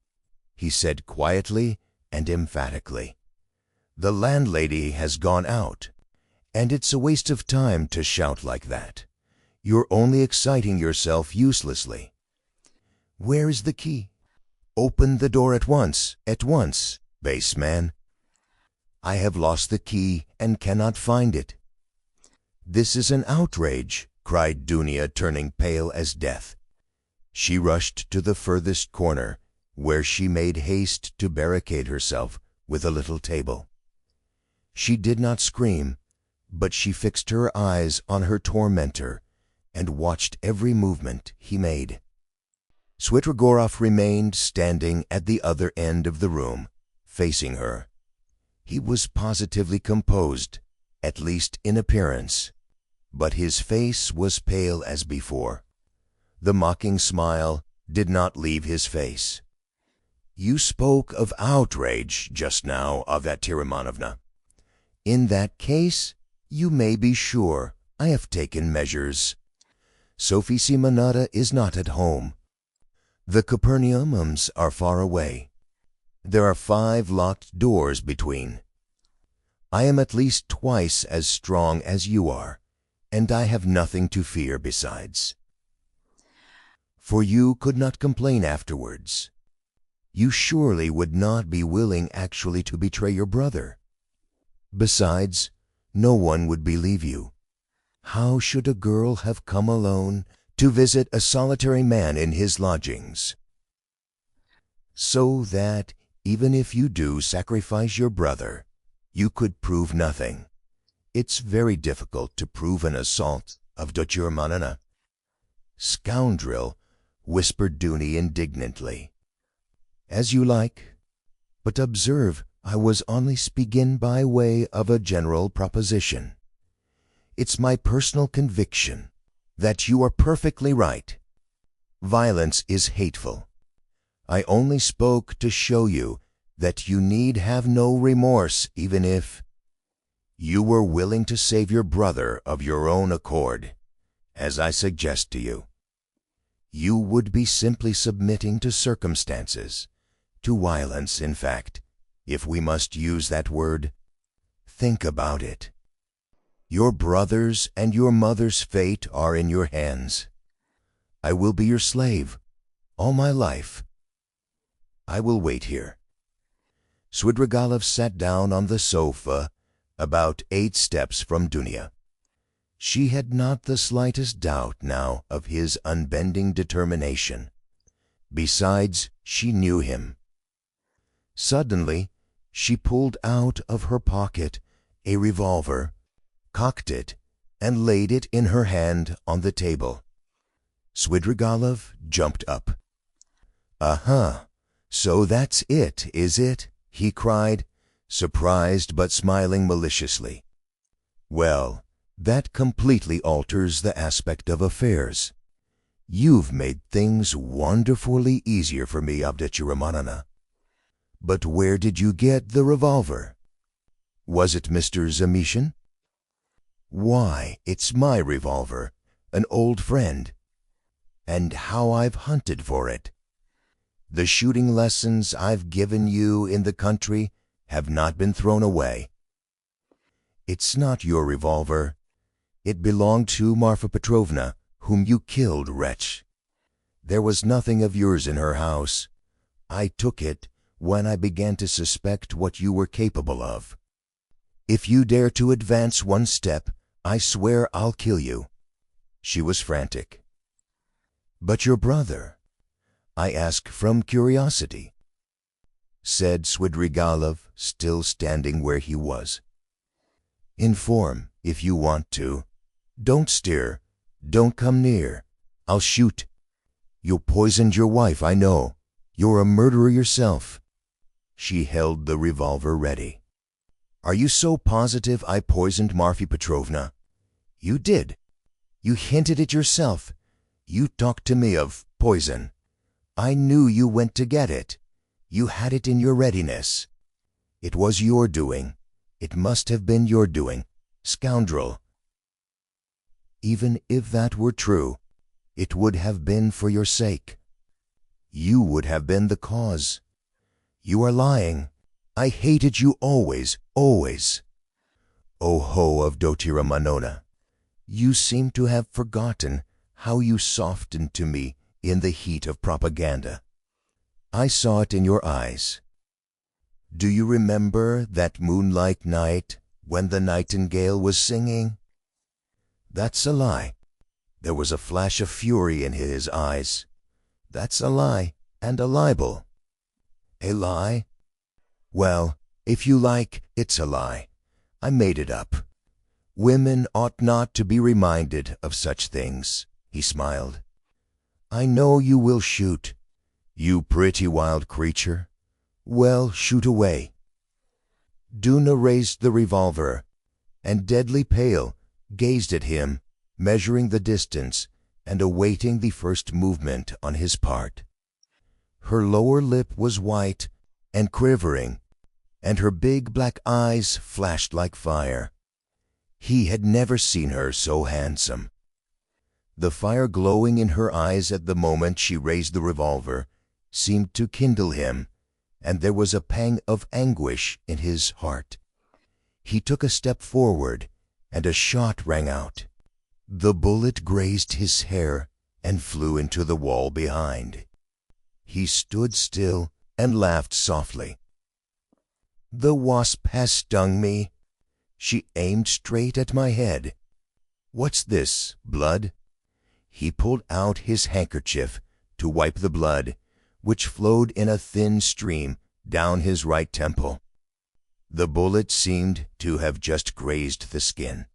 he said quietly and emphatically. The landlady has gone out, and it's a waste of time to shout like that. You're only exciting yourself uselessly. Where is the key? Open the door at once, base man. I have lost the key and cannot find it. This is an outrage, cried Dunya, turning pale as death. She rushed to the furthest corner, where she made haste to barricade herself with a little table. She did not scream, but she fixed her eyes on her tormentor and watched every movement he made. Svidrigailov remained standing at the other end of the room, facing her. He was positively composed, at least in appearance, but his face was pale as before. The mocking smile did not leave his face. You spoke of outrage just now, Avyatira Ivanovna. In that case, you may be sure I have taken measures. Sophie Simonetta is not at home. The Capernaumums are far away. There are 5 locked doors between. I am at least twice as strong as you are, and I have nothing to fear besides. For you could not complain afterwards. You surely would not be willing actually to betray your brother. Besides, no one would believe you. How should a girl have come alone to visit a solitary man in his lodgings. So that even if you do sacrifice your brother, you could prove nothing. It's very difficult to prove an assault of Dr. Manana. Scoundrel, whispered Dooney indignantly. As you like, but observe I was only speaking by way of a general proposition. It's my personal conviction that you are perfectly right. Violence is hateful. I only spoke to show you that you need have no remorse even if you were willing to save your brother of your own accord, as I suggest to you. You would be simply submitting to circumstances, to violence, in fact, if we must use that word. Think about it. Your brother's and your mother's fate are in your hands. I will be your slave all my life. I will wait here. Svidrigailov sat down on the sofa about 8 steps from Dunya. She had not the slightest doubt now of his unbending determination. Besides, she knew him. Suddenly, she pulled out of her pocket a revolver, cocked it, and laid it in her hand on the table. Svidrigailov jumped up. "Aha! So that's it, is it?" he cried, surprised but smiling maliciously. "Well, that completely alters the aspect of affairs. You've made things wonderfully easier for me, Avdotya. But where did you get the revolver? Was it Mr. Zameshin?" "Why, it's my revolver, an old friend. And how I've hunted for it. The shooting lessons I've given you in the country have not been thrown away. It's not your revolver. It belonged to Marfa Petrovna, whom you killed, wretch. There was nothing of yours in her house. I took it when I began to suspect what you were capable of. If you dare to advance one step, I swear I'll kill you." She was frantic. "But your brother? I ask from curiosity," said Svidrigailov, still standing where he was. "Inform, if you want to. Don't stir. Don't come near. I'll shoot. You poisoned your wife, I know. You're a murderer yourself." She held the revolver ready. "Are you so positive I poisoned Marfa Petrovna?" "You did. You hinted it yourself. You talked to me of poison. I knew you went to get it. You had it in your readiness. It was your doing. It must have been your doing. Scoundrel!" "Even if that were true, it would have been for your sake. You would have been the cause. You are lying. I hated you always, always. Oho, Avdotya Manona, you seem to have forgotten how you softened to me in the heat of propaganda. I saw it in your eyes. Do you remember that moonlight night when the nightingale was singing? That's a lie. There was a flash of fury in his eyes. That's a lie and a libel." "A lie? Well, if you like, it's a lie. I made it up. Women ought not to be reminded of such things," he smiled. "I know you will shoot. You pretty wild creature. Well, shoot away." Duna raised the revolver, and deadly pale, gazed at him, measuring the distance and awaiting the first movement on his part. Her lower lip was white and quivering, and her big black eyes flashed like fire. He had never seen her so handsome. The fire glowing in her eyes at the moment she raised the revolver seemed to kindle him, and there was a pang of anguish in his heart. He took a step forward, and a shot rang out. The bullet grazed his hair and flew into the wall behind. He stood still and laughed softly. "The wasp has stung me. She aimed straight at my head. What's this, blood?" He pulled out his handkerchief to wipe the blood, which flowed in a thin stream down his right temple. The bullet seemed to have just grazed the skin.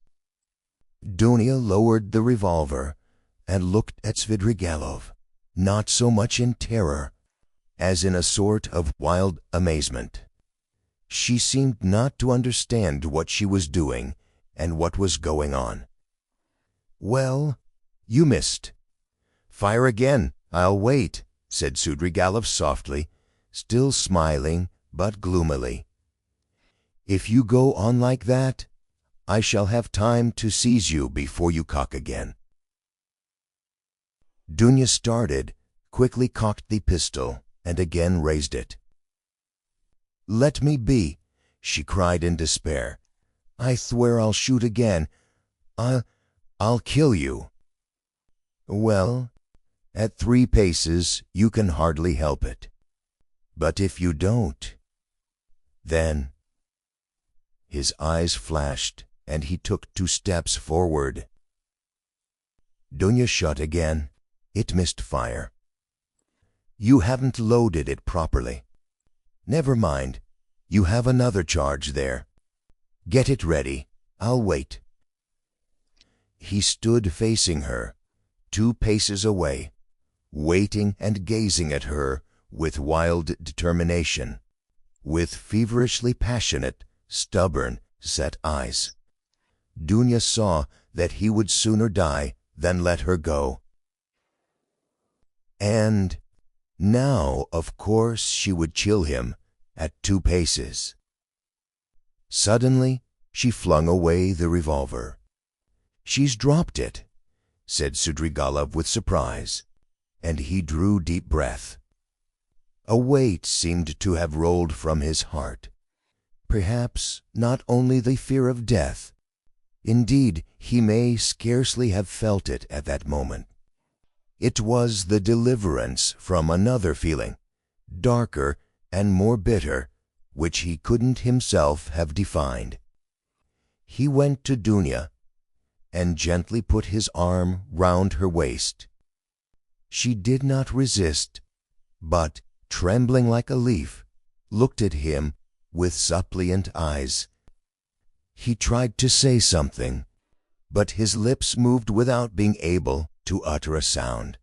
Dunya lowered the revolver and looked at Svidrigailov, not so much in terror as in a sort of wild amazement. She seemed not to understand what she was doing and what was going on. "Well, you missed. Fire again, I'll wait," said Svidrigailov softly, still smiling but gloomily. "If you go on like that, I shall have time to seize you before you cock again." Dunya started, quickly cocked the pistol, and again raised it. "Let me be," she cried in despair. "I swear I'll shoot again. I'll kill you." "Well, at 3 paces you can hardly help it. But if you don't, then—" His eyes flashed, and he took 2 steps forward. Dunya shot again. It missed fire. "You haven't loaded it properly. Never mind, you have another charge there. Get it ready. I'll wait." He stood facing her, 2 paces away, waiting and gazing at her with wild determination, with feverishly passionate, stubborn, set eyes. Dunya saw that he would sooner die than let her go. And now, of course, she would chill him at 2 paces. Suddenly, she flung away the revolver. "She's dropped it," said Svidrigailov with surprise, and he drew deep breath. A weight seemed to have rolled from his heart. Perhaps not only the fear of death. Indeed, he may scarcely have felt it at that moment. It was the deliverance from another feeling, darker and more bitter, which he couldn't himself have defined. He went to Dunya and gently put his arm round her waist. She did not resist, but, trembling like a leaf, looked at him with suppliant eyes. He tried to say something, but his lips moved without being able to utter a sound.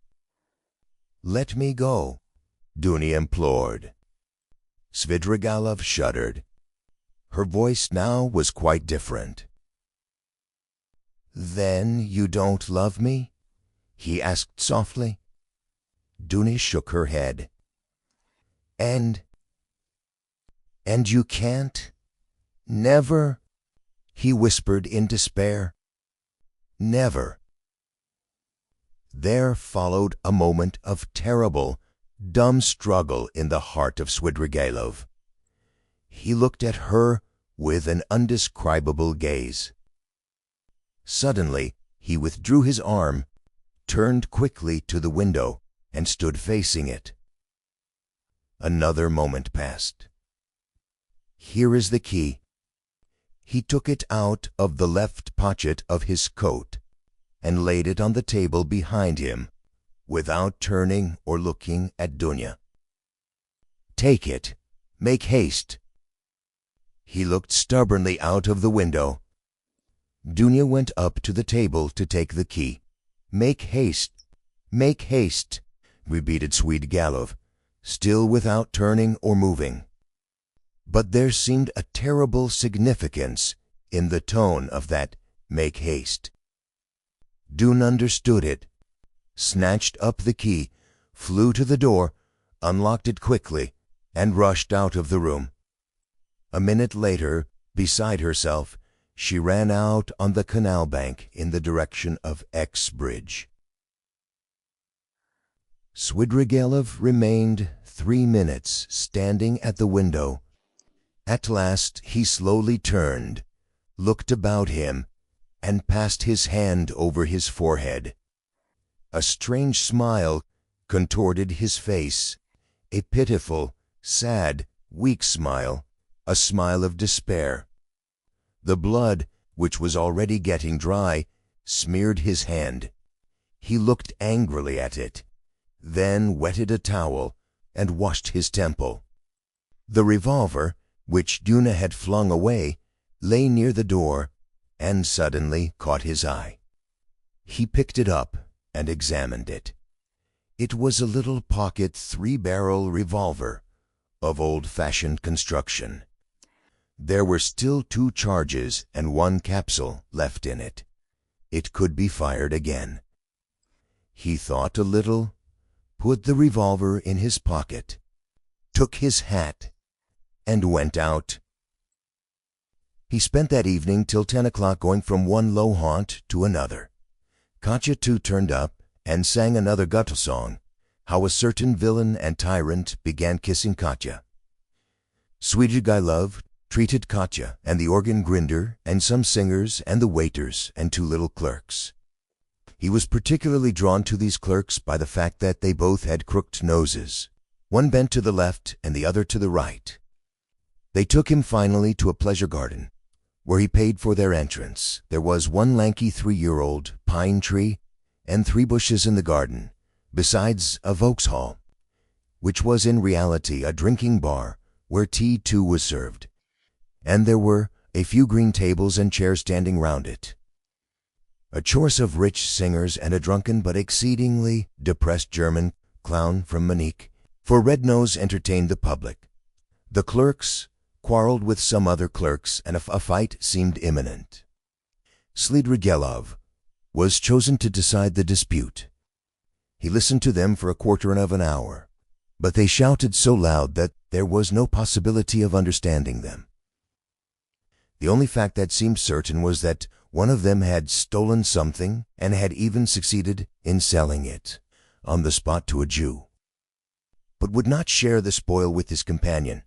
"Let me go," Dunya implored. Svidrigailov shuddered. Her voice now was quite different. "Then you don't love me?" he asked softly. Dunya shook her head. And you can't? Never?" he whispered in despair. "Never." There followed a moment of terrible, dumb struggle in the heart of Svidrigailov. He looked at her with an undescribable gaze. Suddenly he withdrew his arm, turned quickly to the window, and stood facing it. Another moment passed. "Here is the key." He took it out of the left pocket of his coat and laid it on the table behind him, without turning or looking at Dunya. "Take it. Make haste." He looked stubbornly out of the window. Dunya went up to the table to take the key. "Make haste, make haste," repeated Svidrigailov, still without turning or moving. But there seemed a terrible significance in the tone of that "make haste." Dunya understood it, snatched up the key, flew to the door, unlocked it quickly, and rushed out of the room. A minute later, beside herself, she ran out on the canal bank in the direction of X Bridge. Svidrigailov remained 3 minutes standing at the window. At last he slowly turned, looked about him, and passed his hand over his forehead. A strange smile contorted his face, a pitiful, sad, weak smile, a smile of despair. The blood, which was already getting dry, smeared his hand. He looked angrily at it, then wetted a towel and washed his temple. The revolver, which Duna had flung away, lay near the door and suddenly caught his eye. He picked it up and examined it. It was a little pocket 3-barrel revolver of old-fashioned construction. There were still 2 charges and 1 capsule left in it. It could be fired again. He thought a little, put the revolver in his pocket, took his hat, and went out. He spent that evening till 10 o'clock going from one low haunt to another. Katya too turned up and sang another guttural song, how a certain villain and tyrant began kissing Katya. Svidrigailov treated Katya and the organ grinder and some singers and the waiters and 2 little clerks. He was particularly drawn to these clerks by the fact that they both had crooked noses, one bent to the left and the other to the right. They took him finally to a pleasure garden, where he paid for their entrance. There was 1 lanky 3-year-old pine tree and 3 bushes in the garden, besides a Vauxhall, which was in reality a drinking bar where tea too was served, and there were a few green tables and chairs standing round it. A chorus of rich singers and a drunken but exceedingly depressed German clown from Munich, for Red Nose entertained the public. The clerks quarreled with some other clerks, and a fight seemed imminent. Svidrigailov was chosen to decide the dispute. He listened to them for a quarter of an hour, but they shouted so loud that there was no possibility of understanding them. The only fact that seemed certain was that one of them had stolen something and had even succeeded in selling it on the spot to a Jew, but would not share the spoil with his companion.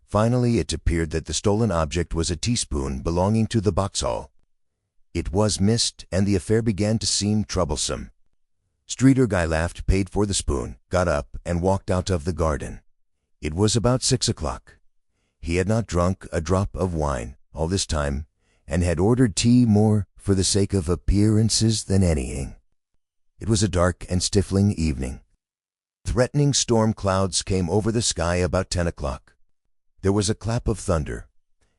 Finally, it appeared that the stolen object was a teaspoon belonging to the Vauxhall. It was missed, and the affair began to seem troublesome. Svidrigailov paid for the spoon, got up, and walked out of the garden. It was about 6 o'clock. He had not drunk a drop of wine all this time, and had ordered tea more for the sake of appearances than anything. It was a dark and stifling evening. Threatening storm clouds came over the sky about 10 o'clock. There was a clap of thunder,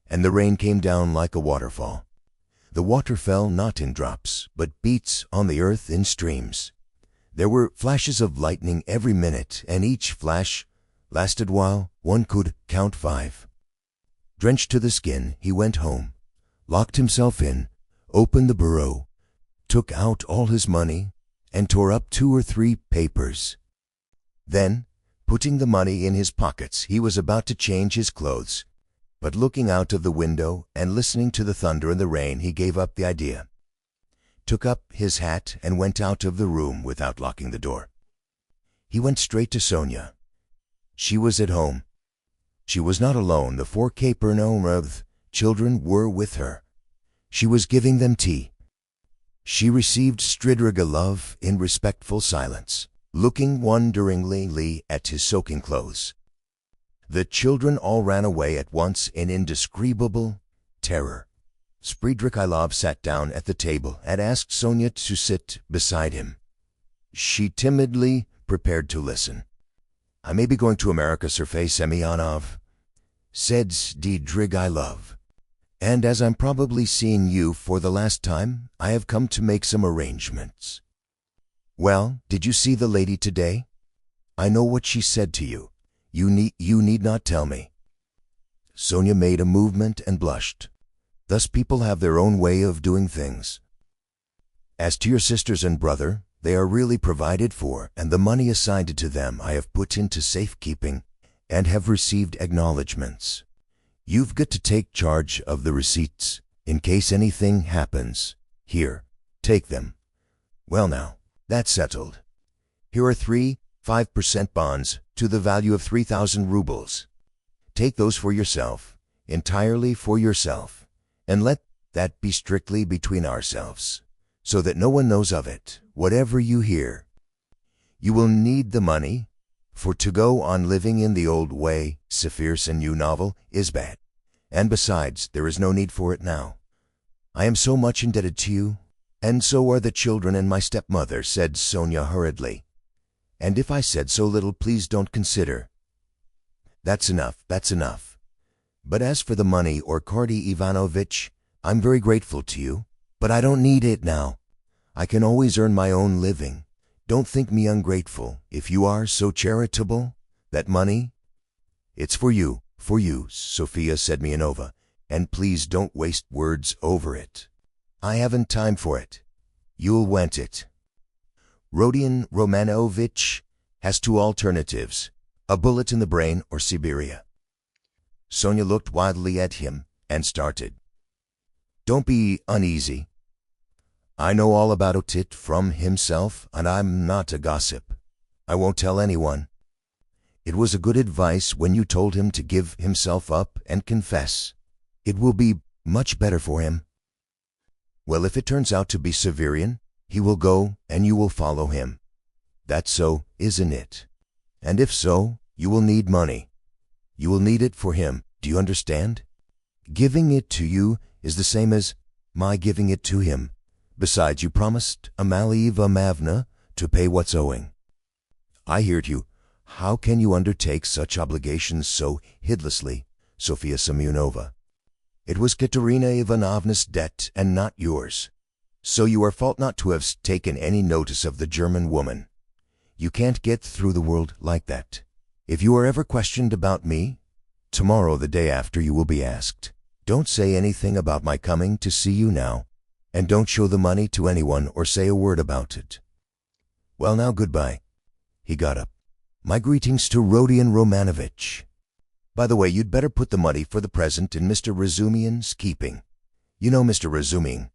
and the rain came down like a waterfall. The water fell not in drops, but beats on the earth in streams. There were flashes of lightning every minute, and each flash lasted while one could count 5. Drenched to the skin, he went home, locked himself in, opened the bureau, took out all his money, and tore up 2 or 3 papers. Then, putting the money in his pockets, he was about to change his clothes, but looking out of the window and listening to the thunder and the rain, he gave up the idea, took up his hat, and went out of the room without locking the door. He went straight to Sonia. She was at home. She was not alone. The 4 Capernaum children were with her. She was giving them tea. She received Svidrigailov in respectful silence, looking wonderingly at his soaking clothes. The children all ran away at once in indescribable terror. Svidrigailov sat down at the table and asked Sonia to sit beside him. She timidly prepared to listen. "I may be going to America, Sergei Semyonov," said Svidrigailov, "and as I'm probably seeing you for the last time, I have come to make some arrangements." "Well, did you see the lady today? I know what she said to you. You need not tell me." Sonia made a movement and blushed. Thus people have their own way of doing things. "As to your sisters and brother, they are really provided for, and the money assigned to them I have put into safekeeping and have received acknowledgments. You've got to take charge of the receipts in case anything happens. Here, take them. Well now, that's settled. Here are 3 5% bonds to the value of 3,000 rubles. Take those for yourself, entirely for yourself, and let that be strictly between ourselves, so that no one knows of it, whatever you hear. You will need the money, for to go on living in the old way, Zephyr's new novel, is bad, and besides, there is no need for it now. I am so much indebted to you, "And so are the children and my stepmother," said Sonia hurriedly. "And if I said so little, please don't consider." "That's enough, that's enough. But as for the money, Arkady Ivanovitch, I'm very grateful to you, but I don't need it now. I can always earn my own living. Don't think me ungrateful. If you are so charitable, that money, it's for you, Sofia Semyonovna, and please don't waste words over it. I haven't time for it. You'll want it." Rodion Romanovich has two alternatives: a bullet in the brain or Siberia. Sonia looked wildly at him and started. "Don't be uneasy. I know all about it from himself, and I'm not a gossip. I won't tell anyone. It was a good advice when you told him to give himself up and confess. It will be much better for him. Well, if it turns out to be Severian, he will go and you will follow him. That's so, isn't it? And if so, you will need money. You will need it for him, do you understand? Giving it to you is the same as my giving it to him. Besides, you promised Amalia Ivanovna to pay what's owing." "I hear you. How can you undertake such obligations so heedlessly, Sofia Semyonovna? It was Katerina Ivanovna's debt and not yours. So you are fault not to have taken any notice of the German woman. You can't get through the world like that. If you are ever questioned about me, tomorrow the day after you will be asked. Don't say anything about my coming to see you now, and don't show the money to anyone or say a word about it. Well, now, goodbye." He got up. "My greetings to Rodion Romanovich. By the way, you'd better put the money for the present in Mr. Razumian's keeping. You know Mr. Razumian.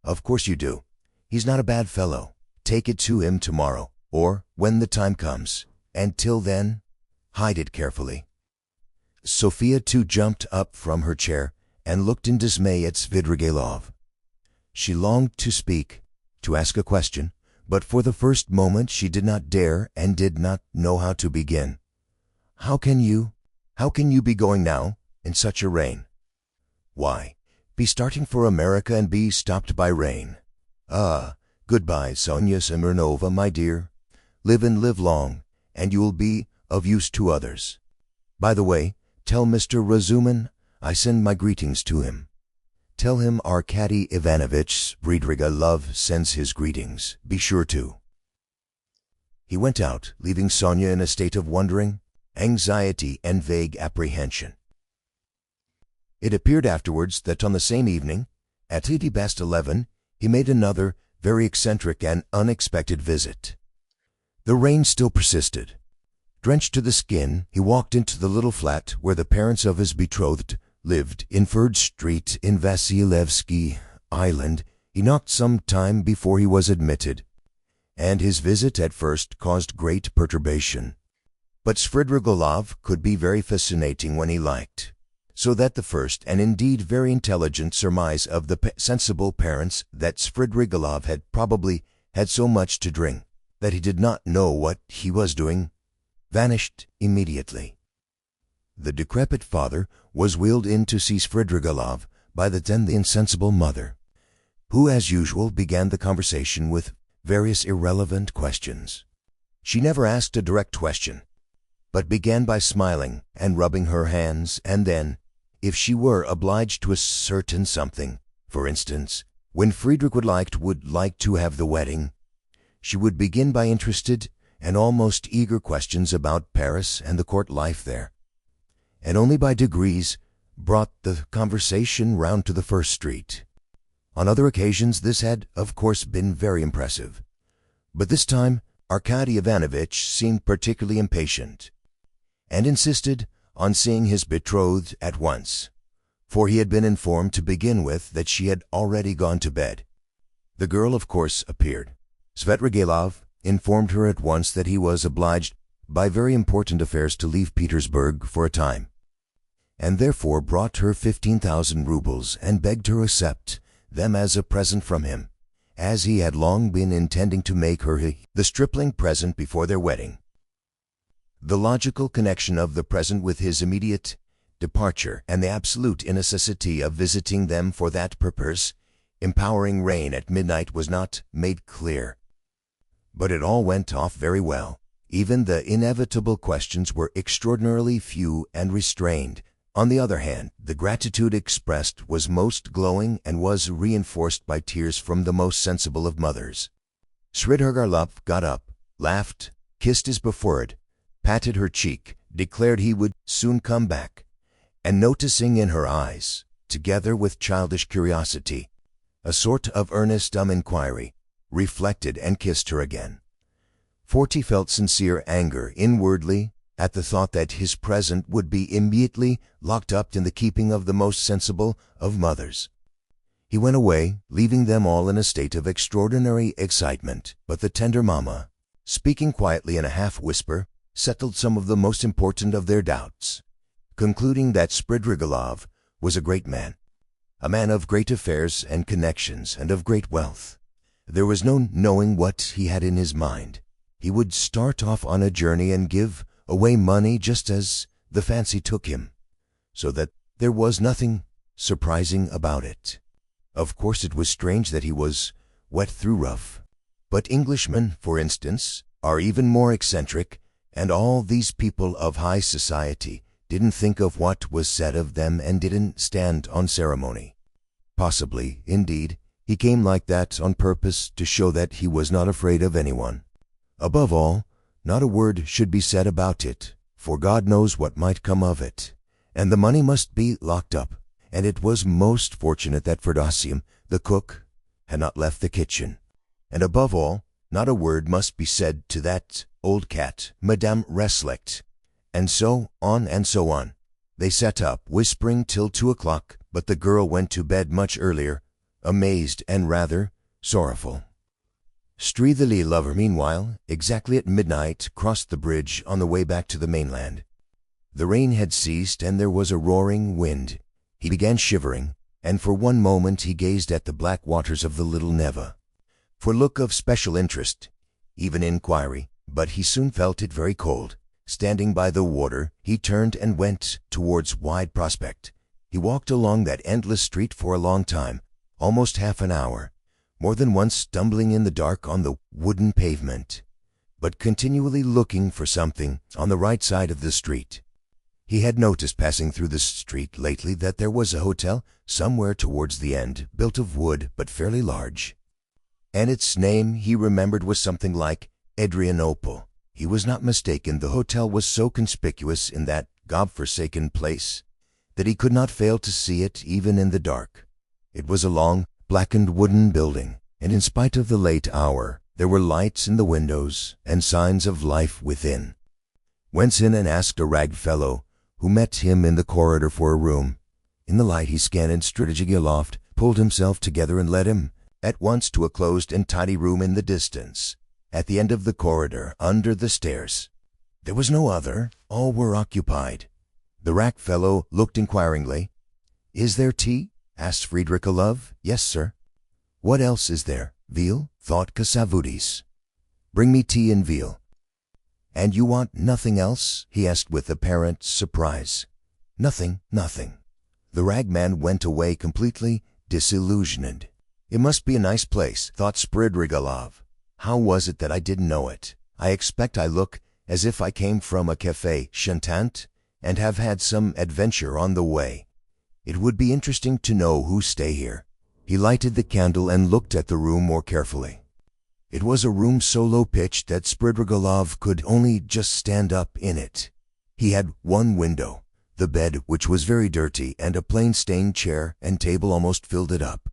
Of course you do. He's not a bad fellow. Take it to him tomorrow, or when the time comes, and till then, hide it carefully." Sophia too jumped up from her chair and looked in dismay at Svidrigailov. She longed to speak, to ask a question, but for the first moment she did not dare and did not know how to begin. How can you be going now, in such a rain?" "Why, be starting for America and be stopped by rain. Ah, goodbye, Sonia Semyonovna, my dear. Live and live long, and you will be of use to others. By the way, tell Mr. Razumin I send my greetings to him. Tell him Arkady Ivanovich Svidrigailov sends his greetings. Be sure to." He went out, leaving Sonia in a state of wondering, anxiety, and vague apprehension. It appeared afterwards that on the same evening, at 11:20, he made another very eccentric and unexpected visit. The rain still persisted. Drenched to the skin, he walked into the little flat where the parents of his betrothed lived in Third Street in Vasilevsky Island. He knocked some time before he was admitted, and his visit at first caused great perturbation. But Svidrigailov could be very fascinating when he liked, so that the first and indeed very intelligent surmise of the sensible parents that Svidrigailov had probably had so much to drink that he did not know what he was doing vanished immediately. The decrepit father was wheeled in to see Svidrigailov by the insensible mother, who as usual began the conversation with various irrelevant questions. She never asked a direct question, but began by smiling and rubbing her hands, and then, if she were obliged to ascertain something, for instance, when Friedrich would like to have the wedding, she would begin by interested and almost eager questions about Paris and the court life there, and only by degrees brought the conversation round to the First Street. On other occasions this had, of course, been very impressive, but this time Arkady Ivanovitch seemed particularly impatient, and insisted on seeing his betrothed at once, for he had been informed to begin with that she had already gone to bed. The girl, of course, appeared. Svidrigailov informed her at once that he was obliged by very important affairs to leave Petersburg for a time, and therefore brought her 15,000 rubles and begged her to accept them as a present from him, as he had long been intending to make her the stripling present before their wedding. The logical connection of the present with his immediate departure and the absolute necessity of visiting them for that purpose empowering rain at midnight was not made clear. But it all went off very well. Even the inevitable questions were extraordinarily few and restrained. On the other hand, the gratitude expressed was most glowing and was reinforced by tears from the most sensible of mothers. Svidrigailov got up, laughed, kissed his beforehead, patted her cheek, declared he would soon come back, and noticing in her eyes, together with childish curiosity, a sort of earnest inquiry, reflected and kissed her again. Forty felt sincere anger inwardly at the thought that his present would be immediately locked up in the keeping of the most sensible of mothers. He went away, leaving them all in a state of extraordinary excitement, but the tender mamma, speaking quietly in a half-whisper, settled some of the most important of their doubts, concluding that Svidrigailov was a great man, a man of great affairs and connections and of great wealth. There was no knowing what he had in his mind. He would start off on a journey and give away money just as the fancy took him, so that there was nothing surprising about it. Of course it was strange that he was wet through rough. But Englishmen, for instance, are even more eccentric, and all these people of high society didn't think of what was said of them and didn't stand on ceremony. Possibly, indeed, he came like that on purpose to show that he was not afraid of anyone. Above all, not a word should be said about it, for God knows what might come of it, and the money must be locked up, and it was most fortunate that Fyodor, the cook, had not left the kitchen. And above all, not a word must be said to that old cat, Madame Raskolnikov, and so on and so on. They sat up, whispering till 2 o'clock, but the girl went to bed much earlier, amazed and rather sorrowful. Svidrigailov, meanwhile, exactly at midnight, crossed the bridge on the way back to the mainland. The rain had ceased and there was a roaring wind. He began shivering, and for one moment he gazed at the black waters of the little Neva, for look of special interest, even inquiry, but he soon felt it very cold. Standing by the water, he turned and went towards Wide Prospect. He walked along that endless street for a long time, almost half an hour, more than once stumbling in the dark on the wooden pavement, but continually looking for something on the right side of the street. He had noticed passing through the street lately that there was a hotel somewhere towards the end, built of wood but fairly large, and its name he remembered was something like Adrianople. He was not mistaken. The hotel was so conspicuous in that God-forsaken place that he could not fail to see it even in the dark. It was a long, blackened wooden building, and in spite of the late hour, there were lights in the windows and signs of life within. Went in and asked a ragged fellow who met him in the corridor for a room. In the light he scanned Svidrigailov, pulled himself together and led him at once to a closed and tidy room in the distance, at the end of the corridor, under the stairs. There was no other. All were occupied. The ragged fellow looked inquiringly. "Is there tea?" asked Svidrigailov. "Yes, sir." "What else is there?" "Veal," thought Kasavudis. "Bring me tea and veal." "And you want nothing else?" he asked with apparent surprise. "Nothing, nothing." The rag man went away completely disillusioned. It must be a nice place, thought Svidrigailov. How was it that I didn't know it? I expect I look as if I came from a café chantant and have had some adventure on the way. It would be interesting to know who stay here. He lighted the candle and looked at the room more carefully. It was a room so low-pitched that Svidrigailov could only just stand up in it. He had one window. The bed, which was very dirty, and a plain stained chair and table almost filled it up.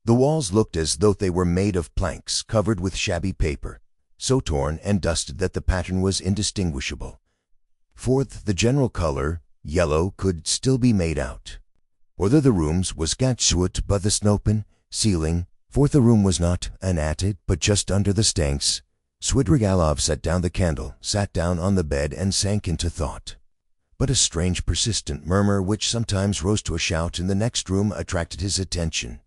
The walls looked as though they were made of planks covered with shabby paper, so torn and dusted that the pattern was indistinguishable. Fourth, the general color, yellow, could still be made out. Whether the rooms was scatchut by the snopen ceiling. Fourth, the room was not an attic, but just under the stanks. Svidrigailov set down the candle, sat down on the bed, and sank into thought. But a strange, persistent murmur, which sometimes rose to a shout in the next room, attracted his attention.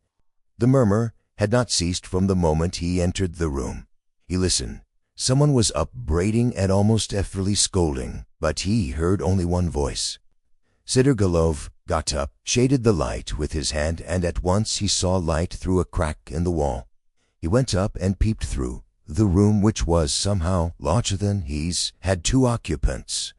The murmur had not ceased from the moment he entered the room. He listened. Someone was upbraiding and almost effectively scolding, but he heard only one voice. Svidrigailov got up, shaded the light with his hand, and at once he saw light through a crack in the wall. He went up and peeped through. The room, which was somehow larger than his, had two occupants.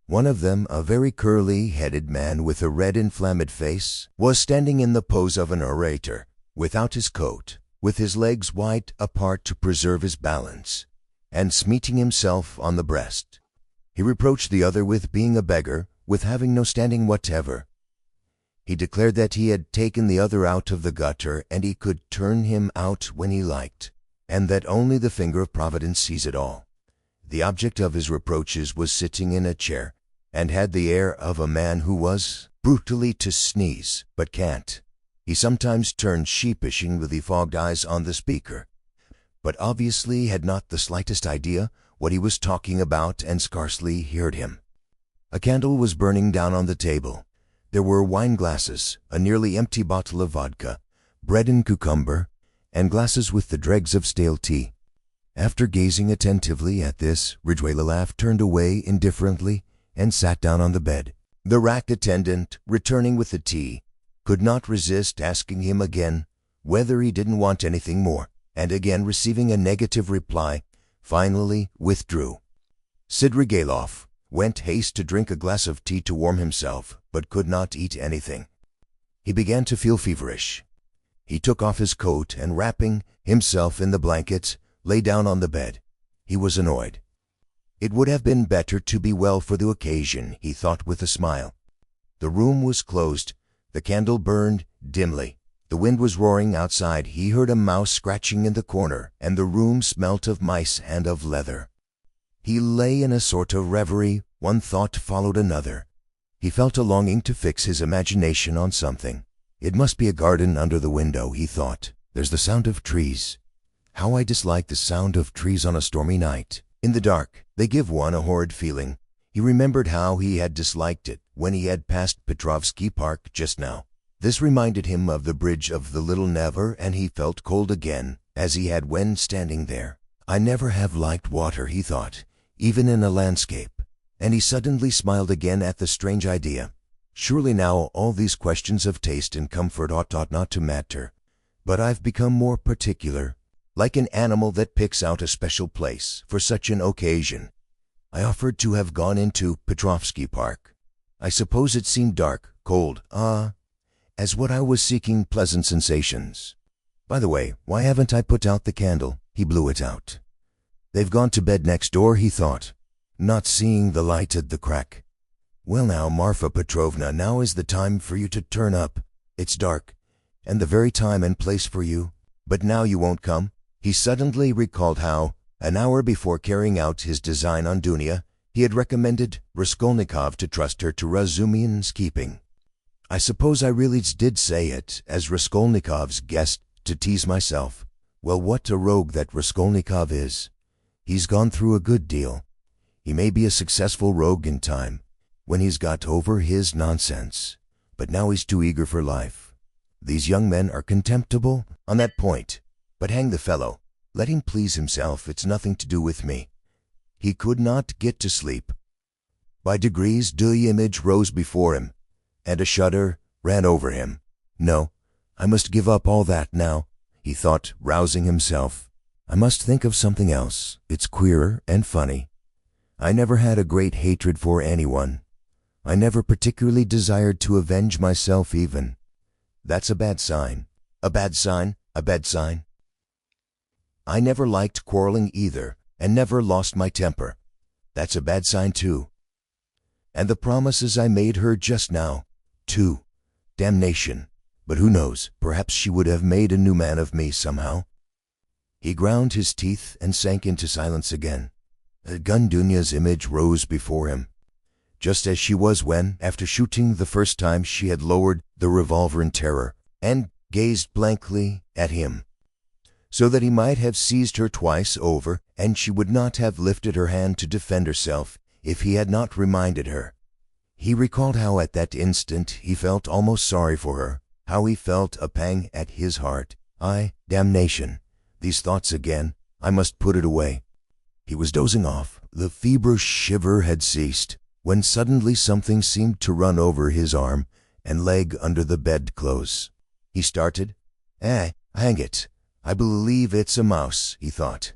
One of them, a very curly-headed man with a red inflamed face, was standing in the pose of an orator, without his coat, with his legs wide apart to preserve his balance, and smeating himself on the breast. He reproached the other with being a beggar, with having no standing whatever. He declared that he had taken the other out of the gutter, and he could turn him out when he liked, and that only the finger of Providence sees it all. The object of his reproaches was sitting in a chair, and had the air of a man who was brutally to sneeze, but can't. He sometimes turned sheepish with fogged eyes on the speaker, but obviously had not the slightest idea what he was talking about, and scarcely heard him. A candle was burning down on the table. There were wine glasses, a nearly empty bottle of vodka, bread and cucumber, and glasses with the dregs of stale tea. After gazing attentively at this, Svidrigailov turned away indifferently and sat down on the bed. The rack attendant, returning with the tea, could not resist asking him again whether he didn't want anything more, and again receiving a negative reply, finally withdrew. Svidrigailov went haste to drink a glass of tea to warm himself, but could not eat anything. He began to feel feverish. He took off his coat and, wrapping himself in the blankets, lay down on the bed. He was annoyed. It would have been better to be well for the occasion, he thought with a smile. The room was closed. The candle burned dimly. The wind was roaring outside. He heard a mouse scratching in the corner, and the room smelt of mice and of leather. He lay in a sort of reverie. One thought followed another. He felt a longing to fix his imagination on something. It must be a garden under the window, he thought. There's the sound of trees. How I dislike the sound of trees on a stormy night. In the dark, they give one a horrid feeling. He remembered how he had disliked it when he had passed Petrovsky Park just now. This reminded him of the bridge of the Little Never, and he felt cold again, as he had when standing there. I never have liked water, he thought, even in a landscape, and he suddenly smiled again at the strange idea. Surely now all these questions of taste and comfort ought not to matter, but I've become more particular, like an animal that picks out a special place for such an occasion. I offered to have gone into Petrovsky Park. I suppose it seemed dark, cold, as what I was seeking pleasant sensations. By the way, why haven't I put out the candle? He blew it out. They've gone to bed next door, he thought, not seeing the light at the crack. Well now, Marfa Petrovna, now is the time for you to turn up. It's dark, and the very time and place for you. But now you won't come. He suddenly recalled how, an hour before carrying out his design on Dunia, he had recommended Raskolnikov to trust her to Razumian's keeping. I suppose I really did say it, as Raskolnikov's guest, to tease myself. Well, what a rogue that Raskolnikov is. He's gone through a good deal. He may be a successful rogue in time, when he's got over his nonsense, but now he's too eager for life. These young men are contemptible on that point, but hang the fellow, let him please himself, it's nothing to do with me. He could not get to sleep. By degrees the image rose before him, and a shudder ran over him. No, I must give up all that now, he thought, rousing himself. I must think of something else. It's queer and funny. I never had a great hatred for anyone. I never particularly desired to avenge myself even. That's a bad sign. A bad sign, a bad sign. I never liked quarreling either, and never lost my temper. That's a bad sign too. And the promises I made her just now, too. Damnation. But who knows, perhaps she would have made a new man of me somehow. He ground his teeth and sank into silence again. Dunia's image rose before him, just as she was when, after shooting the first time, she had lowered the revolver in terror and gazed blankly at him, so that he might have seized her twice over, and she would not have lifted her hand to defend herself if he had not reminded her. He recalled how at that instant he felt almost sorry for her, how he felt a pang at his heart. Damnation. These thoughts again. I must put it away. He was dozing off. The feverish shiver had ceased, when suddenly something seemed to run over his arm and leg under the bedclothes. He started. Hang it. I believe it's a mouse, he thought.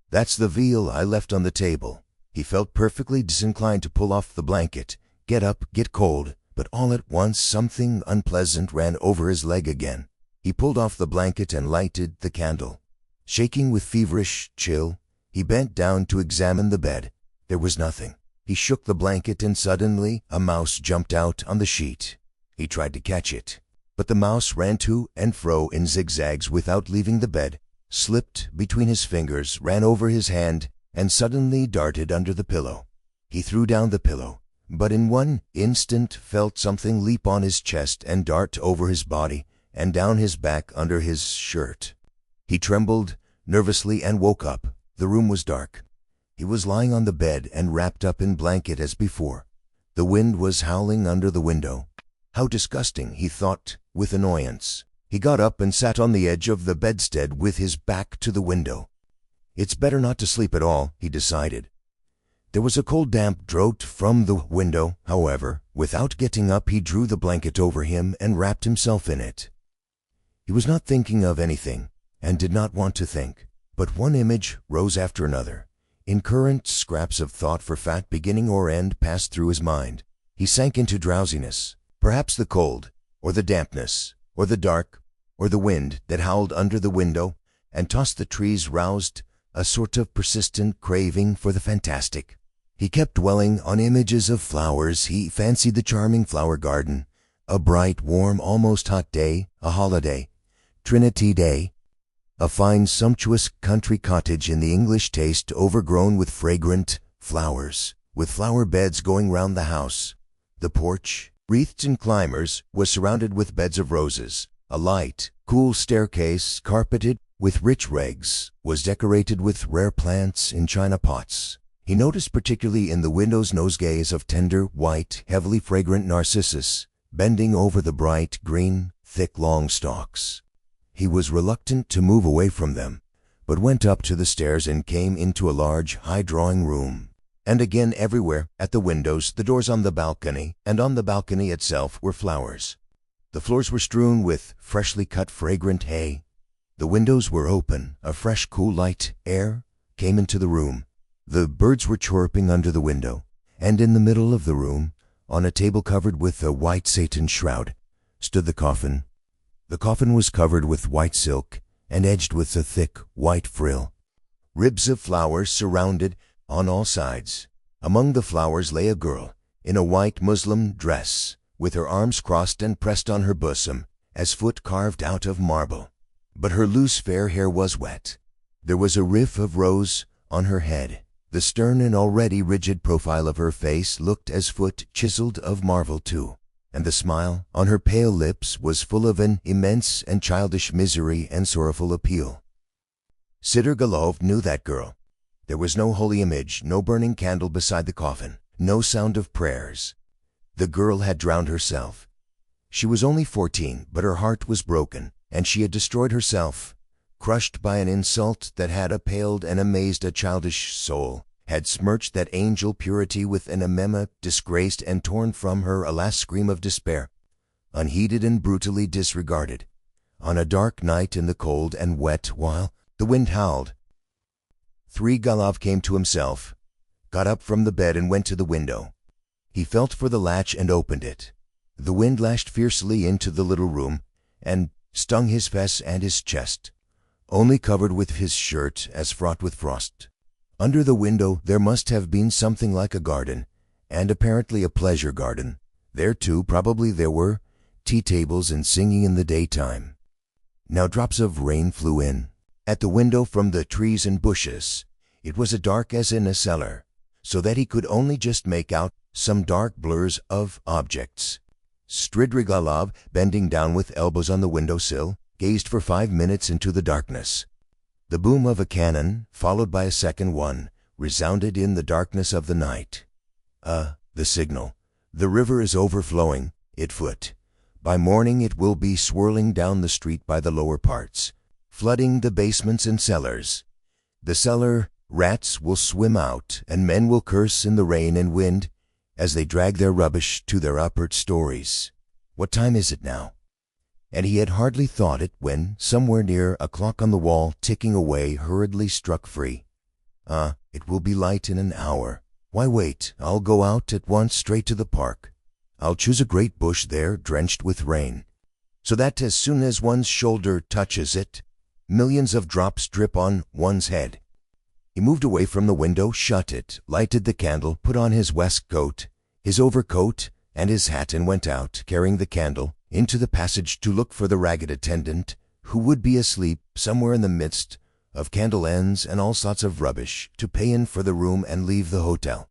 That's the veal I left on the table. He felt perfectly disinclined to pull off the blanket, get up, get cold, but all at once something unpleasant ran over his leg again. He pulled off the blanket and lighted the candle. Shaking with feverish chill, he bent down to examine the bed. There was nothing. He shook the blanket and suddenly a mouse jumped out on the sheet. He tried to catch it, but the mouse ran to and fro in zigzags without leaving the bed, slipped between his fingers, ran over his hand, and suddenly darted under the pillow. He threw down the pillow, but in one instant felt something leap on his chest and dart over his body and down his back under his shirt. He trembled nervously and woke up. The room was dark. He was lying on the bed and wrapped up in blanket as before. The wind was howling under the window. How disgusting, he thought with annoyance. He got up and sat on the edge of the bedstead with his back to the window. It's better not to sleep at all, he decided. There was a cold damp draught from the window, however. Without getting up, he drew the blanket over him and wrapped himself in it. He was not thinking of anything, and did not want to think, but one image rose after another. Incurrent scraps of thought for fact beginning or end passed through his mind. He sank into drowsiness. Perhaps the cold, or the dampness, or the dark, or the wind that howled under the window and tossed the trees roused a sort of persistent craving for the fantastic. He kept dwelling on images of flowers. He fancied the charming flower garden, a bright, warm, almost hot day, a holiday, Trinity Day, a fine, sumptuous country cottage in the English taste, overgrown with fragrant flowers, with flower beds going round the house. The porch, wreathed in climbers, was surrounded with beds of roses. A light, cool staircase, carpeted with rich rugs, was decorated with rare plants in china pots. He noticed particularly in the windows nosegays of tender, white, heavily fragrant narcissus, bending over the bright, green, thick, long stalks. He was reluctant to move away from them, but went up to the stairs and came into a large, high drawing room. And again everywhere, at the windows, the doors on the balcony, and on the balcony itself, were flowers. The floors were strewn with freshly cut fragrant hay. The windows were open. A fresh, cool, light air came into the room. The birds were chirping under the window, and in the middle of the room, on a table covered with a white satin shroud, stood the coffin. The coffin was covered with white silk and edged with a thick white frill. Ribs of flowers surrounded on all sides. Among the flowers lay a girl in a white muslin dress, with her arms crossed and pressed on her bosom, as foot carved out of marble. But her loose fair hair was wet. There was a wreath of rose on her head. The stern and already rigid profile of her face looked as foot chiseled of marble too, and the smile on her pale lips was full of an immense and childish misery and sorrowful appeal. Svidrigailov knew that girl. There was no holy image, no burning candle beside the coffin, no sound of prayers. The girl had drowned herself. She was only 14, but her heart was broken, and she had destroyed herself, crushed by an insult that had appalled and amazed a childish soul, had smirched that angel purity with an enema, disgraced and torn from her a last scream of despair, unheeded and brutally disregarded, on a dark night in the cold and wet while the wind howled. Svidrigailov came to himself, got up from the bed and went to the window. He felt for the latch and opened it. The wind lashed fiercely into the little room and stung his face and his chest, only covered with his shirt as fraught with frost. Under the window there must have been something like a garden, and apparently a pleasure garden. There too probably there were tea tables and singing in the daytime. Now drops of rain flew in at the window from the trees and bushes. It was as dark as in a cellar, so that he could only just make out some dark blurs of objects. Svidrigailov, bending down with elbows on the window-sill, gazed for 5 minutes into the darkness. The boom of a cannon, followed by a second one, resounded in the darkness of the night. The signal. The river is overflowing, it foot. By morning it will be swirling down the street by the lower parts, flooding the basements and cellars. The cellar rats will swim out, and men will curse in the rain and wind as they drag their rubbish to their upper stories. What time is it now? And he had hardly thought it when, somewhere near, a clock on the wall, ticking away, hurriedly struck 3. It will be light in an hour. Why wait? I'll go out at once straight to the park. I'll choose a great bush there, drenched with rain, so that as soon as one's shoulder touches it, millions of drops drip on one's head. He moved away from the window, shut it, lighted the candle, put on his waistcoat, his overcoat, and his hat, and went out, carrying the candle, into the passage to look for the ragged attendant, who would be asleep somewhere in the midst of candle ends and all sorts of rubbish, to pay in for the room and leave the hotel.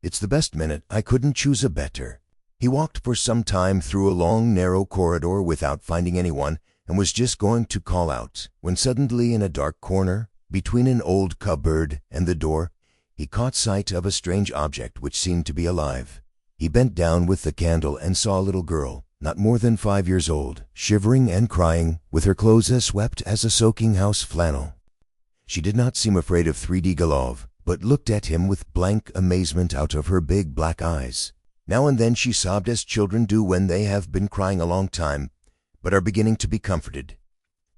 It's the best minute. I couldn't choose a better. He walked for some time through a long, narrow corridor without finding anyone, and was just going to call out, when suddenly in a dark corner, between an old cupboard and the door, he caught sight of a strange object which seemed to be alive. He bent down with the candle and saw a little girl, not more than 5 years old, shivering and crying, with her clothes as swept as a soaking house flannel. She did not seem afraid of Svidrigailov, but looked at him with blank amazement out of her big black eyes. Now and then she sobbed as children do when they have been crying a long time, but are beginning to be comforted.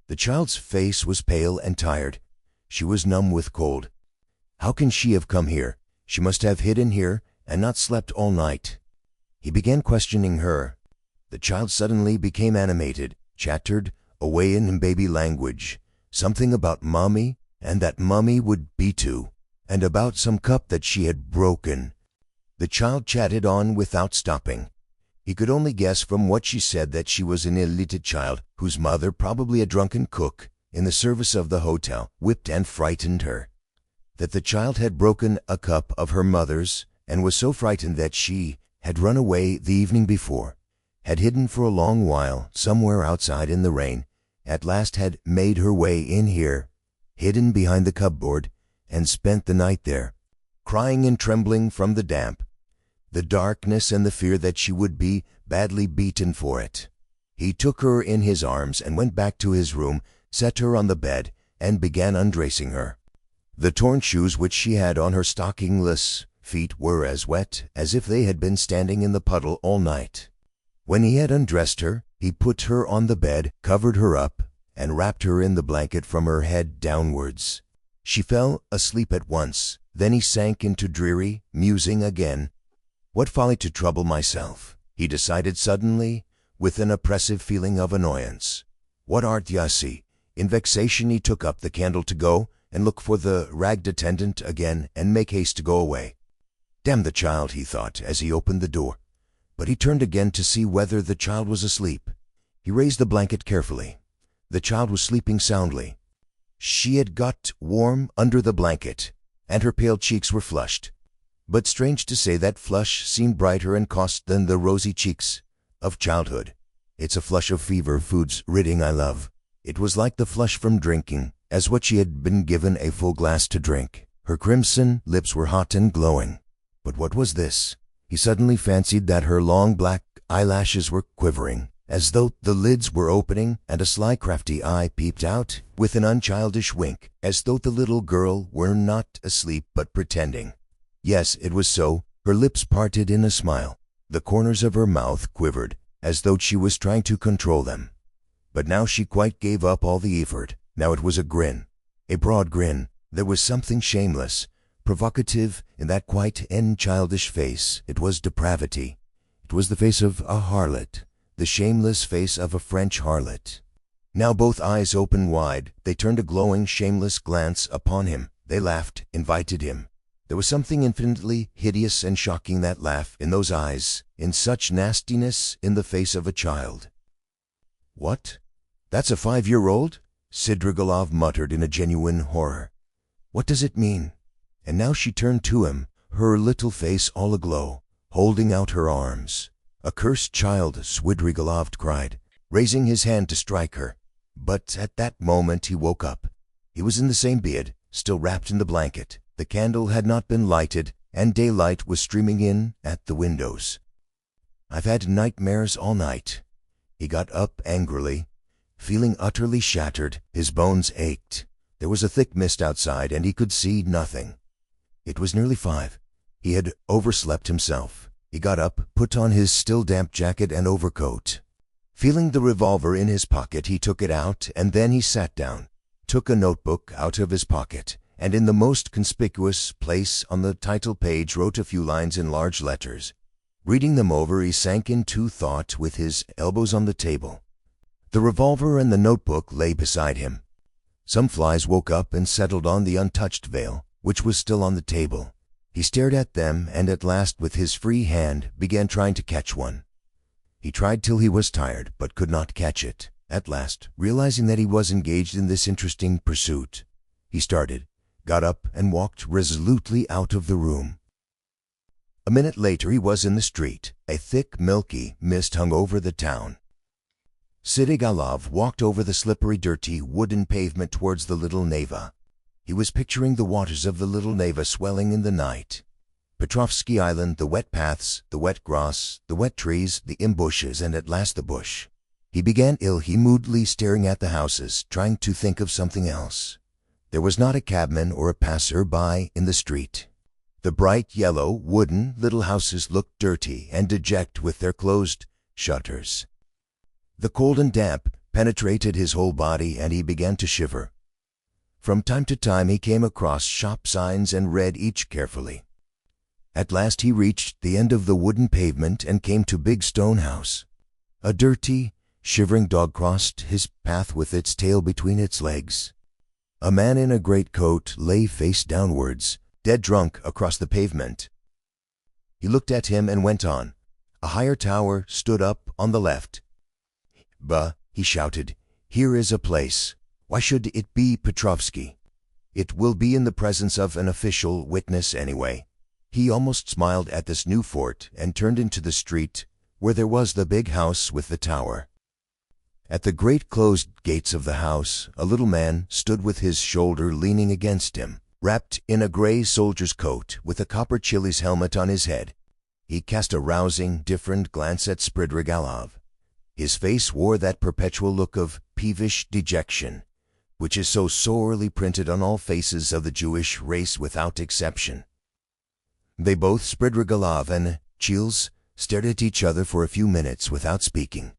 The child's face was pale and tired. She was numb with cold. How can she have come here? She must have hidden here and not slept all night. He began questioning her. The child suddenly became animated, chattered away in baby language, something about Mommy, and that Mommy would be too, and about some cup that she had broken. The child chatted on without stopping. He could only guess from what she said that she was an illiterate child, whose mother, probably a drunken cook in the service of the hotel, whipped and frightened her. That the child had broken a cup of her mother's, and was so frightened that she had run away the evening before, had hidden for a long while somewhere outside in the rain, at last had made her way in here, hidden behind the cupboard, and spent the night there, crying and trembling from the damp, the darkness, and the fear that she would be badly beaten for it. He took her in his arms and went back to his room, set her on the bed, and began undressing her. The torn shoes which she had on her stockingless feet were as wet as if they had been standing in the puddle all night. When he had undressed her, he put her on the bed, covered her up, and wrapped her in the blanket from her head downwards. She fell asleep at once. Then he sank into dreary musing again. What folly to trouble myself, he decided suddenly, with an oppressive feeling of annoyance. What art Yassi? In vexation he took up the candle to go and look for the ragged attendant again and make haste to go away. Damn the child, he thought as he opened the door. But he turned again to see whether the child was asleep. He raised the blanket carefully. The child was sleeping soundly. She had got warm under the blanket, and her pale cheeks were flushed. But strange to say, that flush seemed brighter and caused than the rosy cheeks of childhood. It's a flush of fever, food's ridding I love. It was like the flush from drinking, as what she had been given a full glass to drink. Her crimson lips were hot and glowing. But what was this? He suddenly fancied that her long black eyelashes were quivering, as though the lids were opening, and a sly crafty eye peeped out with an unchildish wink, as though the little girl were not asleep but pretending. Yes, it was so. Her lips parted in a smile. The corners of her mouth quivered, as though she was trying to control them. But now she quite gave up all the effort. Now it was a grin, a broad grin. There was something shameless, provocative in that quite childish face. It was depravity. It was the face of a harlot, the shameless face of a French harlot. Now both eyes open wide, they turned a glowing, shameless glance upon him. They laughed, invited him. There was something infinitely hideous and shocking, that laugh, in those eyes, in such nastiness in the face of a child. What? That's a 5-year-old? Svidrigailov muttered in a genuine horror. What does it mean? And now she turned to him, her little face all aglow, holding out her arms. Accursed child, Svidrigailov cried, raising his hand to strike her. But at that moment he woke up. He was in the same bed, still wrapped in the blanket. The candle had not been lighted, and daylight was streaming in at the windows. I've had nightmares all night. He got up angrily, feeling utterly shattered. His bones ached. There was a thick mist outside, and he could see nothing. It was nearly 5. He had overslept himself. He got up, put on his still damp jacket and overcoat. Feeling the revolver in his pocket, he took it out, and then he sat down, took a notebook out of his pocket, and in the most conspicuous place on the title page wrote a few lines in large letters. Reading them over, he sank into thought with his elbows on the table. The revolver and the notebook lay beside him. Some flies woke up and settled on the untouched veil, which was still on the table. He stared at them and at last, with his free hand, began trying to catch one. He tried till he was tired, but could not catch it. At last, realizing that he was engaged in this interesting pursuit, he started, got up, and walked resolutely out of the room. A minute later he was in the street. A thick, milky mist hung over the town. Svidrigailov walked over the slippery, dirty, wooden pavement towards the little Neva. He was picturing the waters of the little Neva swelling in the night. Petrovsky Island, the wet paths, the wet grass, the wet trees, the bushes, and at last the bush. He began moodily staring at the houses, trying to think of something else. There was not a cabman or a passer-by in the street. The bright yellow, wooden little houses looked dirty and dejected with their closed shutters. The cold and damp penetrated his whole body, and he began to shiver. From time to time he came across shop signs and read each carefully. At last he reached the end of the wooden pavement and came to Big Stone House. A dirty, shivering dog crossed his path with its tail between its legs. A man in a greatcoat lay face downwards, dead drunk, across the pavement. He looked at him and went on. A higher tower stood up on the left. "Bah," he shouted, "here is a place. Why should it be Petrovsky? It will be in the presence of an official witness anyway." He almost smiled at this new fort and turned into the street where there was the big house with the tower. At the great closed gates of the house, a little man stood with his shoulder leaning against him, wrapped in a gray soldier's coat with a copper Chile's helmet on his head. He cast a rousing, different glance at Svidrigailov. His face wore that perpetual look of peevish dejection, which is so sorely printed on all faces of the Jewish race without exception. They both, Svidrigailov and Chiles, stared at each other for a few minutes without speaking.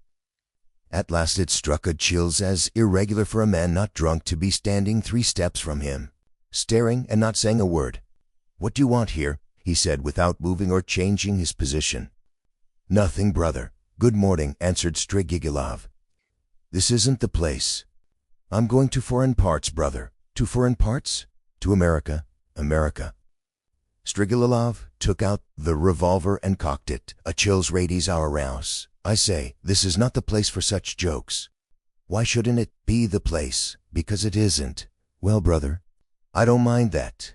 At last it struck Chiles as irregular for a man not drunk to be standing 3 steps from him, staring and not saying a word. "What do you want here?" he said, without moving or changing his position. "Nothing, brother. Good morning," answered Svidrigailov. "This isn't the place. I'm going to foreign parts, brother." "To foreign parts?" "To America." "America." Svidrigailov took out the revolver and cocked it. "Achilles raides our house. I say, this is not the place for such jokes." "Why shouldn't it be the place?" "Because it isn't." "Well, brother, I don't mind that.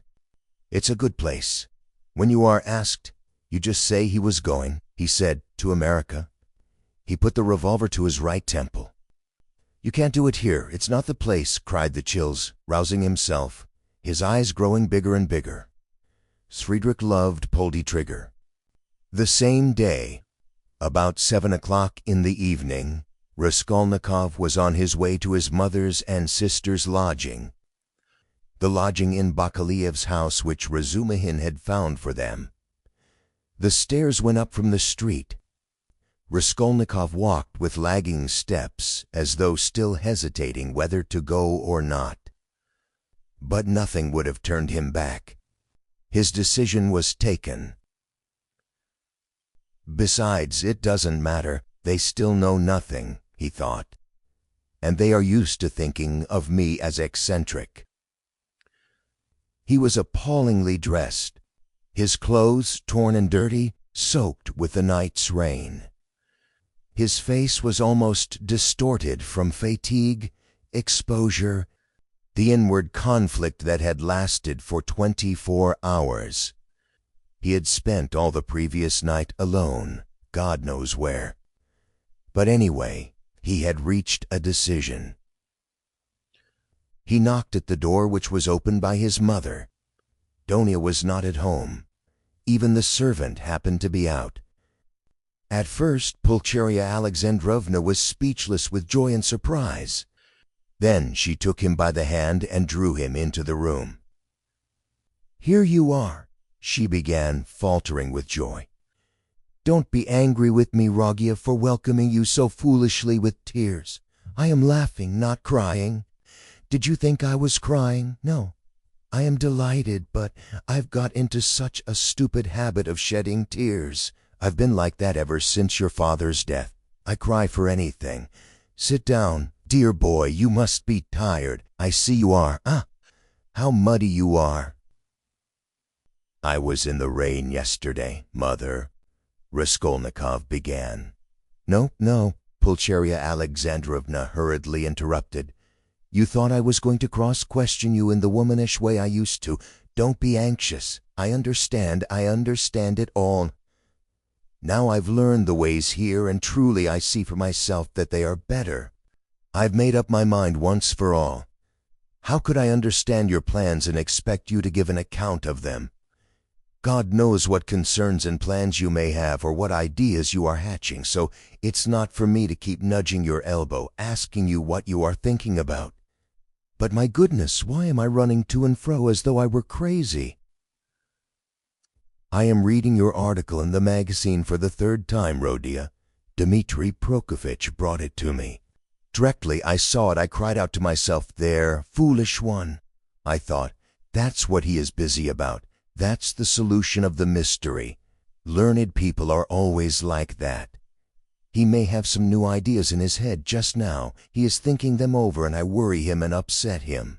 It's a good place. When you are asked, you just say he was going," he said, "to America." He put the revolver to his right temple. "You can't do it here. It's not the place," cried the Chiles, rousing himself, his eyes growing bigger and bigger. Svidrigailov pulled the trigger. The same day, about 7 o'clock in the evening, Raskolnikov was on his way to his mother's and sister's lodging, the lodging in Bakaliev's house which Razumihin had found for them. The stairs went up from the street. Raskolnikov walked with lagging steps, as though still hesitating whether to go or not. But nothing would have turned him back. His decision was taken. "Besides, it doesn't matter. They still know nothing," he thought, "and they are used to thinking of me as eccentric." He was appallingly dressed, his clothes torn and dirty, soaked with the night's rain. His face was almost distorted from fatigue, exposure, the inward conflict that had lasted for 24 hours. He had spent all the previous night alone, God knows where. But anyway, he had reached a decision. He knocked at the door, which was opened by his mother. Donia was not at home. Even the servant happened to be out. At first, Pulcheria Alexandrovna was speechless with joy and surprise. Then she took him by the hand and drew him into the room. "Here you are," she began, faltering with joy. Don't be angry with me, Rogia, for welcoming you so foolishly with tears. I am laughing, not crying. Did you think I was crying? No. I am delighted, but I've got into such a stupid habit of shedding tears. I've been like that ever since your father's death. I cry for anything. Sit down. Dear boy, you must be tired. I see you are. Ah, how muddy you are. I was in the rain yesterday, Mother, Raskolnikov began. No, Pulcheria Alexandrovna hurriedly interrupted. You thought I was going to cross-question you in the womanish way I used to. Don't be anxious. I understand it all. Now I've learned the ways here, and truly I see for myself that they are better. I've made up my mind once for all. How could I understand your plans and expect you to give an account of them? God knows what concerns and plans you may have or what ideas you are hatching, so it's not for me to keep nudging your elbow, asking you what you are thinking about. But my goodness, why am I running to and fro as though I were crazy? I am reading your article in the magazine for the third time, Rodia. Dmitri Prokofitch brought it to me. Directly I saw it, I cried out to myself, there, foolish one. I thought, that's what he is busy about. That's the solution of the mystery. Learned people are always like that. He may have some new ideas in his head just now. He is thinking them over, and I worry him and upset him.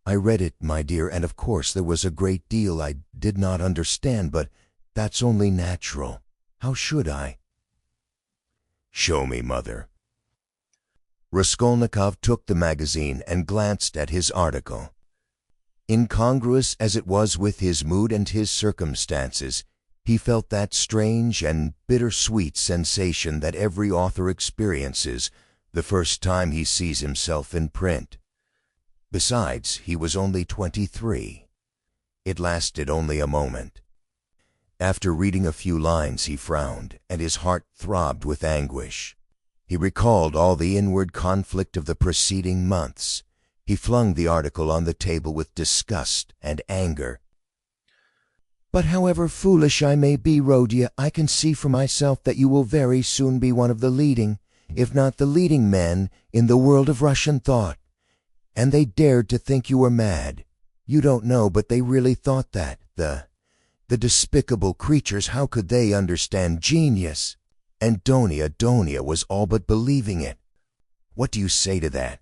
I read it, my dear, and of course there was a great deal I did not understand, but that's only natural. How should I? Show me, Mother. Raskolnikov took the magazine and glanced at his article. Incongruous as it was with his mood and his circumstances, he felt that strange and bitter-sweet sensation that every author experiences the first time he sees himself in print. Besides, he was only 23. It lasted only a moment. After reading a few lines, he frowned, and his heart throbbed with anguish. He recalled all the inward conflict of the preceding months. He flung the article on the table with disgust and anger. But however foolish I may be, Rodia, I can see for myself that you will very soon be one of the leading, if not the leading men, in the world of Russian thought. And they dared to think you were mad. You don't know, but they really thought that. The despicable creatures, how could they understand genius? And Donia was all but believing it. What do you say to that?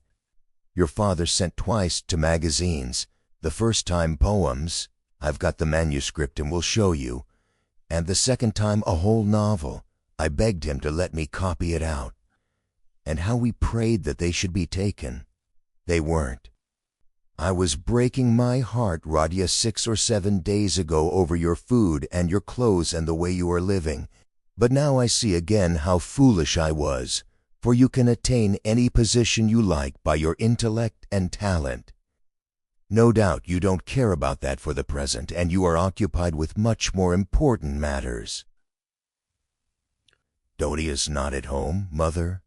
Your father sent twice to magazines. The first time poems, I've got the manuscript and will show you, and the second time a whole novel. I begged him to let me copy it out. And how we prayed that they should be taken. They weren't. I was breaking my heart, Rodia, 6 or 7 days ago over your food and your clothes and the way you are living. But now I see again how foolish I was. For you can attain any position you like by your intellect and talent. No doubt you don't care about that for the present, and you are occupied with much more important matters. Donia's not at home, Mother?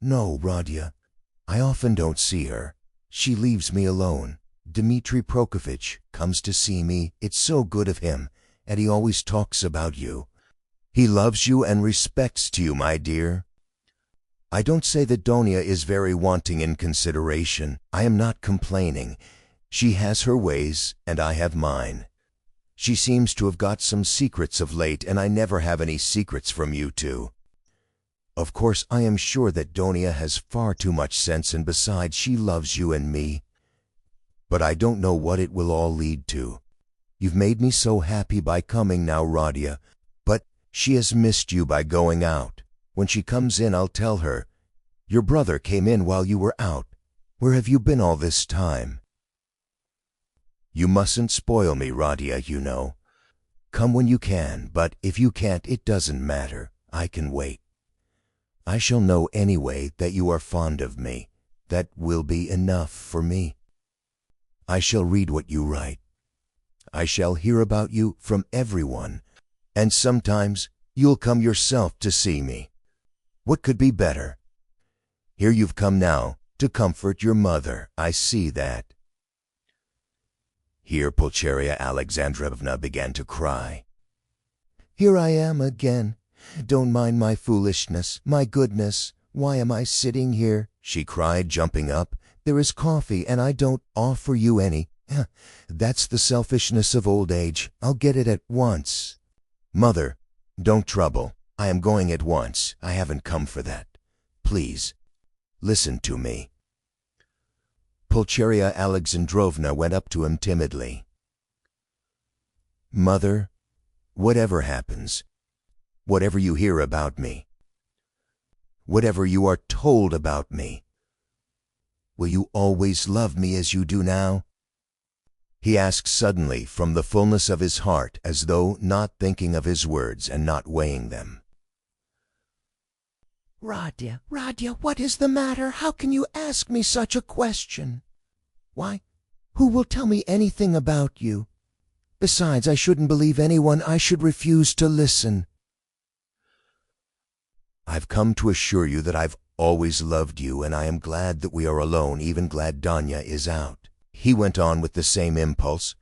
No, Rodia. I often don't see her. She leaves me alone. Dmitri Prokofitch comes to see me. It's so good of him, and he always talks about you. He loves you and respects you, my dear. I don't say that Donia is very wanting in consideration. I am not complaining. She has her ways, and I have mine. She seems to have got some secrets of late, and I never have any secrets from you two. Of course, I am sure that Donia has far too much sense, and besides, she loves you and me. But I don't know what it will all lead to. You've made me so happy by coming now, Rodia, but she has missed you by going out. When she comes in, I'll tell her, your brother came in while you were out. Where have you been all this time? You mustn't spoil me, Rodia, you know. Come when you can, but if you can't, it doesn't matter. I can wait. I shall know anyway that you are fond of me. That will be enough for me. I shall read what you write. I shall hear about you from everyone, and sometimes you'll come yourself to see me. What could be better? Here you've come now to comfort your mother. I see that. Here Pulcheria Alexandrovna began to cry. here I am again. Don't mind my foolishness. My goodness, why am I sitting here?" she cried, jumping up. "There is coffee, and I don't offer you any. That's the selfishness of old age. I'll get it at once." "Mother, don't trouble. I am going at once. I haven't come for that. Please, listen to me." Pulcheria Alexandrovna went up to him timidly. "Mother, whatever happens, whatever you hear about me, whatever you are told about me, will you always love me as you do now?" he asked suddenly from the fullness of his heart, as though not thinking of his words and not weighing them. "Radia, what is the matter? How can you ask me such a question? Why, who will tell me anything about you? Besides, I shouldn't believe anyone. I should refuse to listen." "I've come to assure you that I've always loved you, and I am glad that we are alone, even glad Donya is out," he went on with the same impulse.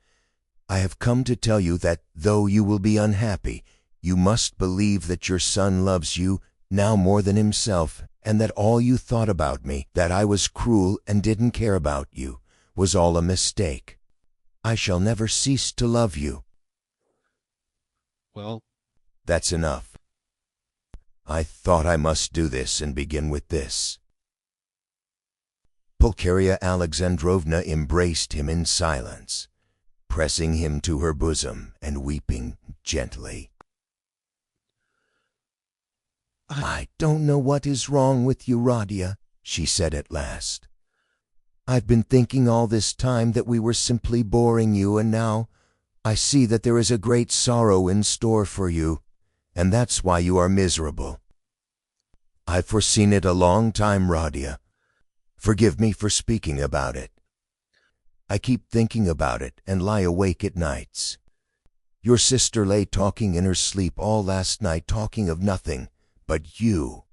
"I have come to tell you that though you will be unhappy, you must believe that your son loves you now more than himself, and that all you thought about me, that I was cruel and didn't care about you, was all a mistake. I shall never cease to love you." "Well, "That's enough. I thought I must do this and begin with this." Pulcheria Alexandrovna embraced him in silence, pressing him to her bosom and weeping gently. "I don't know what is wrong with you, Radia," she said at last. "I've been thinking all this time that we were simply boring you, and now I see that there is a great sorrow in store for you, and that's why you are miserable. I've foreseen it a long time, Radia. Forgive me for speaking about it. I keep thinking about it and lie awake at nights. Your sister lay talking in her sleep all last night, talking of nothing but you.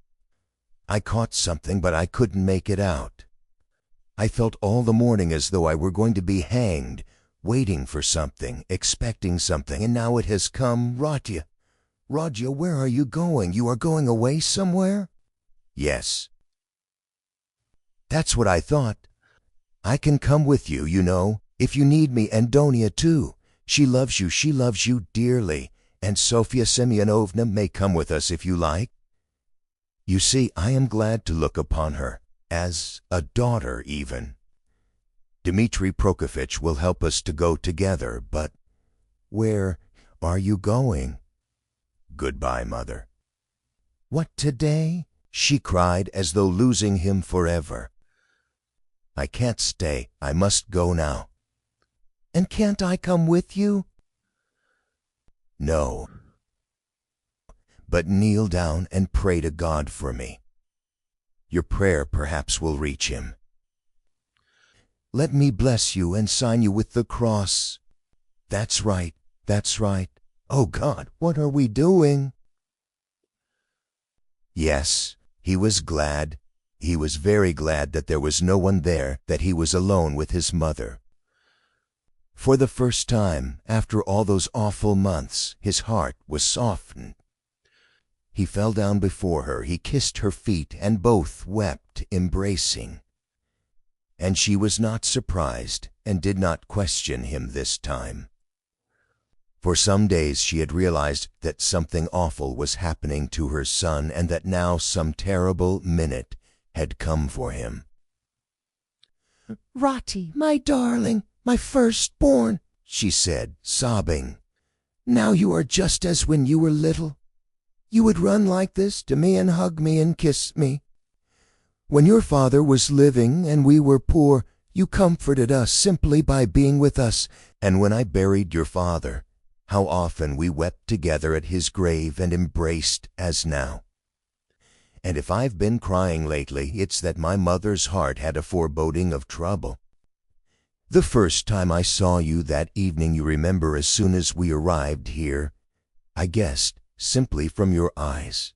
I caught something, but I couldn't make it out. I felt all the morning as though I were going to be hanged, waiting for something, expecting something, and now it has come. Radia, where are you going? You are going away somewhere?" "Yes." "That's what I thought. I can come with you, you know, if you need me, and Donia too. She loves you dearly, and Sofya Semyonovna may come with us if you like. You see, I am glad to look upon her, as a daughter even. Dmitri Prokofitch will help us to go together, but where are you going?" "Goodbye, Mother." "What, today?" she cried, as though losing him forever. "I can't stay. I must go now." "And can't I come with you?" "No. But kneel down and pray to God for me. Your prayer perhaps will reach him." "Let me bless you and sign you with the cross." That's right. Oh God, what are we doing?" Yes, he was glad. He was very glad that there was no one there, that he was alone with his mother. For the first time, after all those awful months, his heart was softened. He fell down before her, he kissed her feet, and both wept, embracing. And she was not surprised, and did not question him this time. For some days she had realized that something awful was happening to her son, and that now some terrible minute had come for him. "Rati, my darling, my firstborn," she said, sobbing. "Now you are just as when you were little. You would run like this to me and hug me and kiss me. When your father was living and we were poor, you comforted us simply by being with us. And when I buried your father, how often we wept together at his grave and embraced as now. And if I've been crying lately, it's that my mother's heart had a foreboding of trouble. The first time I saw you that evening, you remember, as soon as we arrived here, I guessed simply from your eyes.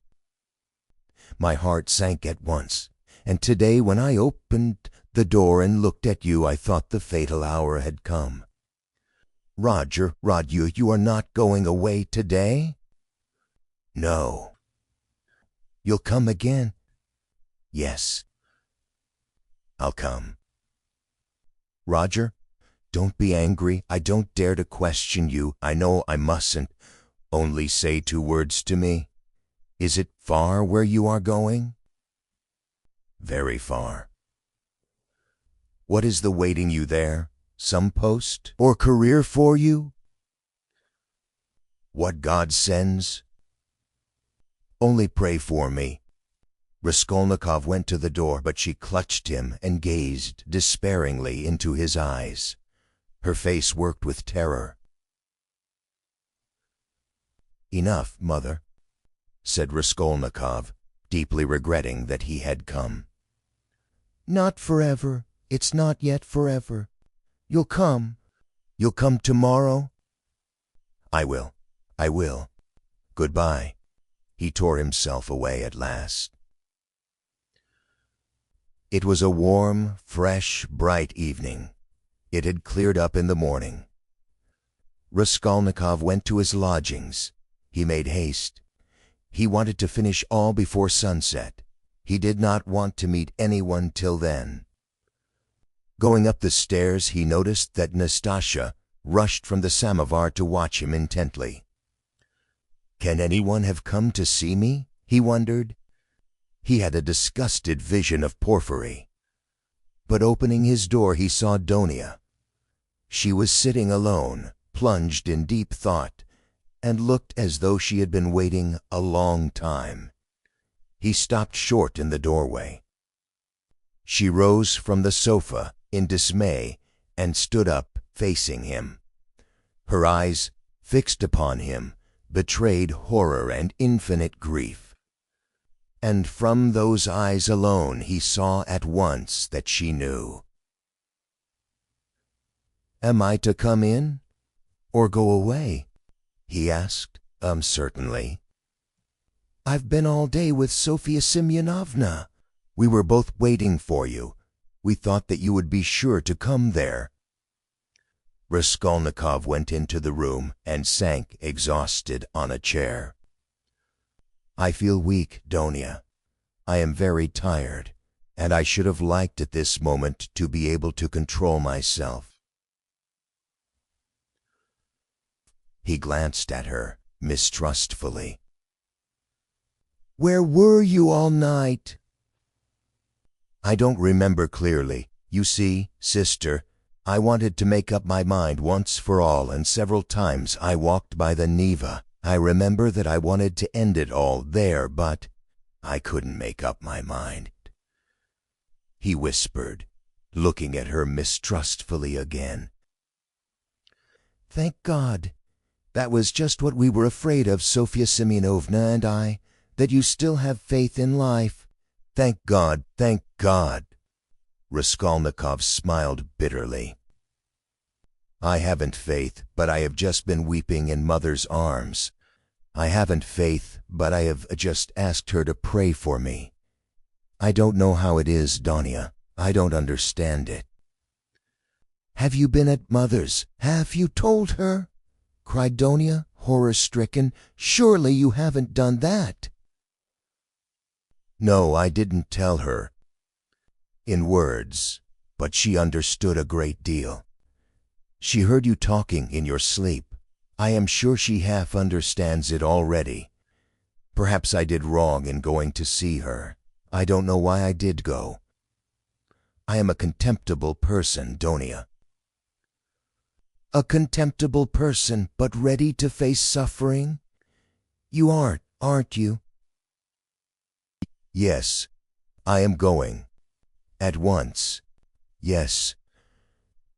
My heart sank at once, and today when I opened the door and looked at you, I thought the fatal hour had come. Roger, you are not going away today?" No. You'll come again? Yes. I'll come. Roger, don't be angry. I don't dare to question you. I know I mustn't. Only say 2 words to me. Is it far where you are going? Very far. What is the waiting you there? Some post or career for you? What God sends? Only pray for me. Raskolnikov went to the door, but she clutched him and gazed despairingly into his eyes. Her face worked with terror. Enough, mother, said Raskolnikov, deeply regretting that he had come. Not forever. It's not yet forever. You'll come. You'll come tomorrow? I will. I will. Goodbye. He tore himself away at last. It was a warm, fresh, bright evening. It had cleared up in the morning. Raskolnikov went to his lodgings. He made haste. He wanted to finish all before sunset. He did not want to meet anyone till then. Going up the stairs, he noticed that Nastasya rushed from the samovar to watch him intently. Can anyone have come to see me? He wondered. He had a disgusted vision of Porfiry. But opening his door, he saw Donia. She was sitting alone, plunged in deep thought, and looked as though she had been waiting a long time. He stopped short in the doorway. She rose from the sofa in dismay and stood up, facing him. Her eyes, fixed upon him, betrayed horror and infinite grief. And from those eyes alone he saw at once that she knew. Am I to come in or go away? He asked, uncertainly. I've been all day with Sofya Semyonovna. We were both waiting for you. We thought that you would be sure to come there. Raskolnikov went into the room and sank exhausted on a chair. I feel weak, Donia. I am very tired, and I should have liked at this moment to be able to control myself. He glanced at her mistrustfully. Where were you all night? I don't remember clearly. You see, sister, I wanted to make up my mind once for all, and several times I walked by the Neva. I remember that I wanted to end it all there, but I couldn't make up my mind. He whispered, looking at her mistrustfully again. Thank God. That was just what we were afraid of, Sofya Semyonovna and I, that you still have faith in life. Thank God, thank God. Raskolnikov smiled bitterly. I haven't faith, but I have just been weeping in Mother's arms. I haven't faith, but I have just asked her to pray for me. I don't know how it is, Donia. I don't understand it. Have you been at Mother's? Have you told her? Cried Donia, horror-stricken. Surely you haven't done that. No, I didn't tell her. In words, but she understood a great deal. She heard you talking in your sleep. I am sure she half understands it already. Perhaps I did wrong in going to see her. I don't know why I did go. I am a contemptible person, Donia. A contemptible person, but ready to face suffering? You aren't you? Yes, I am going. At once. Yes.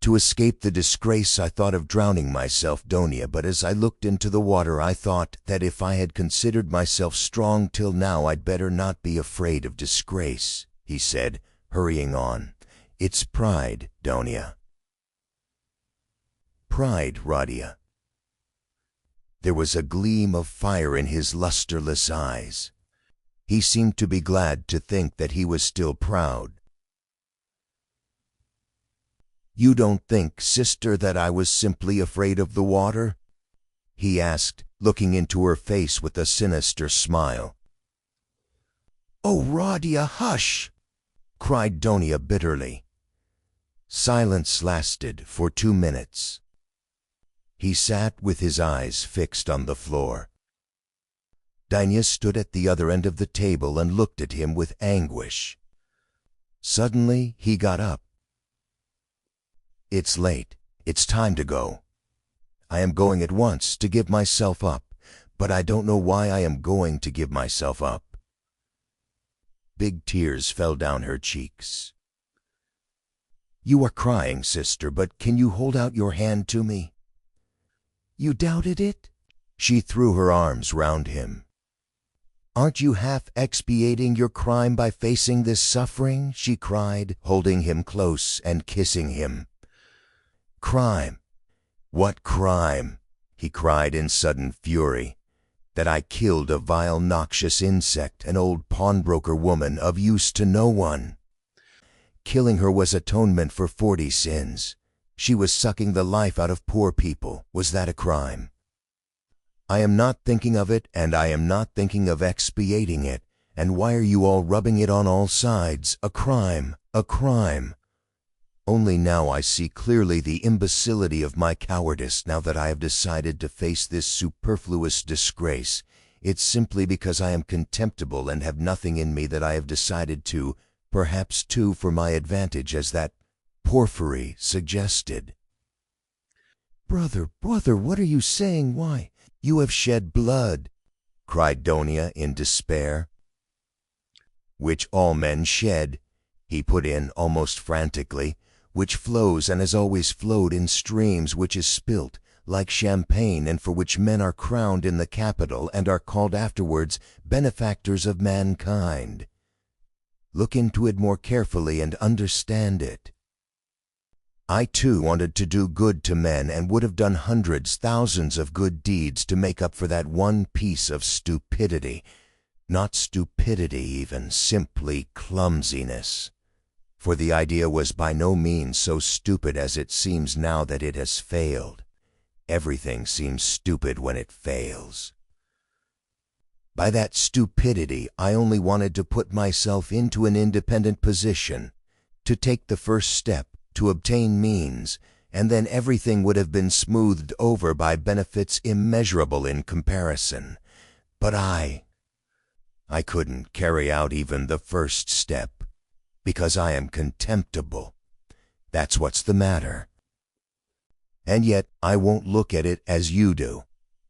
To escape the disgrace, I thought of drowning myself, Donia, but as I looked into the water, I thought that if I had considered myself strong till now, I'd better not be afraid of disgrace, he said, hurrying on. It's pride, Donia. Pride, Radia. There was a gleam of fire in his lusterless eyes. He seemed to be glad to think that he was still proud. You don't think, sister, that I was simply afraid of the water? He asked, looking into her face with a sinister smile. "Oh, Radia, hush!" cried Donia bitterly. Silence lasted for 2 minutes. He sat with his eyes fixed on the floor. Danya stood at the other end of the table and looked at him with anguish. Suddenly he got up. "It's late. It's time to go. I am going at once to give myself up, but I don't know why I am going to give myself up." Big tears fell down her cheeks. "You are crying, sister, but can you hold out your hand to me?" "You doubted it?" She threw her arms round him. "Aren't you half expiating your crime by facing this suffering?" she cried, holding him close and kissing him. "Crime? What crime?" he cried in sudden fury. "That I killed a vile noxious insect, an old pawnbroker woman of use to no one. Killing her was atonement for 40 sins. She was sucking the life out of poor people. Was that a crime? I am not thinking of it, and I am not thinking of expiating it. And why are you all rubbing it on all sides? A crime, a crime. Only now I see clearly the imbecility of my cowardice. Now that I have decided to face this superfluous disgrace, it's simply because I am contemptible and have nothing in me that I have decided to, perhaps too for my advantage, as that Porphyry suggested." "Brother, brother, what are you saying? Why, you have shed blood," cried Donia in despair. "Which all men shed," he put in almost frantically, "which flows and has always flowed in streams, which is spilt like champagne, and for which men are crowned in the Capitol and are called afterwards benefactors of mankind. Look into it more carefully and understand it. I too wanted to do good to men and would have done hundreds, thousands of good deeds to make up for that one piece of stupidity. Not stupidity even, simply clumsiness. For the idea was by no means so stupid as it seems now that it has failed. Everything seems stupid when it fails. By that stupidity I only wanted to put myself into an independent position, to take the first step, to obtain means, and then everything would have been smoothed over by benefits immeasurable in comparison. But I couldn't carry out even the first step, because I am contemptible. That's what's the matter. And yet I won't look at it as you do.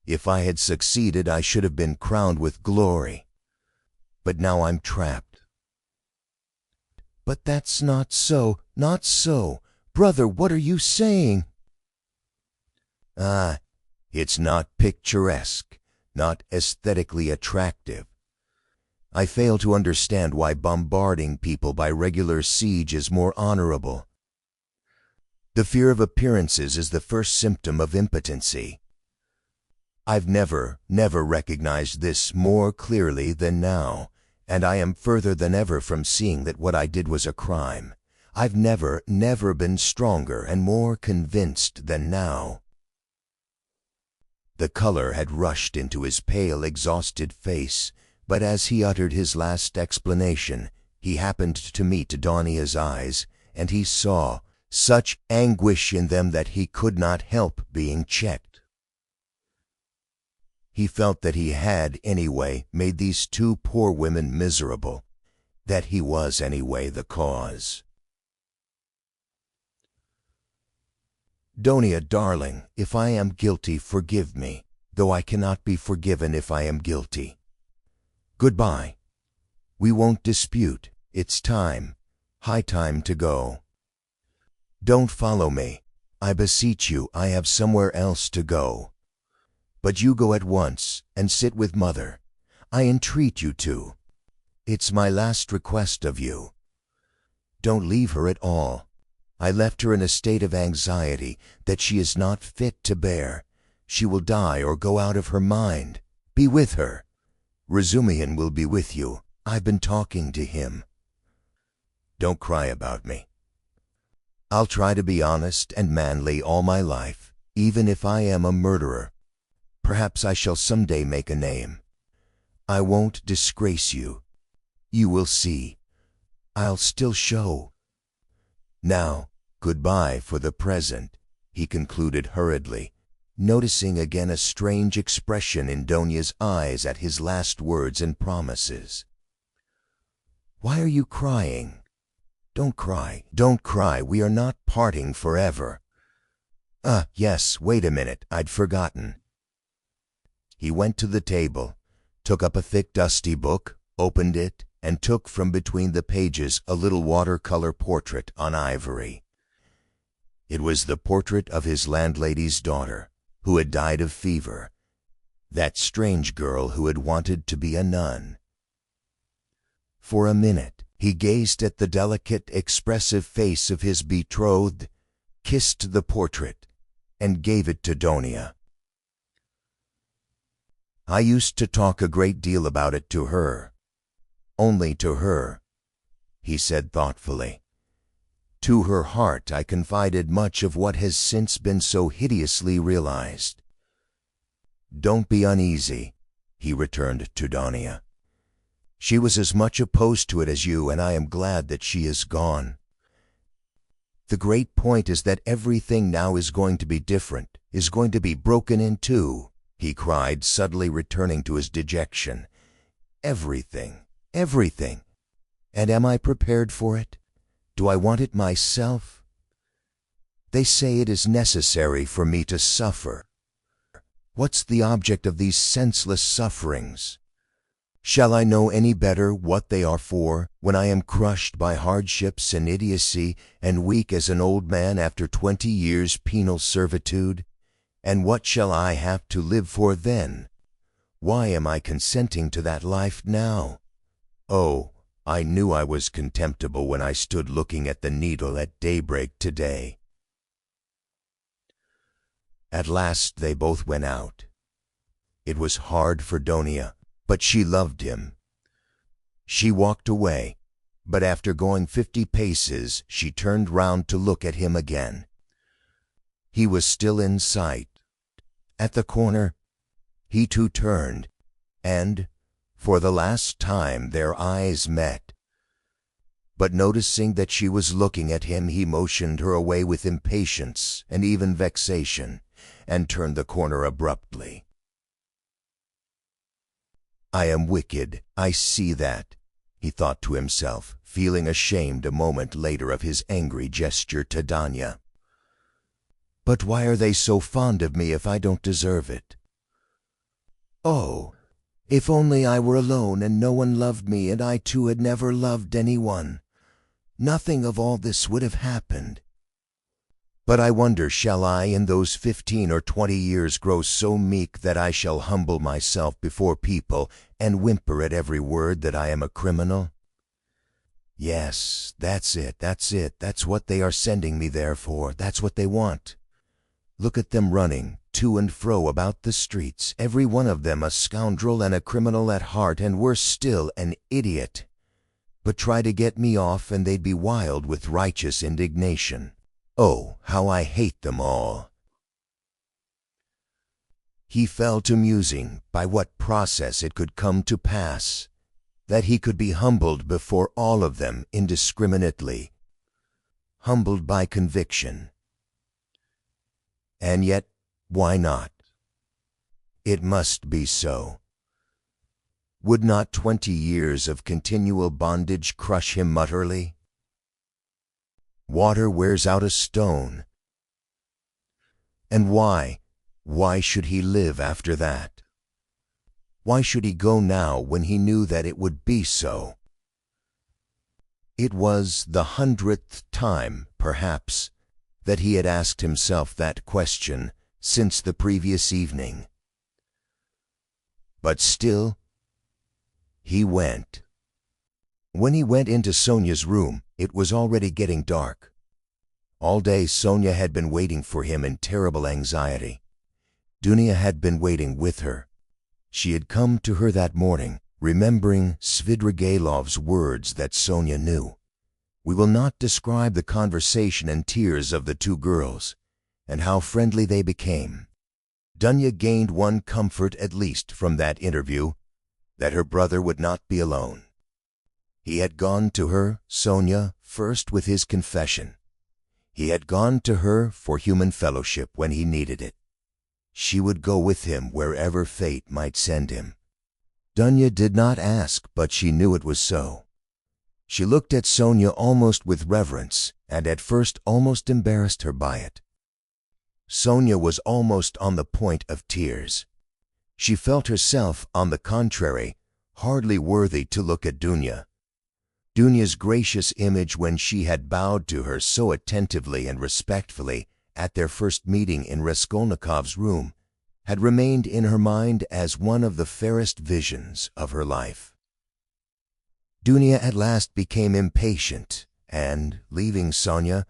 If I had succeeded, I should have been crowned with glory. But now I'm trapped." "But that's not so, not so. Brother, what are you saying?" "Ah, it's not picturesque, not aesthetically attractive. I fail to understand why bombarding people by regular siege is more honorable. The fear of appearances is the first symptom of impotency. I've never recognized this more clearly than now, and I am further than ever from seeing that what I did was a crime. I've never been stronger and more convinced than now." The color had rushed into his pale, exhausted face, but as he uttered his last explanation, he happened to meet Donia's eyes, and he saw such anguish in them that he could not help being checked. He felt that he had, anyway, made these 2 poor women miserable, that he was, anyway, the cause. "Donia, darling, if I am guilty, forgive me, though I cannot be forgiven if I am guilty. Goodbye. We won't dispute. It's time, high time to go. Don't follow me. I beseech you, I have somewhere else to go. But you go at once and sit with Mother. I entreat you to. It's my last request of you. Don't leave her at all. I left her in a state of anxiety that she is not fit to bear. She will die or go out of her mind. Be with her. Razumihin will be with you. I've been talking to him. Don't cry about me. I'll try to be honest and manly all my life, even if I am a murderer. Perhaps I shall someday make a name. I won't disgrace you. You will see. I'll still show. Now, goodbye for the present," he concluded hurriedly, noticing again a strange expression in Donia's eyes at his last words and promises. "Why are you crying? Don't cry, don't cry, we are not parting forever. Yes, wait a minute, I'd forgotten." He went to the table, took up a thick dusty book, opened it, and took from between the pages a little watercolor portrait on ivory. It was the portrait of his landlady's daughter, who had died of fever, that strange girl who had wanted to be a nun. For a minute he gazed at the delicate, expressive face of his betrothed, kissed the portrait, and gave it to Donia. "I used to talk a great deal about it to her. Only to her," he said thoughtfully. "To her heart I confided much of what has since been so hideously realized." "Don't be uneasy," he returned to Donia. "She was as much opposed to it as you, and I am glad that she is gone. The great point is that everything now is going to be different, is going to be broken in two," he cried, suddenly returning to his dejection. "Everything, everything. And am I prepared for it? Do I want it myself? They say it is necessary for me to suffer. What's the object of these senseless sufferings? Shall I know any better what they are for, when I am crushed by hardships and idiocy, and weak as an old man after 20 years' penal servitude? And what shall I have to live for then? Why am I consenting to that life now? Oh, I knew I was contemptible when I stood looking at the needle at daybreak today." At last they both went out. It was hard for Donia, but she loved him. She walked away, but after going 50 paces she turned round to look at him again. He was still in sight. At the corner, he too turned, and, for the last time, their eyes met. But noticing that she was looking at him, he motioned her away with impatience and even vexation, and turned the corner abruptly. "I am wicked, I see that," he thought to himself, feeling ashamed a moment later of his angry gesture to Donia. "But why are they so fond of me if I don't deserve it? Oh, if only I were alone and no one loved me, and I too had never loved anyone, nothing of all this would have happened. But I wonder, shall I in those 15 or 20 years grow so meek that I shall humble myself before people and whimper at every word that I am a criminal? Yes, that's it, that's what they are sending me there for, that's what they want. Look at them running to and fro about the streets, every one of them a scoundrel and a criminal at heart, and worse still, an idiot. But try to get me off and they'd be wild with righteous indignation. Oh, how I hate them all." He fell to musing by what process it could come to pass that he could be humbled before all of them indiscriminately, humbled by conviction. And yet, why not? It must be so. Would not 20 years of continual bondage crush him utterly? Water wears out a stone. And why should he live after that? Why should he go now when he knew that it would be so? It was the 100th time, perhaps, that he had asked himself that question since the previous evening. But still, he went. When he went into Sonia's room, it was already getting dark. All day Sonia had been waiting for him in terrible anxiety. Dunia had been waiting with her. She had come to her that morning, remembering Svidrigailov's words that Sonia knew. We will not describe the conversation and tears of the two girls, and how friendly they became. Dunya gained one comfort at least from that interview, that her brother would not be alone. He had gone to her, Sonia, first with his confession. He had gone to her for human fellowship when he needed it. She would go with him wherever fate might send him. Dunya did not ask, but she knew it was so. She looked at Sonia almost with reverence, and at first almost embarrassed her by it. Sonia was almost on the point of tears. She felt herself, on the contrary, hardly worthy to look at Dunya. Dunya's gracious image when she had bowed to her so attentively and respectfully at their first meeting in Raskolnikov's room had remained in her mind as one of the fairest visions of her life. Dunya at last became impatient and, leaving Sonia,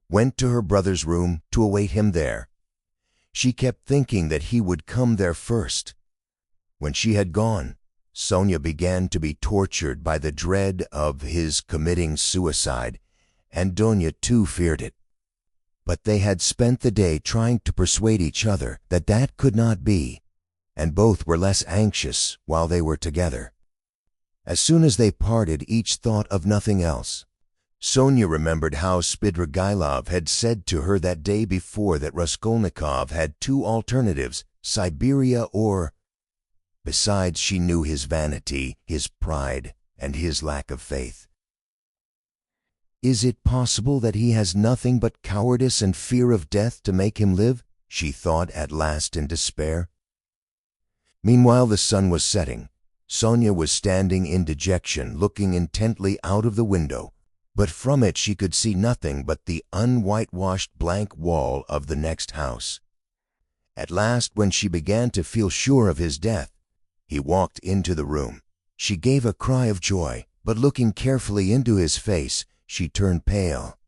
went to her brother's room to await him there. She kept thinking that he would come there first. When she had gone, Sonia began to be tortured by the dread of his committing suicide, and Dunya too feared it. But they had spent the day trying to persuade each other that that could not be, and both were less anxious while they were together. As soon as they parted, each thought of nothing else. Sonia remembered how Svidrigailov had said to her that day before that Raskolnikov had two alternatives, Siberia or... Besides, she knew his vanity, his pride, and his lack of faith. Is it possible that he has nothing but cowardice and fear of death to make him live? She thought at last in despair. Meanwhile the sun was setting. Sonia was standing in dejection, looking intently out of the window, but from it she could see nothing but the unwhitewashed blank wall of the next house. At last, when she began to feel sure of his death, he walked into the room. She gave a cry of joy, but looking carefully into his face, she turned pale.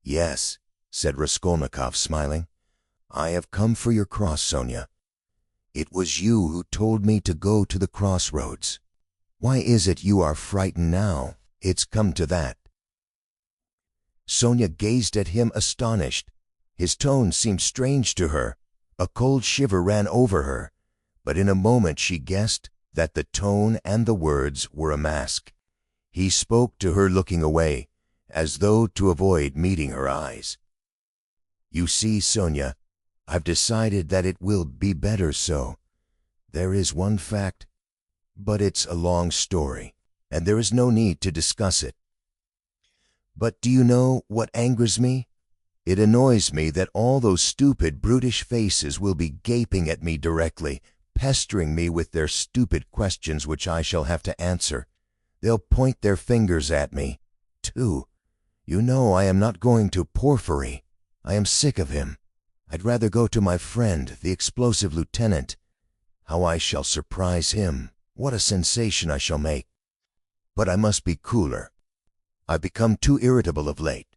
"Yes," said Raskolnikov, smiling. "I have come for your cross, Sonia. It was you who told me to go to the crossroads. Why is it you are frightened now? It's come to that." Sonia gazed at him astonished. His tone seemed strange to her. A cold shiver ran over her, but in a moment she guessed that the tone and the words were a mask. He spoke to her looking away, as though to avoid meeting her eyes. "You see, Sonia, I've decided that it will be better so. There is one fact, but it's a long story, and there is no need to discuss it. But do you know what angers me? It annoys me that all those stupid, brutish faces will be gaping at me directly, pestering me with their stupid questions which I shall have to answer. They'll point their fingers at me, too. You know I am not going to Porfiry. I am sick of him. I'd rather go to my friend, the explosive lieutenant. How I shall surprise him. What a sensation I shall make. But I must be cooler. I've become too irritable of late.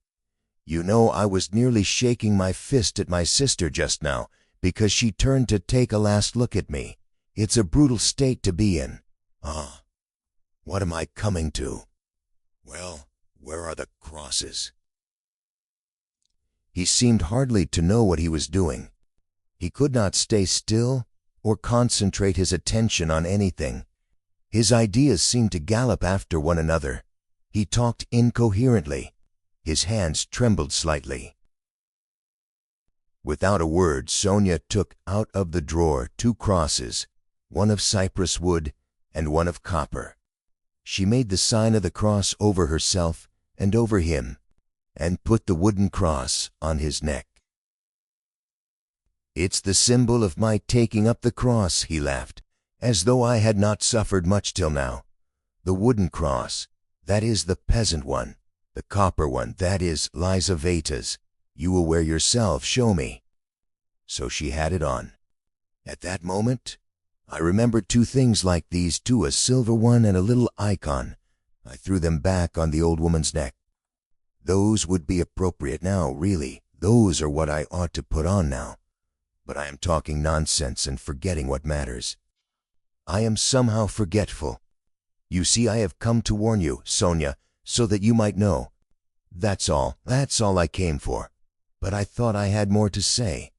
You know I was nearly shaking my fist at my sister just now, because she turned to take a last look at me. It's a brutal state to be in. Ah, what am I coming to? Well, where are the crosses?" He seemed hardly to know what he was doing. He could not stay still or concentrate his attention on anything. His ideas seemed to gallop after one another. He talked incoherently. His hands trembled slightly. Without a word, Sonia took out of the drawer two crosses, one of cypress wood and one of copper. She made the sign of the cross over herself and over him, and put the wooden cross on his neck. "It's the symbol of my taking up the cross," he laughed, "as though I had not suffered much till now. The wooden cross, that is the peasant one. The copper one, that is Lizaveta's. You will wear yourself, show me." So she had it on. At that moment, I remembered two things like these too, a silver one and a little icon. I threw them back on the old woman's neck. Those would be appropriate now, really. Those are what I ought to put on now. But I am talking nonsense and forgetting what matters. I am somehow forgetful. You see, I have come to warn you, Sonia, so that you might know. That's all I came for. But I thought I had more to say.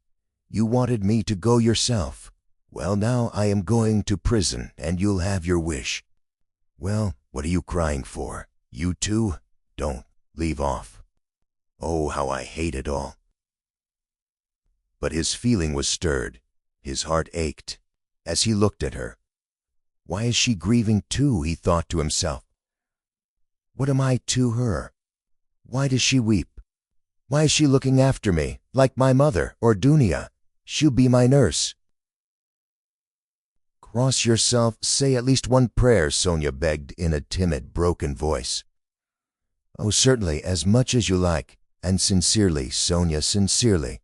You wanted me to go yourself. Well, now I am going to prison, and you'll have your wish. Well, what are you crying for? You too? Don't leave off. Oh, how I hate it all." But his feeling was stirred. His heart ached as he looked at her. Why is she grieving too, he thought to himself. What am I to her? Why does she weep? Why is she looking after me, like my mother or Dunia? She'll be my nurse. Cross yourself, say at least one prayer, Sonia begged in a timid, broken voice. Oh, certainly, as much as you like, and sincerely, Sonia, sincerely.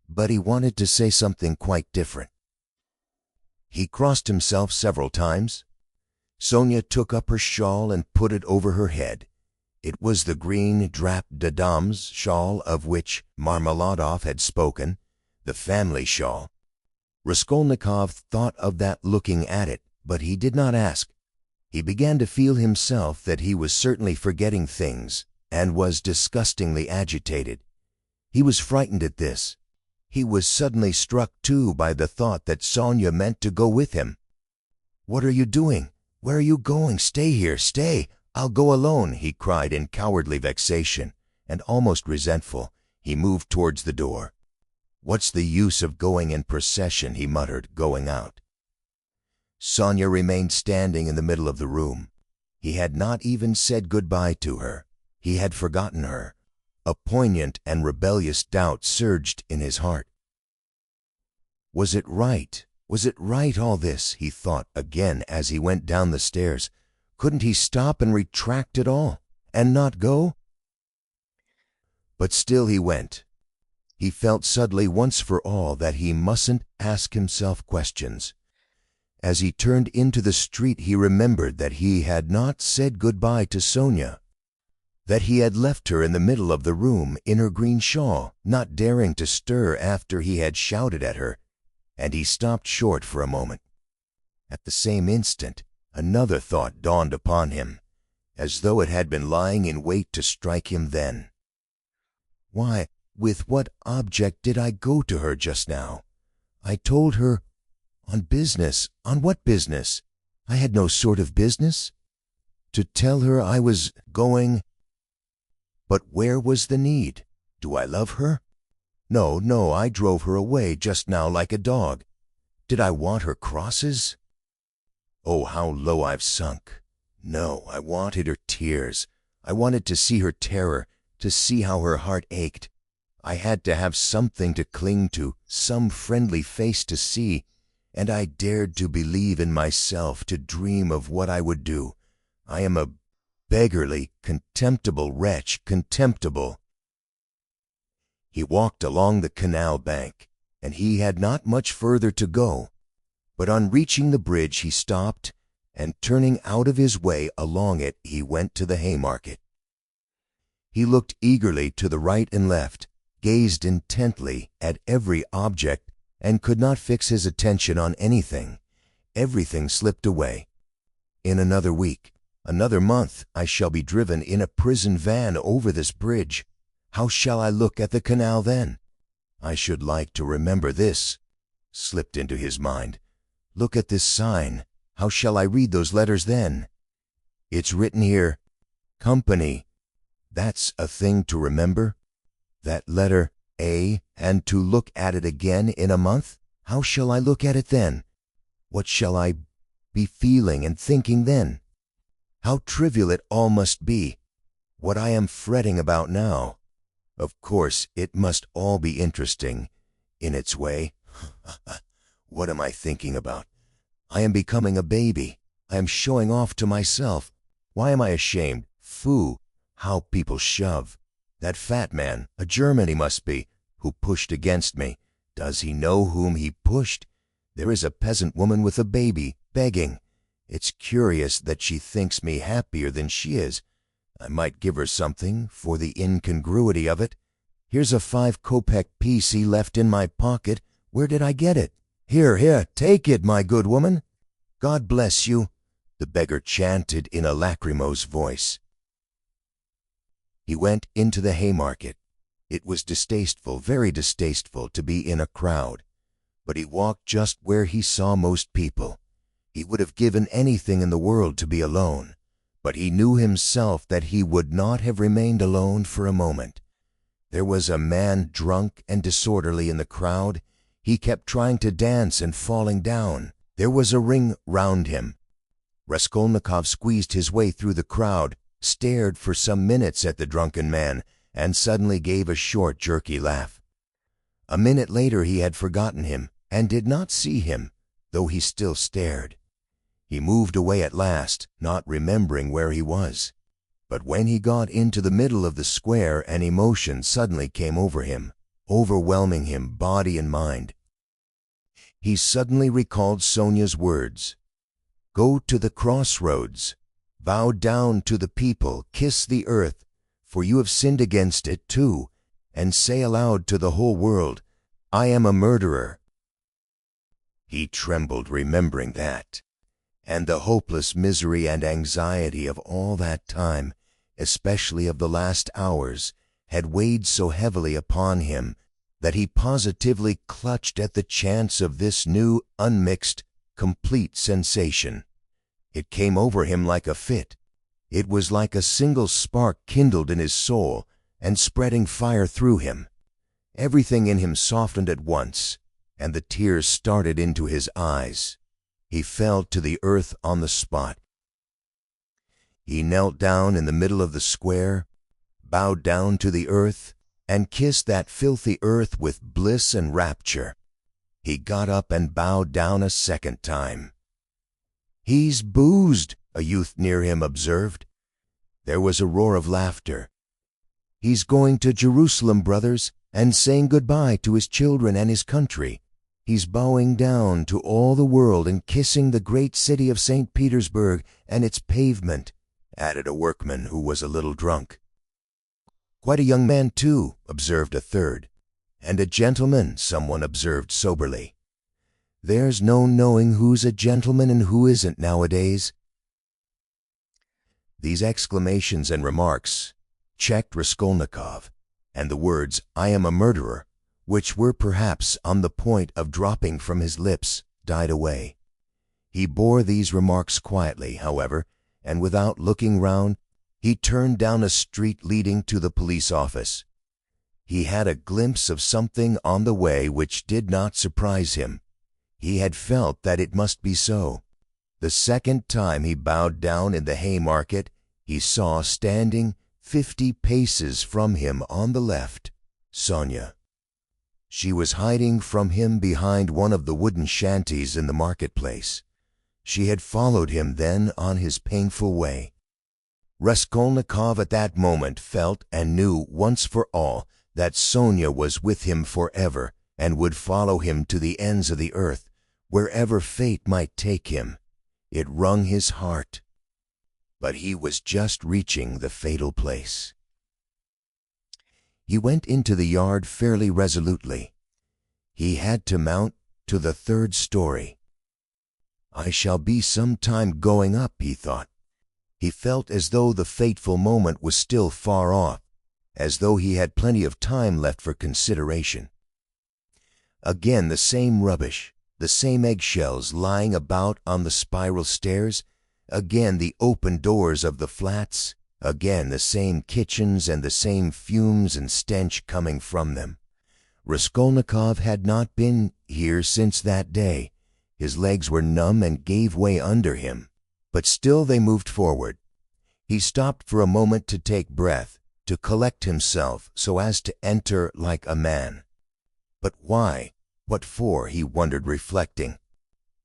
But he wanted to say something quite different. He crossed himself several times. Sonia took up her shawl and put it over her head. It was the green drap de dame's shawl of which Marmeladov had spoken, the family shawl. Raskolnikov thought of that looking at it, but he did not ask. He began to feel himself that he was certainly forgetting things and was disgustingly agitated. He was frightened at this. He was suddenly struck too by the thought that Sonia meant to go with him. "What are you doing? Where are you going? Stay here, stay! I'll go alone," he cried in cowardly vexation, and almost resentful. He moved towards the door. "What's the use of going in procession?" he muttered, going out. Sonia remained standing in the middle of the room. He had not even said good-bye to her. He had forgotten her. A poignant and rebellious doubt surged in his heart. Was it right? Was it right, all this? He thought again as he went down the stairs. Couldn't he stop and retract it all, and not go? But still he went. He felt suddenly once for all that he mustn't ask himself questions. As he turned into the street he remembered that he had not said good-bye to Sonia, that he had left her in the middle of the room in her green shawl, not daring to stir after he had shouted at her, and he stopped short for a moment. At the same instant another thought dawned upon him, as though it had been lying in wait to strike him then. Why, with what object did I go to her just now? I told her on business. On what business? I had no sort of business. To tell her I was going. But where was the need? Do I love her? No, no, I drove her away just now like a dog. Did I want her crosses? Oh, how low I've sunk. No, I wanted her tears. I wanted to see her terror, to see how her heart ached. I had to have something to cling to, some friendly face to see, and I dared to believe in myself, to dream of what I would do. I am a beggarly, contemptible wretch, contemptible. He walked along the canal bank, and he had not much further to go. But on reaching the bridge he stopped, and turning out of his way along it he went to the Haymarket. He looked eagerly to the right and left, gazed intently at every object, and could not fix his attention on anything. Everything slipped away. In another week, another month, I shall be driven in a prison van over this bridge. How shall I look at the canal then? I should like to remember this, slipped into his mind. Look at this sign. How shall I read those letters then? It's written here, Company. That's a thing to remember. That letter A, and to look at it again in a month? How shall I look at it then? What shall I be feeling and thinking then? How trivial it all must be, what I am fretting about now. Of course, it must all be interesting, in its way. What am I thinking about? I am becoming a baby. I am showing off to myself. Why am I ashamed? Foo! How people shove. That fat man, a German he must be, who pushed against me. Does he know whom he pushed? There is a peasant woman with a baby, begging. It's curious that she thinks me happier than she is. I might give her something for the incongruity of it. Here's a 5-kopeck piece he left in my pocket. Where did I get it? Here, here, take it, my good woman. God bless you, the beggar chanted in a lachrymose voice. He went into the Haymarket. It was distasteful, very distasteful, to be in a crowd, but he walked just where he saw most people. He would have given anything in the world to be alone, but he knew himself that he would not have remained alone for a moment. There was a man drunk and disorderly in the crowd. He kept trying to dance and falling down. There was a ring round him. Raskolnikov squeezed his way through the crowd, stared for some minutes at the drunken man, and suddenly gave a short, jerky laugh. A minute later he had forgotten him and did not see him, though he still stared. He moved away at last, not remembering where he was. But when he got into the middle of the square, an emotion suddenly came over him, overwhelming him, body and mind. He suddenly recalled Sonia's words. "Go to the crossroads, bow down to the people, kiss the earth, for you have sinned against it too, and say aloud to the whole world, 'I am a murderer.'" He trembled, remembering that, and the hopeless misery and anxiety of all that time, especially of the last hours, had weighed so heavily upon him that he positively clutched at the chance of this new, unmixed, complete sensation. It came over him like a fit. It was like a single spark kindled in his soul and spreading fire through him. Everything in him softened at once, and the tears started into his eyes. He fell to the earth on the spot. He knelt down in the middle of the square, bowed down to the earth, and kissed that filthy earth with bliss and rapture. He got up and bowed down a second time. "He's boozed," a youth near him observed. There was a roar of laughter. "He's going to Jerusalem, brothers, and saying goodbye to his children and his country. He's bowing down to all the world and kissing the great city of St. Petersburg and its pavement," added a workman who was a little drunk. "Quite a young man, too," observed a third. "And a gentleman," someone observed soberly. "There's no knowing who's a gentleman and who isn't nowadays." These exclamations and remarks checked Raskolnikov, and the words, "I am a murderer," which were perhaps on the point of dropping from his lips, died away. He bore these remarks quietly, however, and without looking round, he turned down a street leading to the police office. He had a glimpse of something on the way which did not surprise him. He had felt that it must be so. The second time he bowed down in the Haymarket, he saw standing 50 paces from him on the left, Sonia. She was hiding from him behind one of the wooden shanties in the marketplace. She had followed him then on his painful way. Raskolnikov at that moment felt and knew once for all that Sonia was with him forever and would follow him to the ends of the earth, wherever fate might take him. It wrung his heart. But he was just reaching the fatal place. He went into the yard fairly resolutely. He had to mount to the 3rd story. "I shall be some time going up," he thought. He felt as though the fateful moment was still far off, as though he had plenty of time left for consideration. Again the same rubbish, the same eggshells lying about on the spiral stairs, again the open doors of the flats, again the same kitchens and the same fumes and stench coming from them. Raskolnikov had not been here since that day. His legs were numb and gave way under him, but still they moved forward. He stopped for a moment to take breath, to collect himself so as to enter like a man. But why? What for? He wondered, reflecting.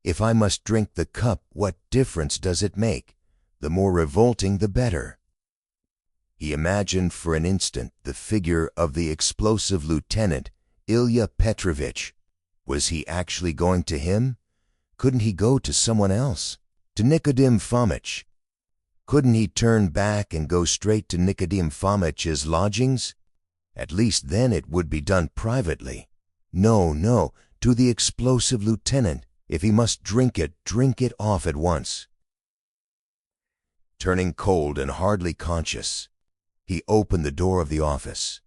If I must drink the cup, what difference does it make? The more revolting, the better. He imagined for an instant the figure of the explosive lieutenant, Ilya Petrovitch. Was he actually going to him? Couldn't he go to someone else? To Nicodim Fomitch? Couldn't he turn back and go straight to Nicodim Fomitch's lodgings? At least then it would be done privately. No, to the explosive lieutenant. If he must drink it off at once. Turning cold and hardly conscious, he opened the door of the office.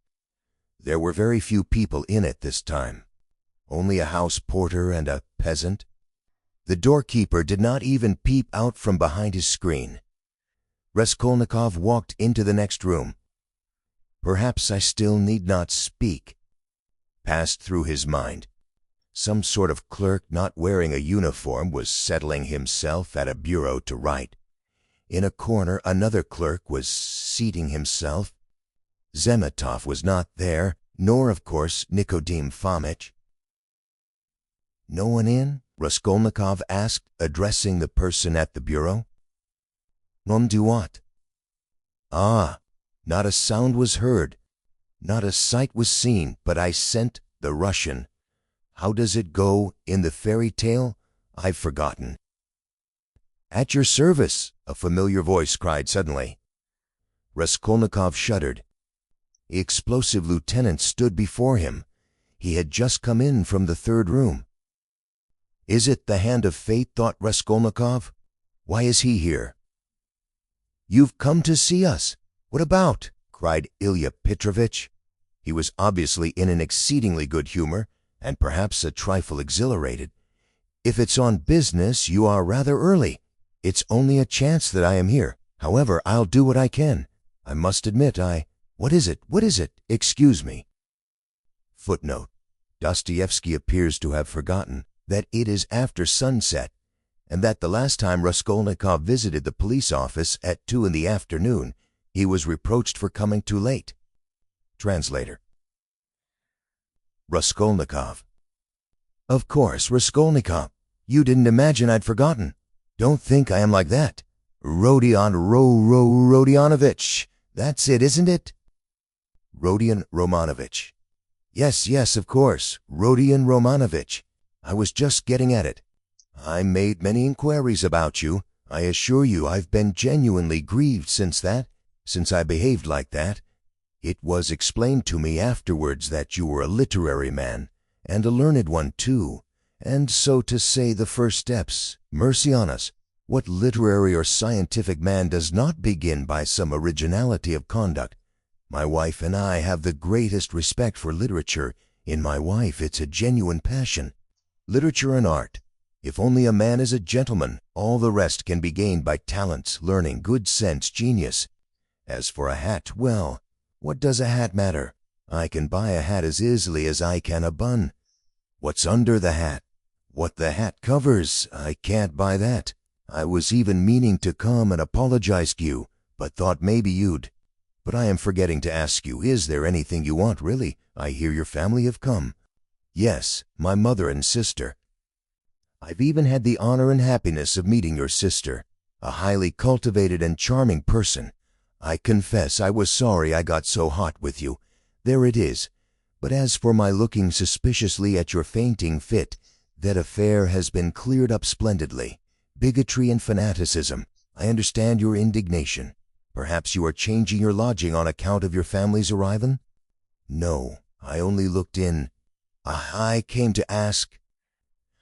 There were very few people in it this time, only a house porter and a peasant. The doorkeeper did not even peep out from behind his screen. Raskolnikov walked into the next room. Perhaps I still need not speak, passed through his mind. Some sort of clerk not wearing a uniform was settling himself at a bureau to write. In a corner another clerk was seating himself. Zametov was not there, nor, of course, Nicodim Fomitch. "No one in?" Raskolnikov asked, addressing the person at the bureau. "Non do what?" "Ah, not a sound was heard, not a sight was seen, but I sent the Russian. How does it go in the fairy tale? I've forgotten." "At your service," a familiar voice cried suddenly. Raskolnikov shuddered. The explosive lieutenant stood before him. He had just come in from the third room. "Is it the hand of fate?" thought Raskolnikov. "Why is he here?" "You've come to see us. What about?" cried Ilya Petrovitch. He was obviously in an exceedingly good humor, and perhaps a trifle exhilarated. "If it's on business, you are rather early. It's only a chance that I am here. However, I'll do what I can. I must admit What is it? What is it? Excuse me." Footnote: Dostoyevsky appears to have forgotten that it is after sunset, and that the last time Raskolnikov visited the police office at 2 in the afternoon, he was reproached for coming too late. Translator. Raskolnikov. "Of course, Raskolnikov. You didn't imagine I'd forgotten. Don't think I am like that. Rodionovich. That's it, isn't it?" Rodion Romanovich. Yes, of course, Rodion Romanovich. I was just getting at it. I made many inquiries about you. I assure you I've been genuinely grieved since I behaved like that. It was explained to me afterwards that you were a literary man, and a learned one too, and so to say the first steps. Mercy on us, what literary or scientific man does not begin by some originality of conduct? My wife and I have the greatest respect for literature. In my wife it's a genuine passion. Literature and art. If only a man is a gentleman, all the rest can be gained by talents, learning, good sense, genius. As for a hat, well, what does a hat matter? I can buy a hat as easily as I can a bun. What's under the hat? What the hat covers? I can't buy that. I was even meaning to come and apologize to you, but thought maybe you'd. But I am forgetting to ask you, is there anything you want, really? I hear your family have come." "Yes, my mother and sister. I've even had the honor and happiness of meeting your sister, a highly cultivated and charming person. I confess I was sorry I got so hot with you. There it is. But as for my looking suspiciously at your fainting fit, that affair has been cleared up splendidly. Bigotry and fanaticism. I understand your indignation. Perhaps you are changing your lodging on account of your family's arrival?" "No, I only looked in. I came to ask.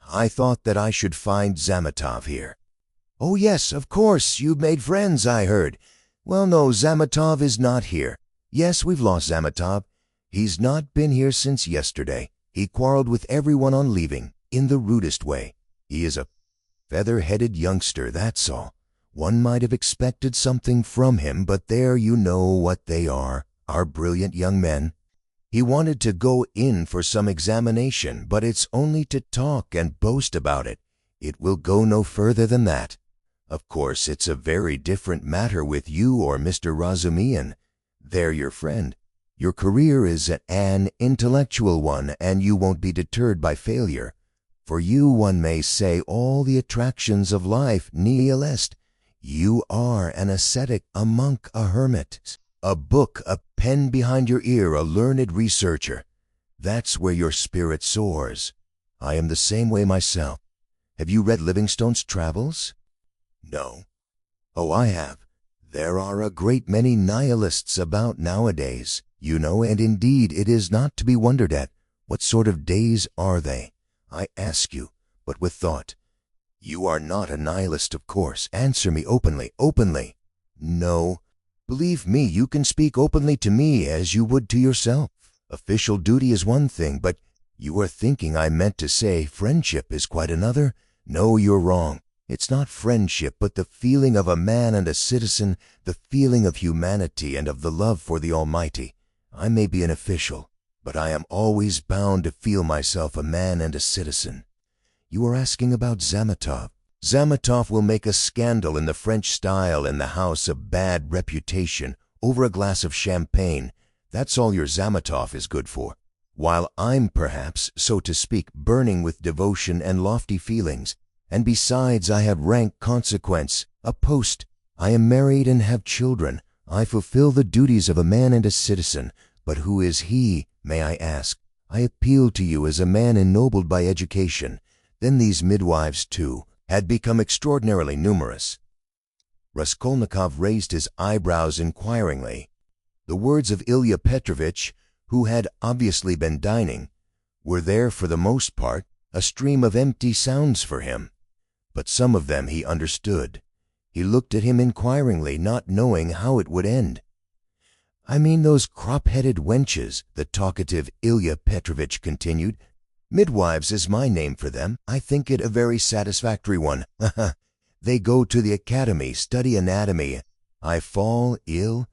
I thought that I should find Zametov here." "Oh, yes, of course, you've made friends, I heard. Well, no, Zametov is not here. Yes, we've lost Zametov. He's not been here since yesterday. He quarreled with everyone on leaving, in the rudest way. He is a feather-headed youngster, that's all. One might have expected something from him, but there you know what they are, our brilliant young men. He wanted to go in for some examination, but it's only to talk and boast about it. It will go no further than that. Of course, it's a very different matter with you or Mr. Razumian. They're your friend. Your career is an intellectual one, and you won't be deterred by failure. For you, one may say, all the attractions of life, nihilist. You are an ascetic, a monk, a hermit, a book, a pen behind your ear, a learned researcher. That's where your spirit soars. I am the same way myself. Have you read Livingstone's Travels?" "No." "Oh, I have. There are a great many nihilists about nowadays, you know, and indeed it is not to be wondered at. What sort of days are they? I ask you, but with thought. You are not a nihilist, of course. Answer me openly, openly." "No. Believe me, you can speak openly to me as you would to yourself." Official duty is one thing, but you are thinking I meant to say friendship is quite another. No, you're wrong. It's not friendship, but the feeling of a man and a citizen, the feeling of humanity and of the love for the Almighty. I may be an official, but I am always bound to feel myself a man and a citizen. You are asking about Zametov. Zametov will make a scandal in the French style in the house of bad reputation over a glass of champagne. That's all your Zametov is good for. While I'm perhaps, so to speak, burning with devotion and lofty feelings. And besides, I have rank, consequence, a post. I am married and have children. I fulfill the duties of a man and a citizen. But who is he, may I ask? I appeal to you as a man ennobled by education. Then these midwives, too, had become extraordinarily numerous. Raskolnikov raised his eyebrows inquiringly. The words of Ilya Petrovitch, who had obviously been dining, were there for the most part a stream of empty sounds for him. But some of them he understood. He looked at him inquiringly, not knowing how it would end. I mean those crop-headed wenches, the talkative Ilya Petrovitch continued. Midwives is my name for them. I think it a very satisfactory one. They go to the academy, study anatomy. I fall ill.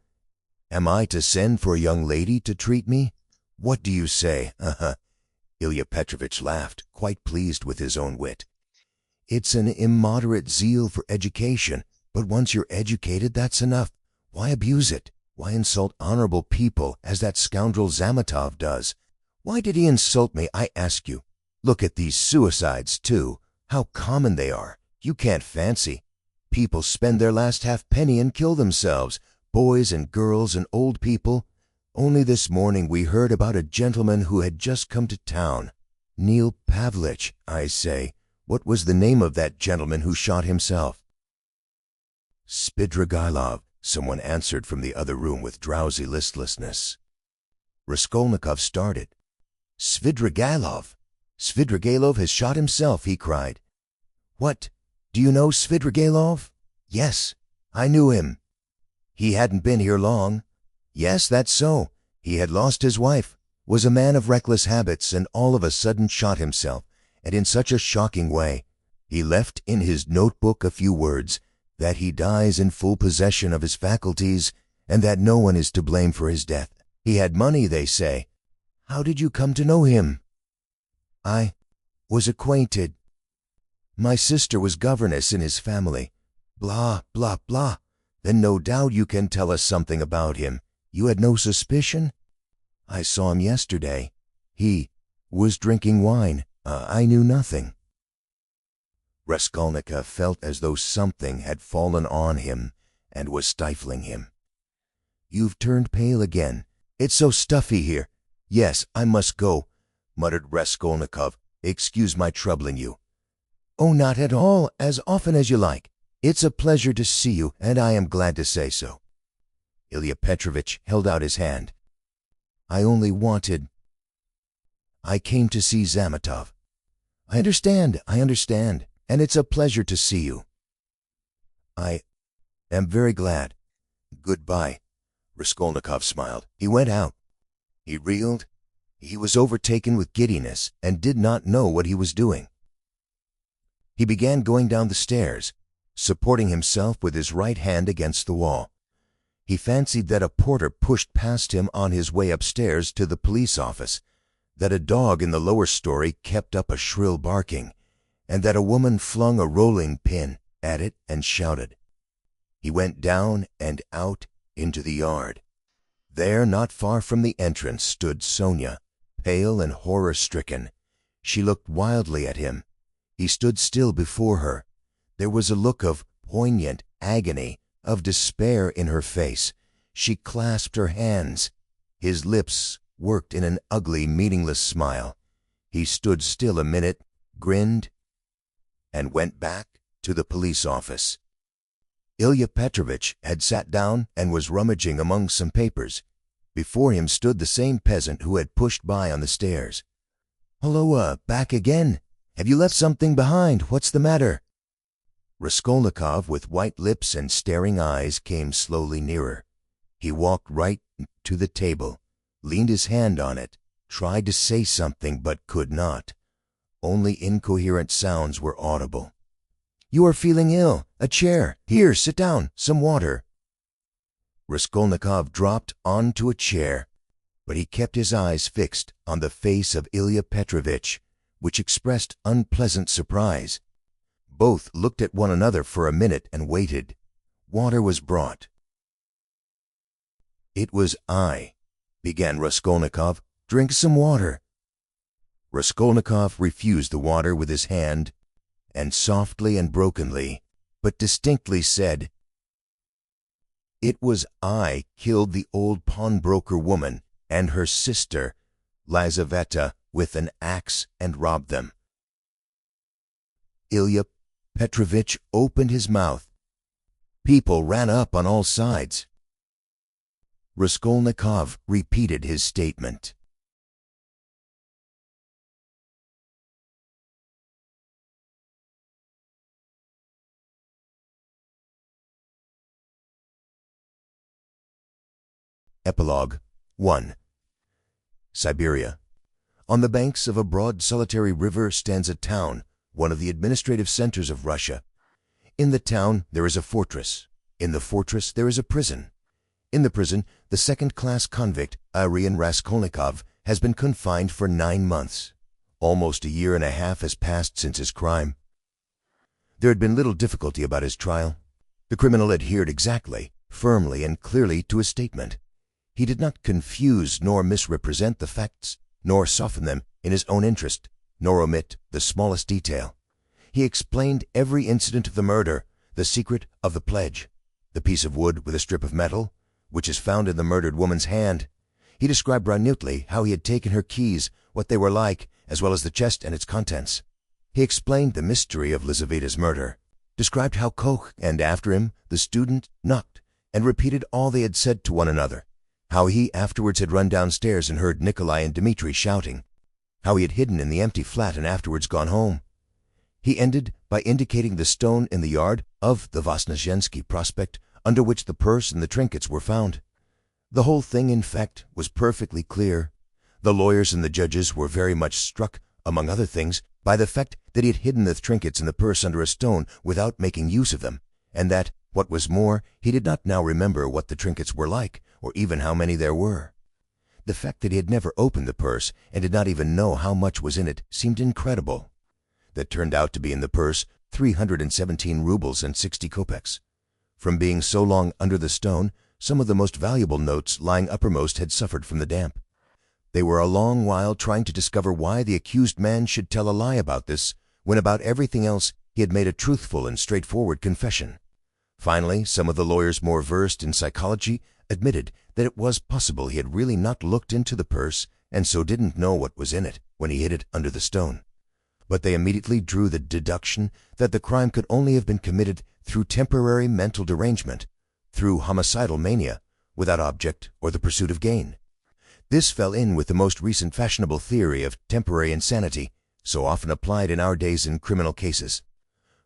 Am I to send for a young lady to treat me? What do you say? Ilya Petrovitch laughed, quite pleased with his own wit. It's an immoderate zeal for education, but once you're educated, that's enough. Why abuse it? Why insult honorable people as that scoundrel Zametov does? Why did he insult me, I ask you? Look at these suicides, too. How common they are. You can't fancy. People spend their last halfpenny and kill themselves, boys and girls and old people. Only this morning we heard about a gentleman who had just come to town. Neil Pavlich, I say. What was the name of that gentleman who shot himself? Svidrigailov, someone answered from the other room with drowsy listlessness. Raskolnikov started. Svidrigailov! Svidrigailov has shot himself, he cried. What? Do you know Svidrigailov? Yes, I knew him. He hadn't been here long. Yes, that's so. He had lost his wife, was a man of reckless habits, and all of a sudden shot himself, and in such a shocking way. He left in his notebook a few words, that he dies in full possession of his faculties, and that no one is to blame for his death. He had money, they say. How did you come to know him? I was acquainted. My sister was governess in his family. Blah, blah, blah. Then no doubt you can tell us something about him. You had no suspicion? I saw him yesterday. He was drinking wine. I knew nothing. Raskolnikov felt as though something had fallen on him and was stifling him. You've turned pale again. It's so stuffy here. Yes, I must go, muttered Raskolnikov. Excuse my troubling you. Oh, not at all, as often as you like. It's a pleasure to see you, and I am glad to say so. Ilya Petrovitch held out his hand. I only wanted... I came to see Zametov. I understand, and it's a pleasure to see you. I am very glad. Goodbye. Raskolnikov smiled. He went out. He reeled. He was overtaken with giddiness and did not know what he was doing. He began going down the stairs, supporting himself with his right hand against the wall. He fancied that a porter pushed past him on his way upstairs to the police office, that a dog in the lower story kept up a shrill barking, and that a woman flung a rolling pin at it and shouted. He went down and out into the yard. There, not far from the entrance, stood Sonia, pale and horror-stricken. She looked wildly at him. He stood still before her. There was a look of poignant agony, of despair in her face. She clasped her hands. His lips worked in an ugly, meaningless smile. He stood still a minute, grinned, and went back to the police office. Ilya Petrovitch had sat down and was rummaging among some papers. Before him stood the same peasant who had pushed by on the stairs. "Hulloa, back again? Have you left something behind? What's the matter?" Raskolnikov, with white lips and staring eyes, came slowly nearer. He walked right to the table, leaned his hand on it, tried to say something but could not. Only incoherent sounds were audible. "You are feeling ill. A chair. Here, sit down. Some water." Raskolnikov dropped onto a chair, but he kept his eyes fixed on the face of Ilya Petrovitch, which expressed unpleasant surprise. Both looked at one another for a minute and waited. Water was brought. "It was I," began Raskolnikov. "Drink some water." Raskolnikov refused the water with his hand, and softly and brokenly, but distinctly said, "It was I killed the old pawnbroker woman and her sister, Lizaveta, with an axe and robbed them." Ilya Petrovitch opened his mouth. People ran up on all sides. Raskolnikov repeated his statement. Epilogue 1. Siberia. On the banks of a broad solitary river stands a town, one of the administrative centers of Russia. In the town there is a fortress. In the fortress there is a prison. In the prison, the second-class convict, Arion Raskolnikov, has been confined for 9 months. Almost a year and a half has passed since his crime. There had been little difficulty about his trial. The criminal adhered exactly, firmly, and clearly to his statement. He did not confuse nor misrepresent the facts, nor soften them in his own interest, nor omit the smallest detail. He explained every incident of the murder, the secret of the pledge, the piece of wood with a strip of metal, which is found in the murdered woman's hand. He described minutely how he had taken her keys, what they were like, as well as the chest and its contents. He explained the mystery of Lizaveta's murder, described how Koch and after him the student knocked, and repeated all they had said to one another, how he afterwards had run downstairs and heard Nikolai and Dmitri shouting, how he had hidden in the empty flat and afterwards gone home. He ended by indicating the stone in the yard of the Vosnezhensky Prospect under which the purse and the trinkets were found. The whole thing, in fact, was perfectly clear. The lawyers and the judges were very much struck, among other things, by the fact that he had hidden the trinkets and the purse under a stone without making use of them, and that, what was more, he did not now remember what the trinkets were like, or even how many there were. The fact that he had never opened the purse and did not even know how much was in it seemed incredible. There turned out to be in the purse 317 rubles and 60 kopecks. From being so long under the stone, some of the most valuable notes lying uppermost had suffered from the damp. They were a long while trying to discover why the accused man should tell a lie about this, when about everything else he had made a truthful and straightforward confession. Finally, some of the lawyers more versed in psychology admitted that it was possible he had really not looked into the purse and so didn't know what was in it when he hid it under the stone. But they immediately drew the deduction that the crime could only have been committed through temporary mental derangement, through homicidal mania, without object or the pursuit of gain. This fell in with the most recent fashionable theory of temporary insanity, so often applied in our days in criminal cases.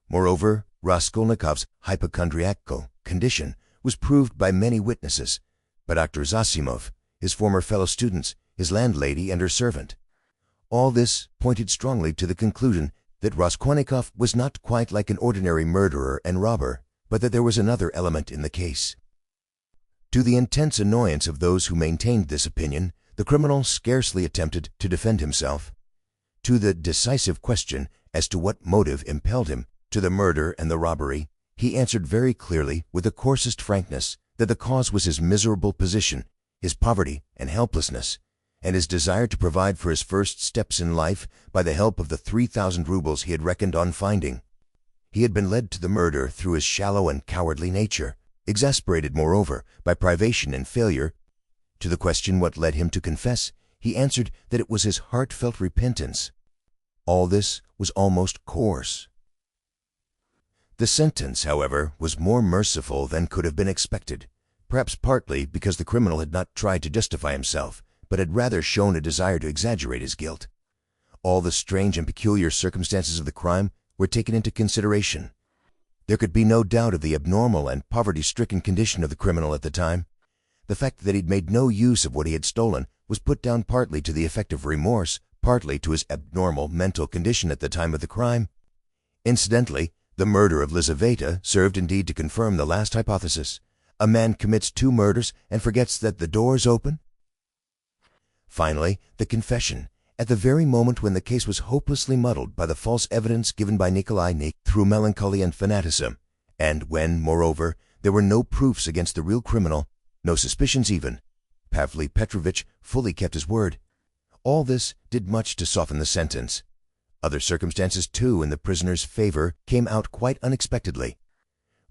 Moreover, Raskolnikov's hypochondriacal condition was proved by many witnesses, by Dr. Zosimov, his former fellow students, his landlady, and her servant. All this pointed strongly to the conclusion that Raskolnikov was not quite like an ordinary murderer and robber, but that there was another element in the case. To the intense annoyance of those who maintained this opinion, the criminal scarcely attempted to defend himself. To the decisive question as to what motive impelled him to the murder and the robbery, he answered very clearly, with the coarsest frankness, that the cause was his miserable position, his poverty and helplessness, and his desire to provide for his first steps in life by the help of the 3,000 rubles he had reckoned on finding. He had been led to the murder through his shallow and cowardly nature, exasperated, moreover, by privation and failure. To the question what led him to confess, he answered that it was his heartfelt repentance. All this was almost coarse. The sentence, however, was more merciful than could have been expected, perhaps partly because the criminal had not tried to justify himself, but had rather shown a desire to exaggerate his guilt. All the strange and peculiar circumstances of the crime were taken into consideration. There could be no doubt of the abnormal and poverty-stricken condition of the criminal at the time. the fact that he'd made no use of what he had stolen was put down partly to the effect of remorse, partly to his abnormal mental condition at the time of the crime. Incidentally, the murder of Lizaveta served indeed to confirm the last hypothesis. A man commits 2 murders and forgets that the door's open. Finally, the confession, at the very moment when the case was hopelessly muddled by the false evidence given by Nikolai Nik through melancholy and fanaticism, and when, moreover, there were no proofs against the real criminal, no suspicions even. Pavly Petrovitch fully kept his word. All this did much to soften the sentence. Other circumstances, too, in the prisoner's favor came out quite unexpectedly.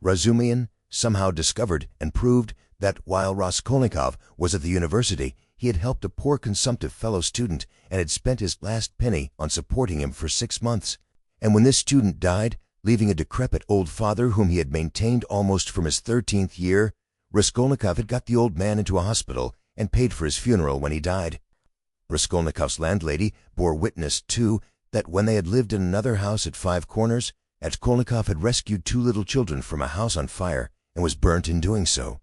Razumihin somehow discovered and proved that while Raskolnikov was at the university, he had helped a poor consumptive fellow student and had spent his last penny on supporting him for 6 months. And when this student died, leaving a decrepit old father whom he had maintained almost from his 13th year, Raskolnikov had got the old man into a hospital and paid for his funeral when he died. Raskolnikov's landlady bore witness, too, that when they had lived in another house at 5 Corners, Raskolnikov had rescued 2 little children from a house on fire and was burnt in doing so.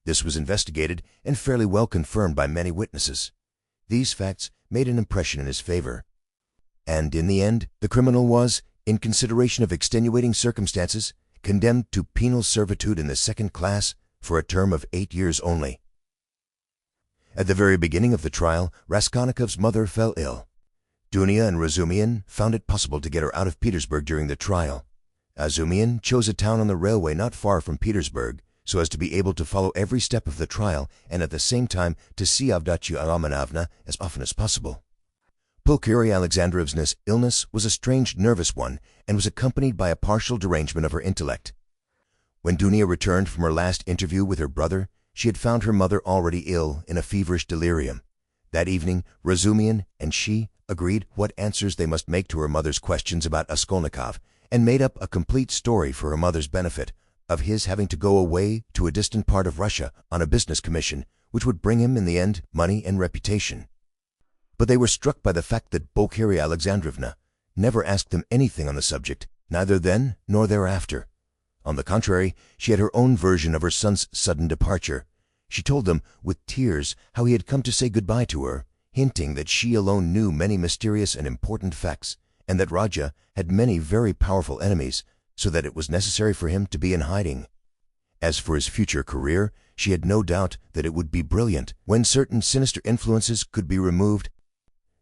This was investigated and fairly well confirmed by many witnesses. These facts made an impression in his favor. And in the end, the criminal was, in consideration of extenuating circumstances, condemned to penal servitude in the 2nd class for a term of 8 years only. At the very beginning of the trial, Raskolnikov's mother fell ill. Dunya and Razumihin found it possible to get her out of Petersburg during the trial. Razumihin chose a town on the railway not far from Petersburg, so as to be able to follow every step of the trial and at the same time to see Avdotya Romanovna as often as possible. Pulcheria Alexandrovna's illness was a strange nervous one and was accompanied by a partial derangement of her intellect. When Dunya returned from her last interview with her brother, she had found her mother already ill in a feverish delirium. That evening, Razumihin and she agreed what answers they must make to her mother's questions about Raskolnikov, and made up a complete story for her mother's benefit, of his having to go away to a distant part of Russia on a business commission, which would bring him in the end money and reputation. But they were struck by the fact that Pulcheria Alexandrovna never asked them anything on the subject, neither then nor thereafter. On the contrary, she had her own version of her son's sudden departure. She told them with tears how he had come to say goodbye to her, hinting that she alone knew many mysterious and important facts, and that Raja had many very powerful enemies, so that it was necessary for him to be in hiding. As for his future career, she had no doubt that it would be brilliant when certain sinister influences could be removed.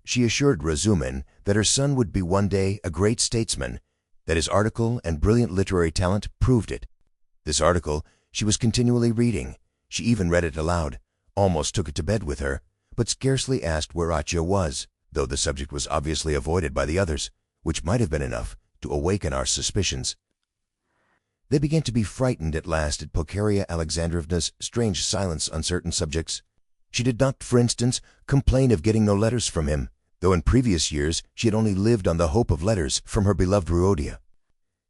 She assured Razumihin that her son would be one day a great statesman, that his article and brilliant literary talent proved it. This article she was continually reading. She even read it aloud, almost took it to bed with her, but scarcely asked where Atya was, though the subject was obviously avoided by the others, which might have been enough to awaken our suspicions. They began to be frightened at last at Pulcheria Alexandrovna's strange silence on certain subjects. She did not, for instance, complain of getting no letters from him, though in previous years she had only lived on the hope of letters from her beloved Ruodia.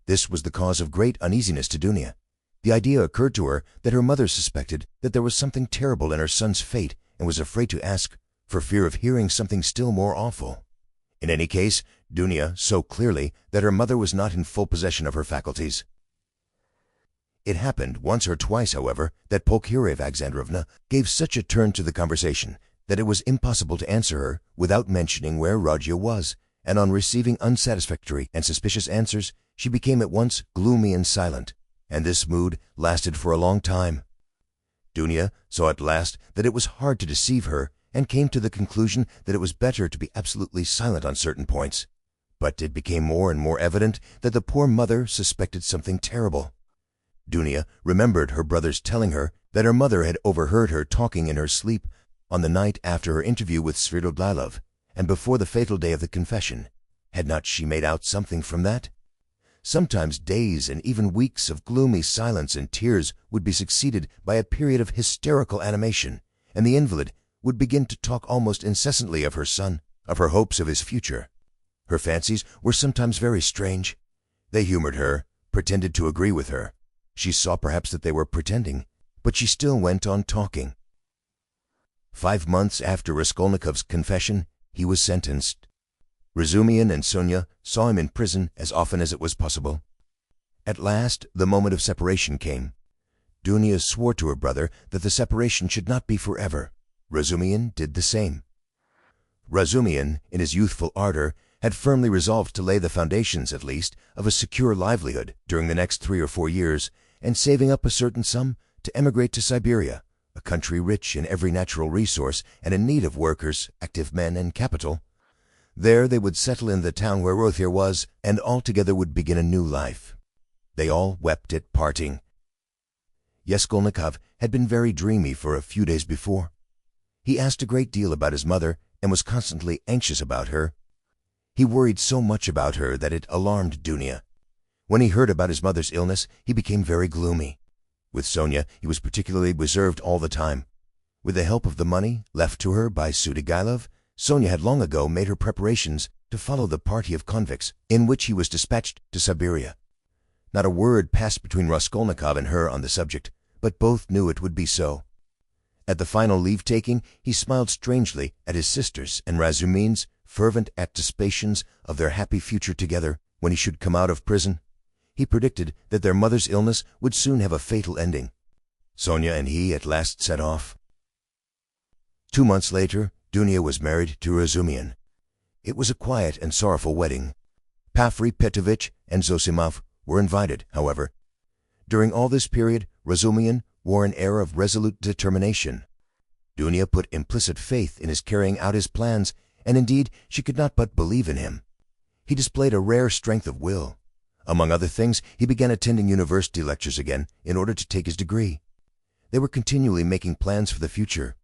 This was the cause of great uneasiness to Dunya. The idea occurred to her that her mother suspected that there was something terrible in her son's fate and was afraid to ask, for fear of hearing something still more awful. In any case, Dunya saw clearly that her mother was not in full possession of her faculties. It happened once or twice, however, that Pulcheria Alexandrovna gave such a turn to the conversation that it was impossible to answer her without mentioning where Raja was, and on receiving unsatisfactory and suspicious answers, she became at once gloomy and silent, and this mood lasted for a long time. Dunya saw at last that it was hard to deceive her, and came to the conclusion that it was better to be absolutely silent on certain points. But it became more and more evident that the poor mother suspected something terrible. Dunya remembered her brother's telling her that her mother had overheard her talking in her sleep on the night after her interview with Svidrigailov, and before the fatal day of the confession. Had not she made out something from that? Sometimes days and even weeks of gloomy silence and tears would be succeeded by a period of hysterical animation, and the invalid would begin to talk almost incessantly of her son, of her hopes of his future. Her fancies were sometimes very strange. They humored her, pretended to agree with her. She saw perhaps that they were pretending, but she still went on talking. 5 months after Raskolnikov's confession, he was sentenced. Razumihin and Sonia saw him in prison as often as it was possible. At last the moment of separation came. Dunia swore to her brother that the separation should not be forever. Razumihin did the same. Razumihin, in his youthful ardor, had firmly resolved to lay the foundations, at least, of a secure livelihood during the next 3 or 4 years, and saving up a certain sum to emigrate to Siberia, a country rich in every natural resource and in need of workers, active men, and capital. There they would settle in the town where Rothir was, and altogether would begin a new life. They all wept at parting. Raskolnikov had been very dreamy for a few days before. He asked a great deal about his mother and was constantly anxious about her. He worried so much about her that it alarmed Dunia. When he heard about his mother's illness, he became very gloomy. With Sonia, he was particularly reserved all the time. With the help of the money left to her by Svidrigailov, Sonia had long ago made her preparations to follow the party of convicts in which he was dispatched to Siberia. Not a word passed between Raskolnikov and her on the subject, but both knew it would be so. At the final leave-taking, he smiled strangely at his sisters and Razumihin's fervent anticipations of their happy future together when he should come out of prison. He predicted that their mother's illness would soon have a fatal ending. Sonia and he at last set off. 2 months later, Dunia was married to Razumihin. It was a quiet and sorrowful wedding. Pafri Petrovich and Zosimov were invited, however. During all this period, Razumihin wore an air of resolute determination. Dunia put implicit faith in his carrying out his plans, and indeed she could not but believe in him. He displayed a rare strength of will. Among other things, he began attending university lectures again in order to take his degree. They were continually making plans for the future.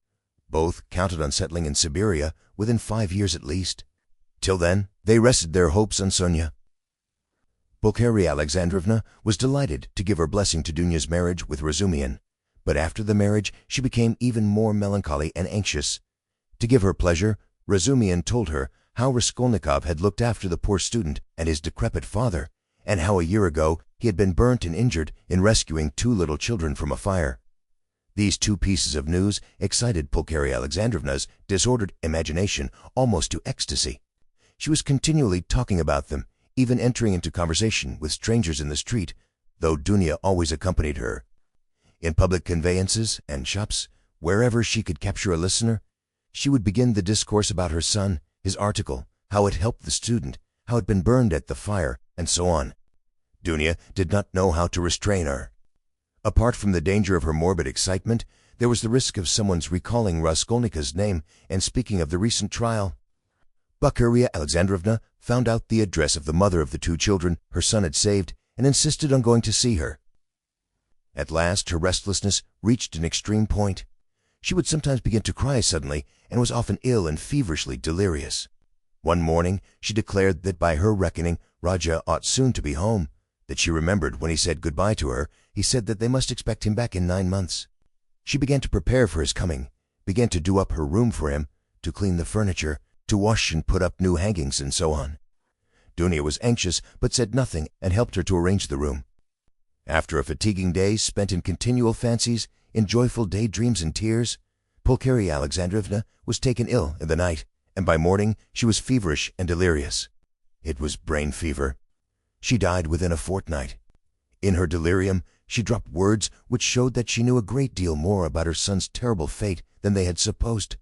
Both counted on settling in Siberia within 5 years at least. Till then, they rested their hopes on Sonia. Pulcheria Alexandrovna was delighted to give her blessing to Dunia's marriage with Razumihin, but after the marriage she became even more melancholy and anxious. To give her pleasure, Razumihin told her how Raskolnikov had looked after the poor student and his decrepit father, and how a year ago he had been burnt and injured in rescuing 2 little children from a fire. These 2 pieces of news excited Pulcheria Alexandrovna's disordered imagination almost to ecstasy. She was continually talking about them, even entering into conversation with strangers in the street, though Dunia always accompanied her. In public conveyances and shops, wherever she could capture a listener, she would begin the discourse about her son, his article, how it helped the student, how it had been burned at the fire, and so on. Dunia did not know how to restrain her. Apart from the danger of her morbid excitement, there was the risk of someone's recalling Raskolnikov's name and speaking of the recent trial. Pulcheria Alexandrovna found out the address of the mother of the 2 children her son had saved and insisted on going to see her. At last her restlessness reached an extreme point. She would sometimes begin to cry suddenly and was often ill and feverishly delirious. One morning she declared that by her reckoning Raja ought soon to be home, that she remembered when he said goodbye to her, he said that they must expect him back in 9 months. She began to prepare for his coming, began to do up her room for him, to clean the furniture, to wash and put up new hangings, and so on. Dunia was anxious, but said nothing and helped her to arrange the room. After a fatiguing day spent in continual fancies, in joyful daydreams and tears, Pulcheria Alexandrovna was taken ill in the night, and by morning she was feverish and delirious. It was brain fever. She died within a fortnight. In her delirium, she dropped words which showed that she knew a great deal more about her son's terrible fate than they had supposed.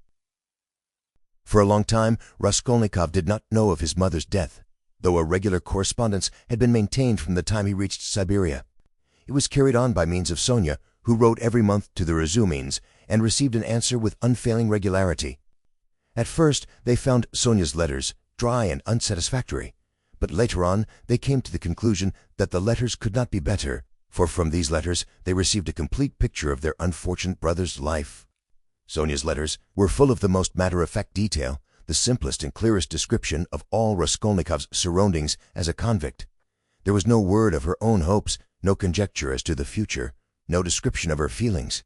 For a long time, Raskolnikov did not know of his mother's death, though a regular correspondence had been maintained from the time he reached Siberia. It was carried on by means of Sonia, who wrote every month to the Razumihins and received an answer with unfailing regularity. At first, they found Sonia's letters dry and unsatisfactory, but later on they came to the conclusion that the letters could not be better, for from these letters they received a complete picture of their unfortunate brother's life. Sonia's letters were full of the most matter-of-fact detail, the simplest and clearest description of all Raskolnikov's surroundings as a convict. There was no word of her own hopes, no conjecture as to the future, no description of her feelings.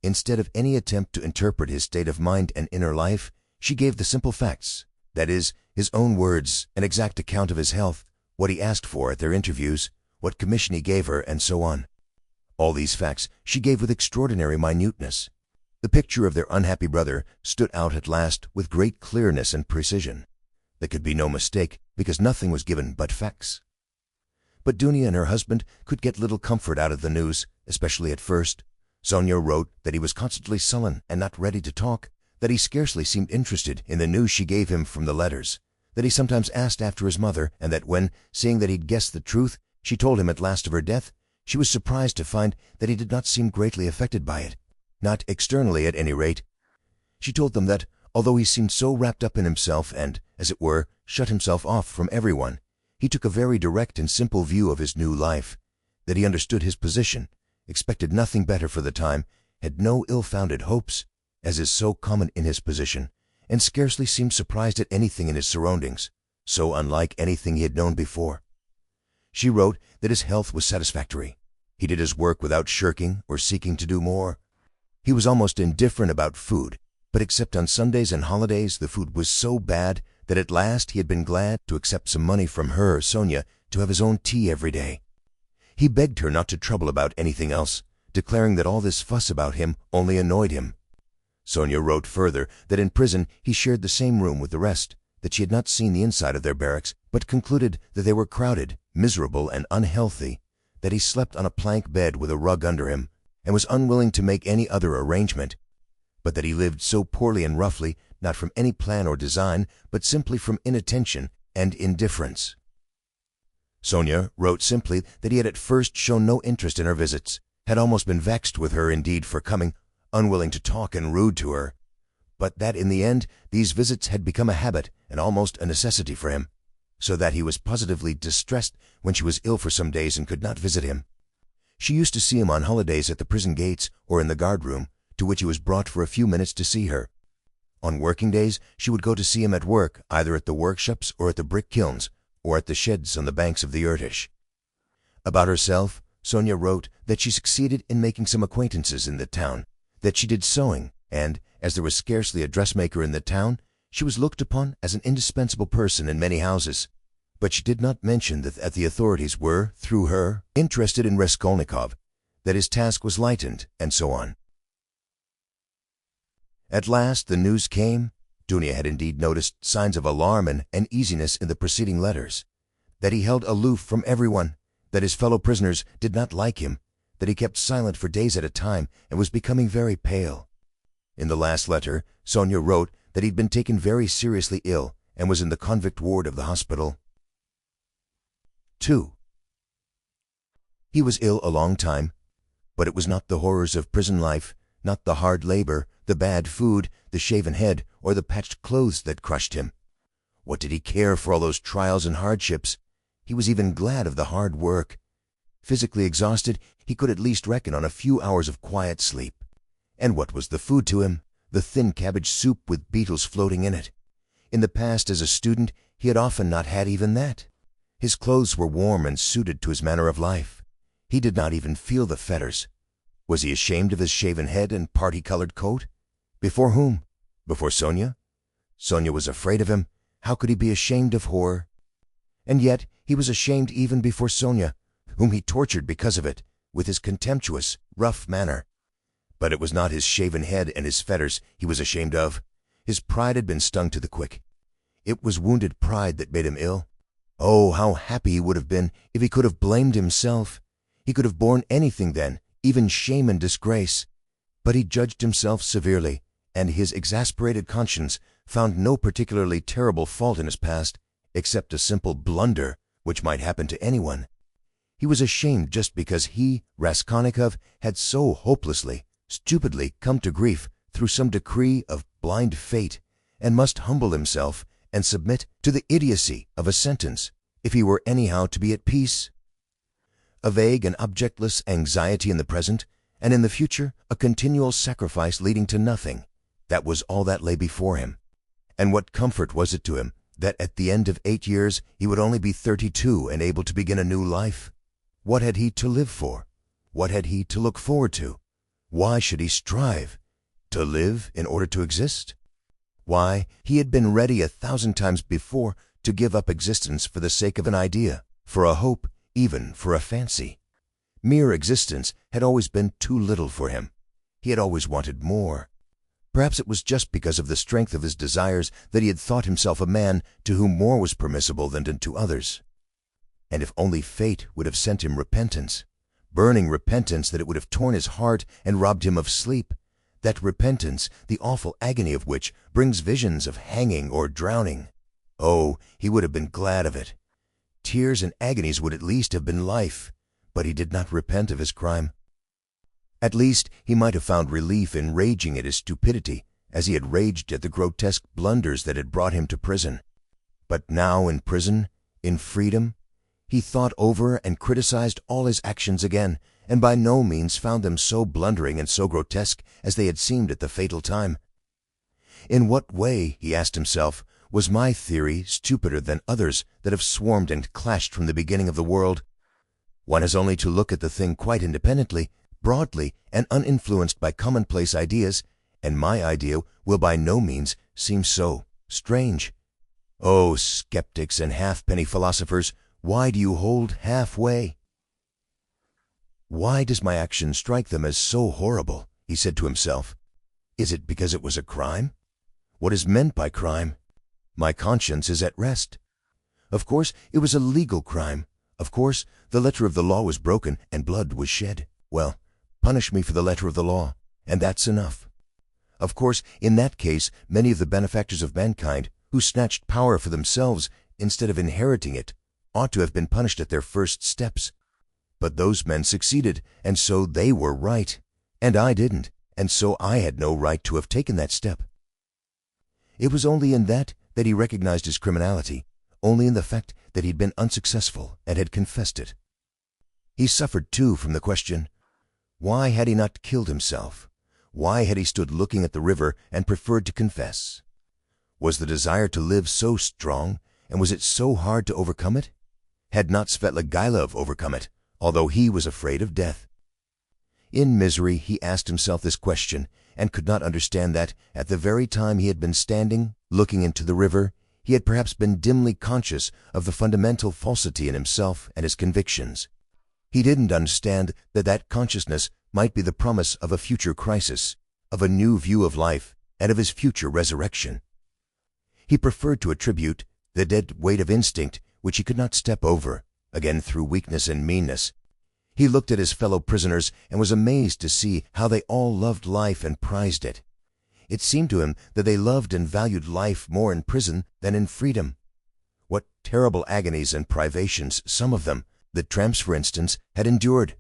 Instead of any attempt to interpret his state of mind and inner life, she gave the simple facts, that is, his own words, an exact account of his health, what he asked for at their interviews, what commission he gave her, and so on. All these facts she gave with extraordinary minuteness. The picture of their unhappy brother stood out at last with great clearness and precision. There could be no mistake, because nothing was given but facts. But Dunya and her husband could get little comfort out of the news, especially at first. Sonia wrote that he was constantly sullen and not ready to talk, that he scarcely seemed interested in the news she gave him from the letters, that he sometimes asked after his mother, and that when, seeing that he'd guessed the truth, she told him at last of her death, she was surprised to find that he did not seem greatly affected by it, not externally at any rate. She told them that, although he seemed so wrapped up in himself and, as it were, shut himself off from everyone, he took a very direct and simple view of his new life, that he understood his position, expected nothing better for the time, had no ill-founded hopes, as is so common in his position, and scarcely seemed surprised at anything in his surroundings, so unlike anything he had known before. She wrote that his health was satisfactory. He did his work without shirking or seeking to do more. He was almost indifferent about food, but except on Sundays and holidays the food was so bad that at last he had been glad to accept some money from her, Sonia, to have his own tea every day. He begged her not to trouble about anything else, declaring that all this fuss about him only annoyed him. Sonia wrote further that in prison he shared the same room with the rest, that she had not seen the inside of their barracks, but concluded that they were crowded, miserable, and unhealthy, that he slept on a plank bed with a rug under him, and was unwilling to make any other arrangement, but that he lived so poorly and roughly, not from any plan or design, but simply from inattention and indifference. Sonia wrote simply that he had at first shown no interest in her visits, had almost been vexed with her indeed for coming, unwilling to talk and rude to her, but that in the end these visits had become a habit and almost a necessity for him, so that he was positively distressed when she was ill for some days and could not visit him. She used to see him on holidays at the prison gates or in the guard-room, to which he was brought for a few minutes to see her. On working days she would go to see him at work, either at the workshops or at the brick kilns, or at the sheds on the banks of the Irtish. About herself, Sonia wrote that she succeeded in making some acquaintances in the town, that she did sewing, and, as there was scarcely a dressmaker in the town, she was looked upon as an indispensable person in many houses. But she did not mention that the authorities were, through her, interested in Raskolnikov, that his task was lightened, and so on. At last the news came. Dunya had indeed noticed signs of alarm and uneasiness in the preceding letters, that he held aloof from everyone, that his fellow prisoners did not like him, that he kept silent for days at a time and was becoming very pale. In the last letter, Sonia wrote that he'd been taken very seriously ill and was in the convict ward of the hospital. 2. He was ill a long time, but it was not the horrors of prison life, not the hard labor, the bad food, the shaven head, or the patched clothes that crushed him. What did he care for all those trials and hardships? He was even glad of the hard work. Physically exhausted, he could at least reckon on a few hours of quiet sleep. And what was the food to him? The thin cabbage soup with beetles floating in it. In the past, as a student, he had often not had even that. His clothes were warm and suited to his manner of life. He did not even feel the fetters. Was he ashamed of his shaven head and party-colored coat? Before whom? Before Sonia? Sonia was afraid of him. How could he be ashamed of her? And yet he was ashamed even before Sonia, whom he tortured because of it, with his contemptuous, rough manner. But it was not his shaven head and his fetters he was ashamed of. His pride had been stung to the quick. It was wounded pride that made him ill. Oh, how happy he would have been if he could have blamed himself. He could have borne anything then, even shame and disgrace. But he judged himself severely, and his exasperated conscience found no particularly terrible fault in his past, except a simple blunder which might happen to anyone. He was ashamed just because he, Raskolnikov, had so hopelessly, stupidly come to grief through some decree of blind fate, and must humble himself and submit to the idiocy of a sentence if he were anyhow to be at peace. A vague and objectless anxiety in the present, and in the future a continual sacrifice leading to nothing. That was all that lay before him. And what comfort was it to him that at the end of 8 years he would only be 32 and able to begin a new life? What had he to live for? What had he to look forward to? Why should he strive? To live in order to exist? Why, he had been ready 1,000 times before to give up existence for the sake of an idea, for a hope, even for a fancy. Mere existence had always been too little for him. He had always wanted more. Perhaps it was just because of the strength of his desires that he had thought himself a man to whom more was permissible than to others. and if only fate would have sent him repentance, burning repentance that it would have torn his heart and robbed him of sleep, that repentance, the awful agony of which brings visions of hanging or drowning. Oh, he would have been glad of it. Tears and agonies would at least have been life, but he did not repent of his crime. At least he might have found relief in raging at his stupidity, as he had raged at the grotesque blunders that had brought him to prison. But now in prison, in freedom, he thought over and criticized all his actions again, and by no means found them so blundering and so grotesque as they had seemed at the fatal time. In what way, he asked himself, was my theory stupider than others that have swarmed and clashed from the beginning of the world? One has only to look at the thing quite independently, broadly, and uninfluenced by commonplace ideas, and my idea will by no means seem so strange. Oh, skeptics and halfpenny philosophers, why do you hold halfway? Why does my action strike them as so horrible? He said to himself. Is it because it was a crime? What is meant by crime? My conscience is at rest. Of course, it was a legal crime. Of course, the letter of the law was broken and blood was shed. Well, punish me for the letter of the law, and that's enough. Of course, in that case, many of the benefactors of mankind, who snatched power for themselves instead of inheriting it, ought to have been punished at their first steps. But those men succeeded, and so they were right, and I didn't, and so I had no right to have taken that step. It was only in that he recognized his criminality, only in the fact that he'd been unsuccessful and had confessed it. He suffered, too, from the question, why had he not killed himself? Why had he stood looking at the river and preferred to confess? Was the desire to live so strong, and was it so hard to overcome it? Had not Svidrigailov overcome it, although he was afraid of death? In misery he asked himself this question, and could not understand that, at the very time he had been standing, looking into the river, he had perhaps been dimly conscious of the fundamental falsity in himself and his convictions. He didn't understand that consciousness might be the promise of a future crisis, of a new view of life, and of his future resurrection. He preferred to attribute the dead weight of instinct which he could not step over, again through weakness and meanness. He looked at his fellow prisoners and was amazed to see how they all loved life and prized it. It seemed to him that they loved and valued life more in prison than in freedom. What terrible agonies and privations some of them, the tramps for instance, had endured.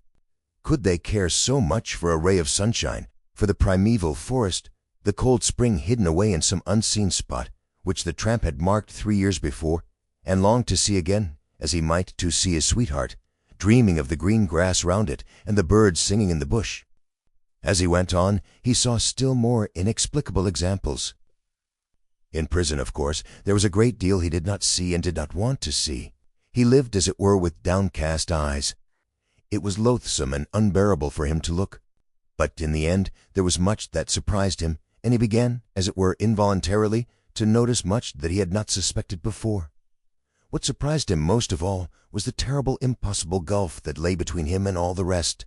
Could they care so much for a ray of sunshine, for the primeval forest, the cold spring hidden away in some unseen spot, which the tramp had marked 3 years before, and longed to see again, as he might to see his sweetheart, dreaming of the green grass round it and the birds singing in the bush? As he went on, he saw still more inexplicable examples. In prison, of course, there was a great deal he did not see and did not want to see. He lived, as it were, with downcast eyes. It was loathsome and unbearable for him to look. But in the end there was much that surprised him, and he began, as it were involuntarily, to notice much that he had not suspected before. What surprised him most of all was the terrible impossible gulf that lay between him and all the rest.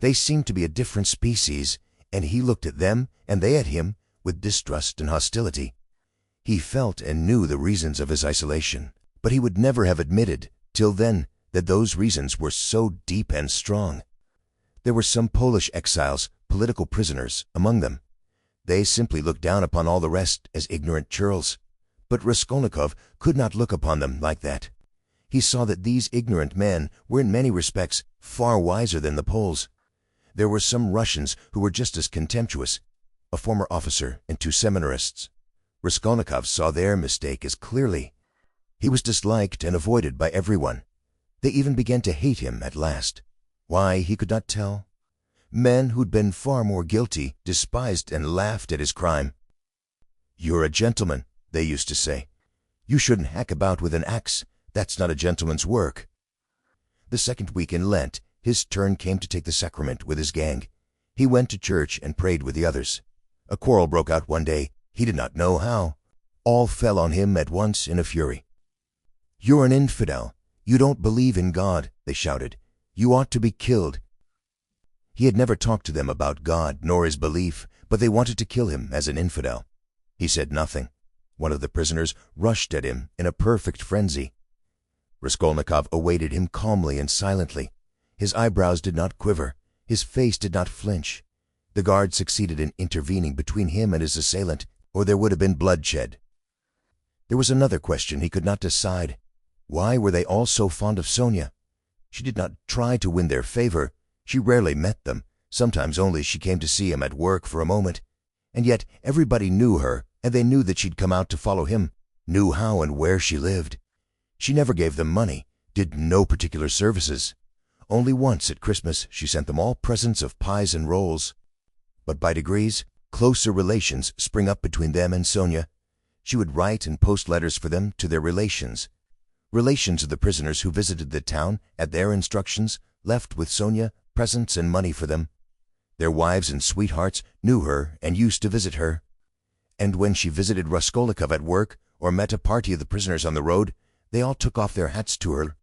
They seemed to be a different species, and he looked at them, and they at him, with distrust and hostility. He felt and knew the reasons of his isolation, but he would never have admitted, till then, that those reasons were so deep and strong. There were some Polish exiles, political prisoners, among them. They simply looked down upon all the rest as ignorant churls. But Raskolnikov could not look upon them like that. He saw that these ignorant men were in many respects far wiser than the Poles. There were some Russians who were just as contemptuous, a former officer and 2 seminarists. Raskolnikov saw their mistake as clearly. He was disliked and avoided by everyone. They even began to hate him at last. Why, he could not tell. Men who'd been far more guilty despised and laughed at his crime. "You're a gentleman," they used to say. "You shouldn't hack about with an axe. That's not a gentleman's work." The second week in Lent, his turn came to take the sacrament with his gang. He went to church and prayed with the others. A quarrel broke out one day. He did not know how. All fell on him at once in a fury. "You're an infidel. You don't believe in God," they shouted. "You ought to be killed." He had never talked to them about God nor his belief, but they wanted to kill him as an infidel. He said nothing. One of the prisoners rushed at him in a perfect frenzy. Raskolnikov awaited him calmly and silently. His eyebrows did not quiver. His face did not flinch. The guard succeeded in intervening between him and his assailant, or there would have been bloodshed. There was another question he could not decide. Why were they all so fond of Sonia? She did not try to win their favor. She rarely met them. Sometimes only she came to see him at work for a moment. And yet everybody knew her, and they knew that she'd come out to follow him, knew how and where she lived. She never gave them money, did no particular services. Only once at Christmas she sent them all presents of pies and rolls. But by degrees, closer relations spring up between them and Sonia. She would write and post letters for them to their relations. Relations of the prisoners who visited the town, at their instructions, left with Sonia presents and money for them. Their wives and sweethearts knew her and used to visit her. And when she visited Raskolnikov at work or met a party of the prisoners on the road, they all took off their hats to her.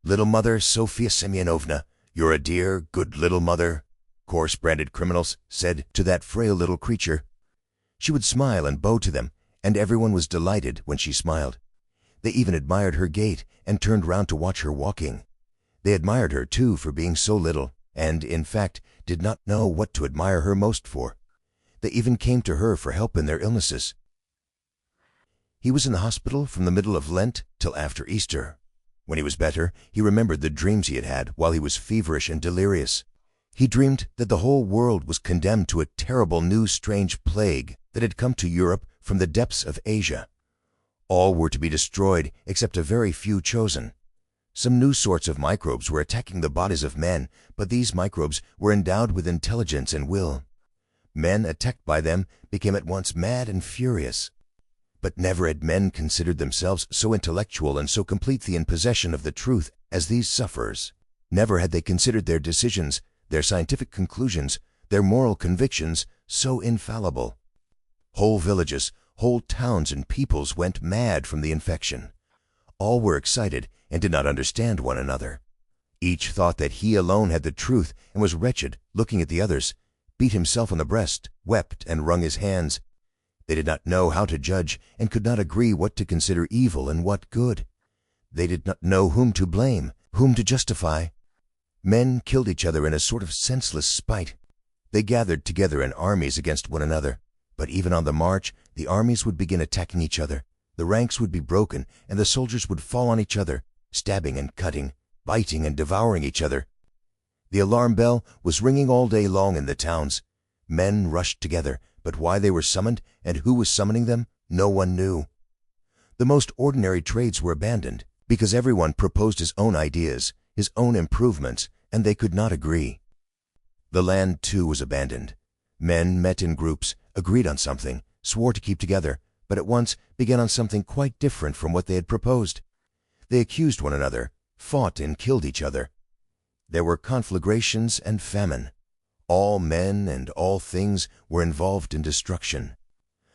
"Little mother, Sofia Semyonovna, you're a dear, good little mother," coarse-branded criminals said to that frail little creature. She would smile and bow to them, and everyone was delighted when she smiled. They even admired her gait and turned round to watch her walking. They admired her, too, for being so little, and, in fact, did not know what to admire her most for. They even came to her for help in their illnesses. He was in the hospital from the middle of Lent till after Easter. When he was better, he remembered the dreams he had had while he was feverish and delirious. He dreamed that the whole world was condemned to a terrible new strange plague that had come to Europe from the depths of Asia. All were to be destroyed except a very few chosen. Some new sorts of microbes were attacking the bodies of men, but these microbes were endowed with intelligence and will. Men attacked by them became at once mad and furious. But never had men considered themselves so intellectual and so completely in possession of the truth as these sufferers. Never had they considered their decisions, their scientific conclusions, their moral convictions so infallible. Whole villages, whole towns and peoples went mad from the infection. All were excited and did not understand one another. Each thought that he alone had the truth and was wretched, looking at the others, beat himself on the breast, wept and wrung his hands. They did not know how to judge and could not agree what to consider evil and what good. They did not know whom to blame, whom to justify. Men killed each other in a sort of senseless spite. They gathered together in armies against one another. But even on the march, the armies would begin attacking each other. The ranks would be broken, and the soldiers would fall on each other, stabbing and cutting, biting and devouring each other. The alarm bell was ringing all day long in the towns. Men rushed together, but why they were summoned and who was summoning them, no one knew. The most ordinary trades were abandoned, because everyone proposed his own ideas, his own improvements, and they could not agree. The land, too, was abandoned. Men met in groups, agreed on something, swore to keep together, but at once began on something quite different from what they had proposed. They accused one another, fought and killed each other. There were conflagrations and famine. All men and all things were involved in destruction.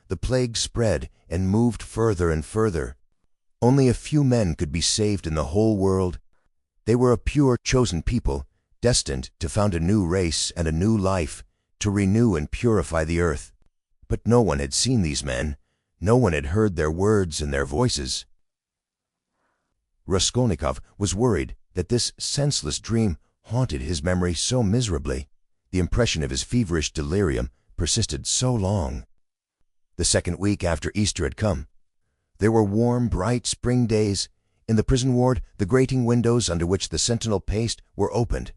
The plague spread and moved further and further. Only a few men could be saved in the whole world. They were a pure, chosen people, destined to found a new race and a new life, to renew and purify the earth. But no one had seen these men. No one had heard their words and their voices. Raskolnikov was worried that this senseless dream haunted his memory so miserably. The impression of his feverish delirium persisted so long. The second week after Easter had come. There were warm, bright spring days. In the prison ward, the grating windows under which the sentinel paced were opened.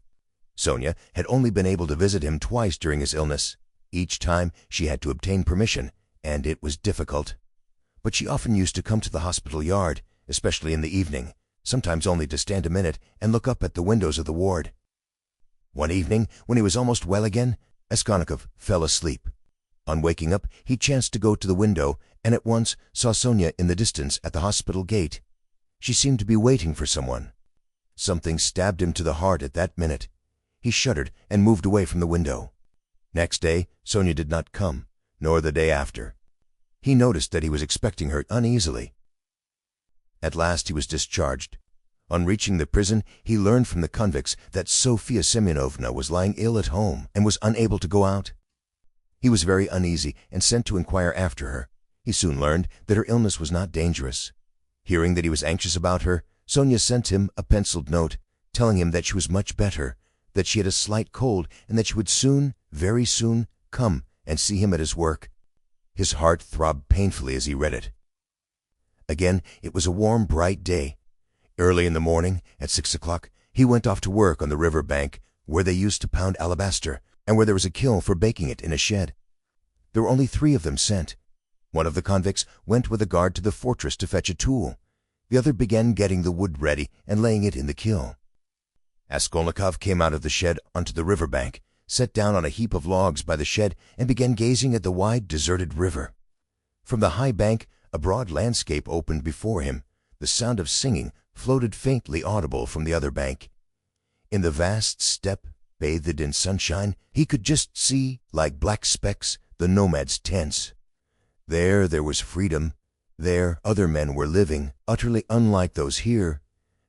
Sonia had only been able to visit him twice during his illness. Each time she had to obtain permission, and it was difficult. But she often used to come to the hospital yard, especially in the evening, sometimes only to stand a minute and look up at the windows of the ward. One evening, when he was almost well again, Raskolnikov fell asleep. On waking up, he chanced to go to the window and at once saw Sonia in the distance at the hospital gate. She seemed to be waiting for someone. Something stabbed him to the heart at that minute. He shuddered and moved away from the window. Next day, Sonia did not come, nor the day after. He noticed that he was expecting her uneasily. At last he was discharged. On reaching the prison, he learned from the convicts that Sofia Semyonovna was lying ill at home and was unable to go out. He was very uneasy and sent to inquire after her. He soon learned that her illness was not dangerous. Hearing that he was anxious about her, Sonia sent him a penciled note, telling him that she was much better, that she had a slight cold, and that she would soon, very soon, come and see him at his work. His heart throbbed painfully as he read it. Again, it was a warm, bright day. Early in the morning, at 6 o'clock, he went off to work on the river bank, where they used to pound alabaster, and where there was a kiln for baking it in a shed. There were only 3 of them sent. One of the convicts went with a guard to the fortress to fetch a tool. The other began getting the wood ready and laying it in the kiln. Raskolnikov came out of the shed onto the river bank, sat down on a heap of logs by the shed, and began gazing at the wide, deserted river. From the high bank, a broad landscape opened before him. The sound of singing floated faintly audible from the other bank. In the vast steppe, bathed in sunshine, he could just see, like black specks, the nomads' tents. There was freedom. There other men were living, utterly unlike those here.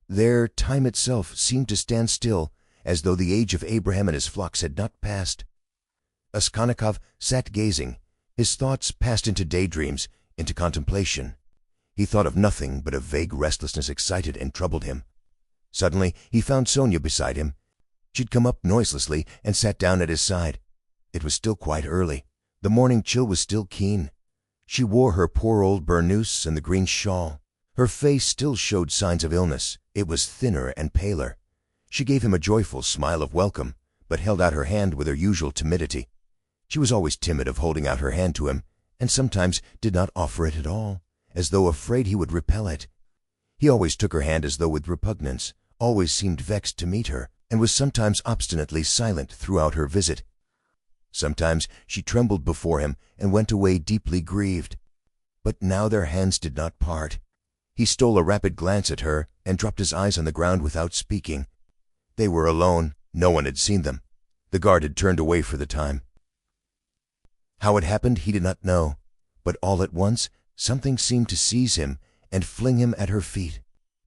There time itself seemed to stand still, as though the age of Abraham and his flocks had not passed. Raskolnikov sat gazing. His thoughts passed into daydreams, into contemplation. He thought of nothing but a vague restlessness excited and troubled him. Suddenly he found Sonia beside him. She'd come up noiselessly and sat down at his side. It was still quite early. The morning chill was still keen. She wore her poor old burnous and the green shawl. Her face still showed signs of illness. It was thinner and paler. She gave him a joyful smile of welcome, but held out her hand with her usual timidity. She was always timid of holding out her hand to him, and sometimes did not offer it at all, as though afraid he would repel it. He always took her hand as though with repugnance, always seemed vexed to meet her, and was sometimes obstinately silent throughout her visit. Sometimes she trembled before him and went away deeply grieved. But now their hands did not part. He stole a rapid glance at her and dropped his eyes on the ground without speaking. They were alone. No one had seen them. The guard had turned away for the time. How it happened he did not know, but all at once something seemed to seize him and fling him at her feet.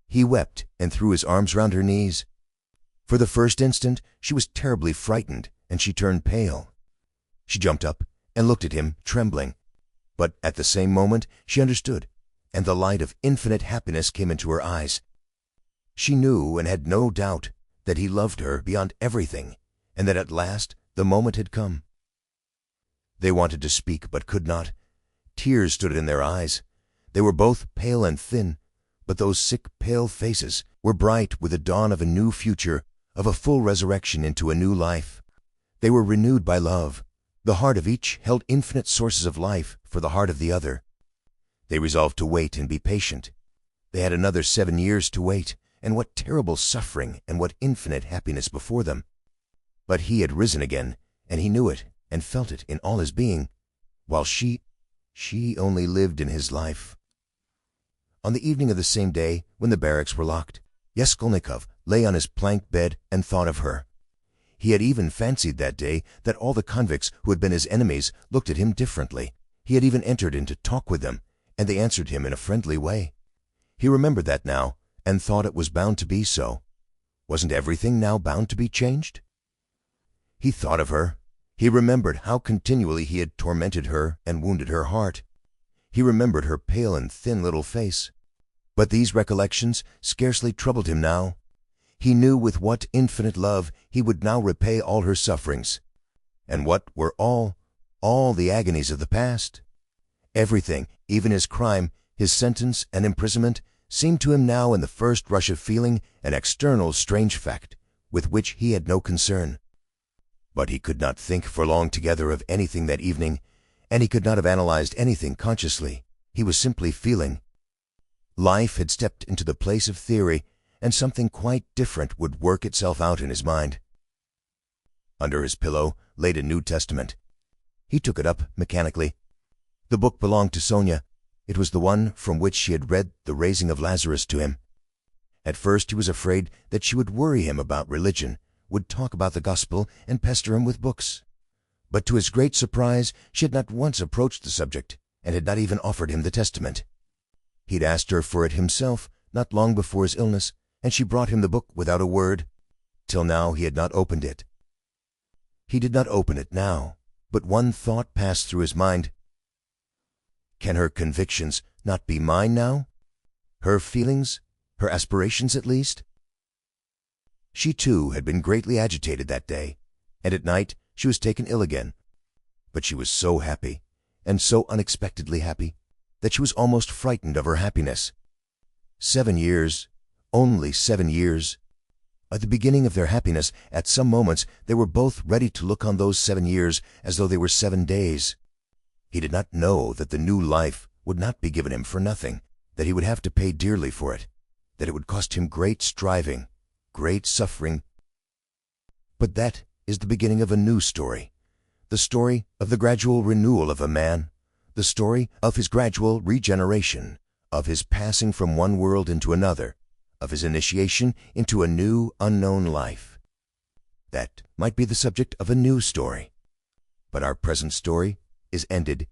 He wept and threw his arms round her knees. For the first instant she was terribly frightened, and she turned pale. She jumped up and looked at him, trembling. But at the same moment she understood, and the light of infinite happiness came into her eyes. She knew and had no doubt that he loved her beyond everything, and that at last the moment had come. They wanted to speak, but could not. Tears stood in their eyes. They were both pale and thin, but those sick, pale faces were bright with the dawn of a new future, of a full resurrection into a new life. They were renewed by love. The heart of each held infinite sources of life for the heart of the other. They resolved to wait and be patient. They had another 7 years to wait, and what terrible suffering and what infinite happiness before them. But he had risen again, and he knew it and felt it in all his being, while she only lived in his life. On the evening of the same day, when the barracks were locked, Raskolnikov lay on his plank bed and thought of her. He had even fancied that day that all the convicts who had been his enemies looked at him differently. He had even entered into talk with them, and they answered him in a friendly way. He remembered that now, and thought it was bound to be so. Wasn't everything now bound to be changed? He thought of her. He remembered how continually he had tormented her and wounded her heart. He remembered her pale and thin little face. But these recollections scarcely troubled him now. He knew with what infinite love he would now repay all her sufferings. And what were all the agonies of the past? Everything, even his crime, his sentence and imprisonment, seemed to him now in the first rush of feeling an external strange fact with which he had no concern. But he could not think for long together of anything that evening, and he could not have analyzed anything consciously. He was simply feeling. Life had stepped into the place of theory, and something quite different would work itself out in his mind. Under his pillow lay a New Testament. He took it up mechanically. The book belonged to Sonia. It was the one from which she had read the raising of Lazarus to him. At first he was afraid that she would worry him about religion, would talk about the gospel and pester him with books. But to his great surprise, she had not once approached the subject, and had not even offered him the Testament. He'd asked her for it himself, not long before his illness, and she brought him the book without a word. Till now he had not opened it. He did not open it now, but one thought passed through his mind. Can her convictions not be mine now? her feelings, her aspirations at least? She too had been greatly agitated that day, and at night she was taken ill again. But she was so happy, and so unexpectedly happy, that she was almost frightened of her happiness. 7 years, only 7 years. At the beginning of their happiness, at some moments, they were both ready to look on those 7 years as though they were 7 days. He did not know that the new life would not be given him for nothing, that he would have to pay dearly for it, that it would cost him great striving, great suffering. But that is the beginning of a new story, the story of the gradual renewal of a man, the story of his gradual regeneration, of his passing from one world into another, of his initiation into a new, unknown life. That might be the subject of a new story. But our present story is ended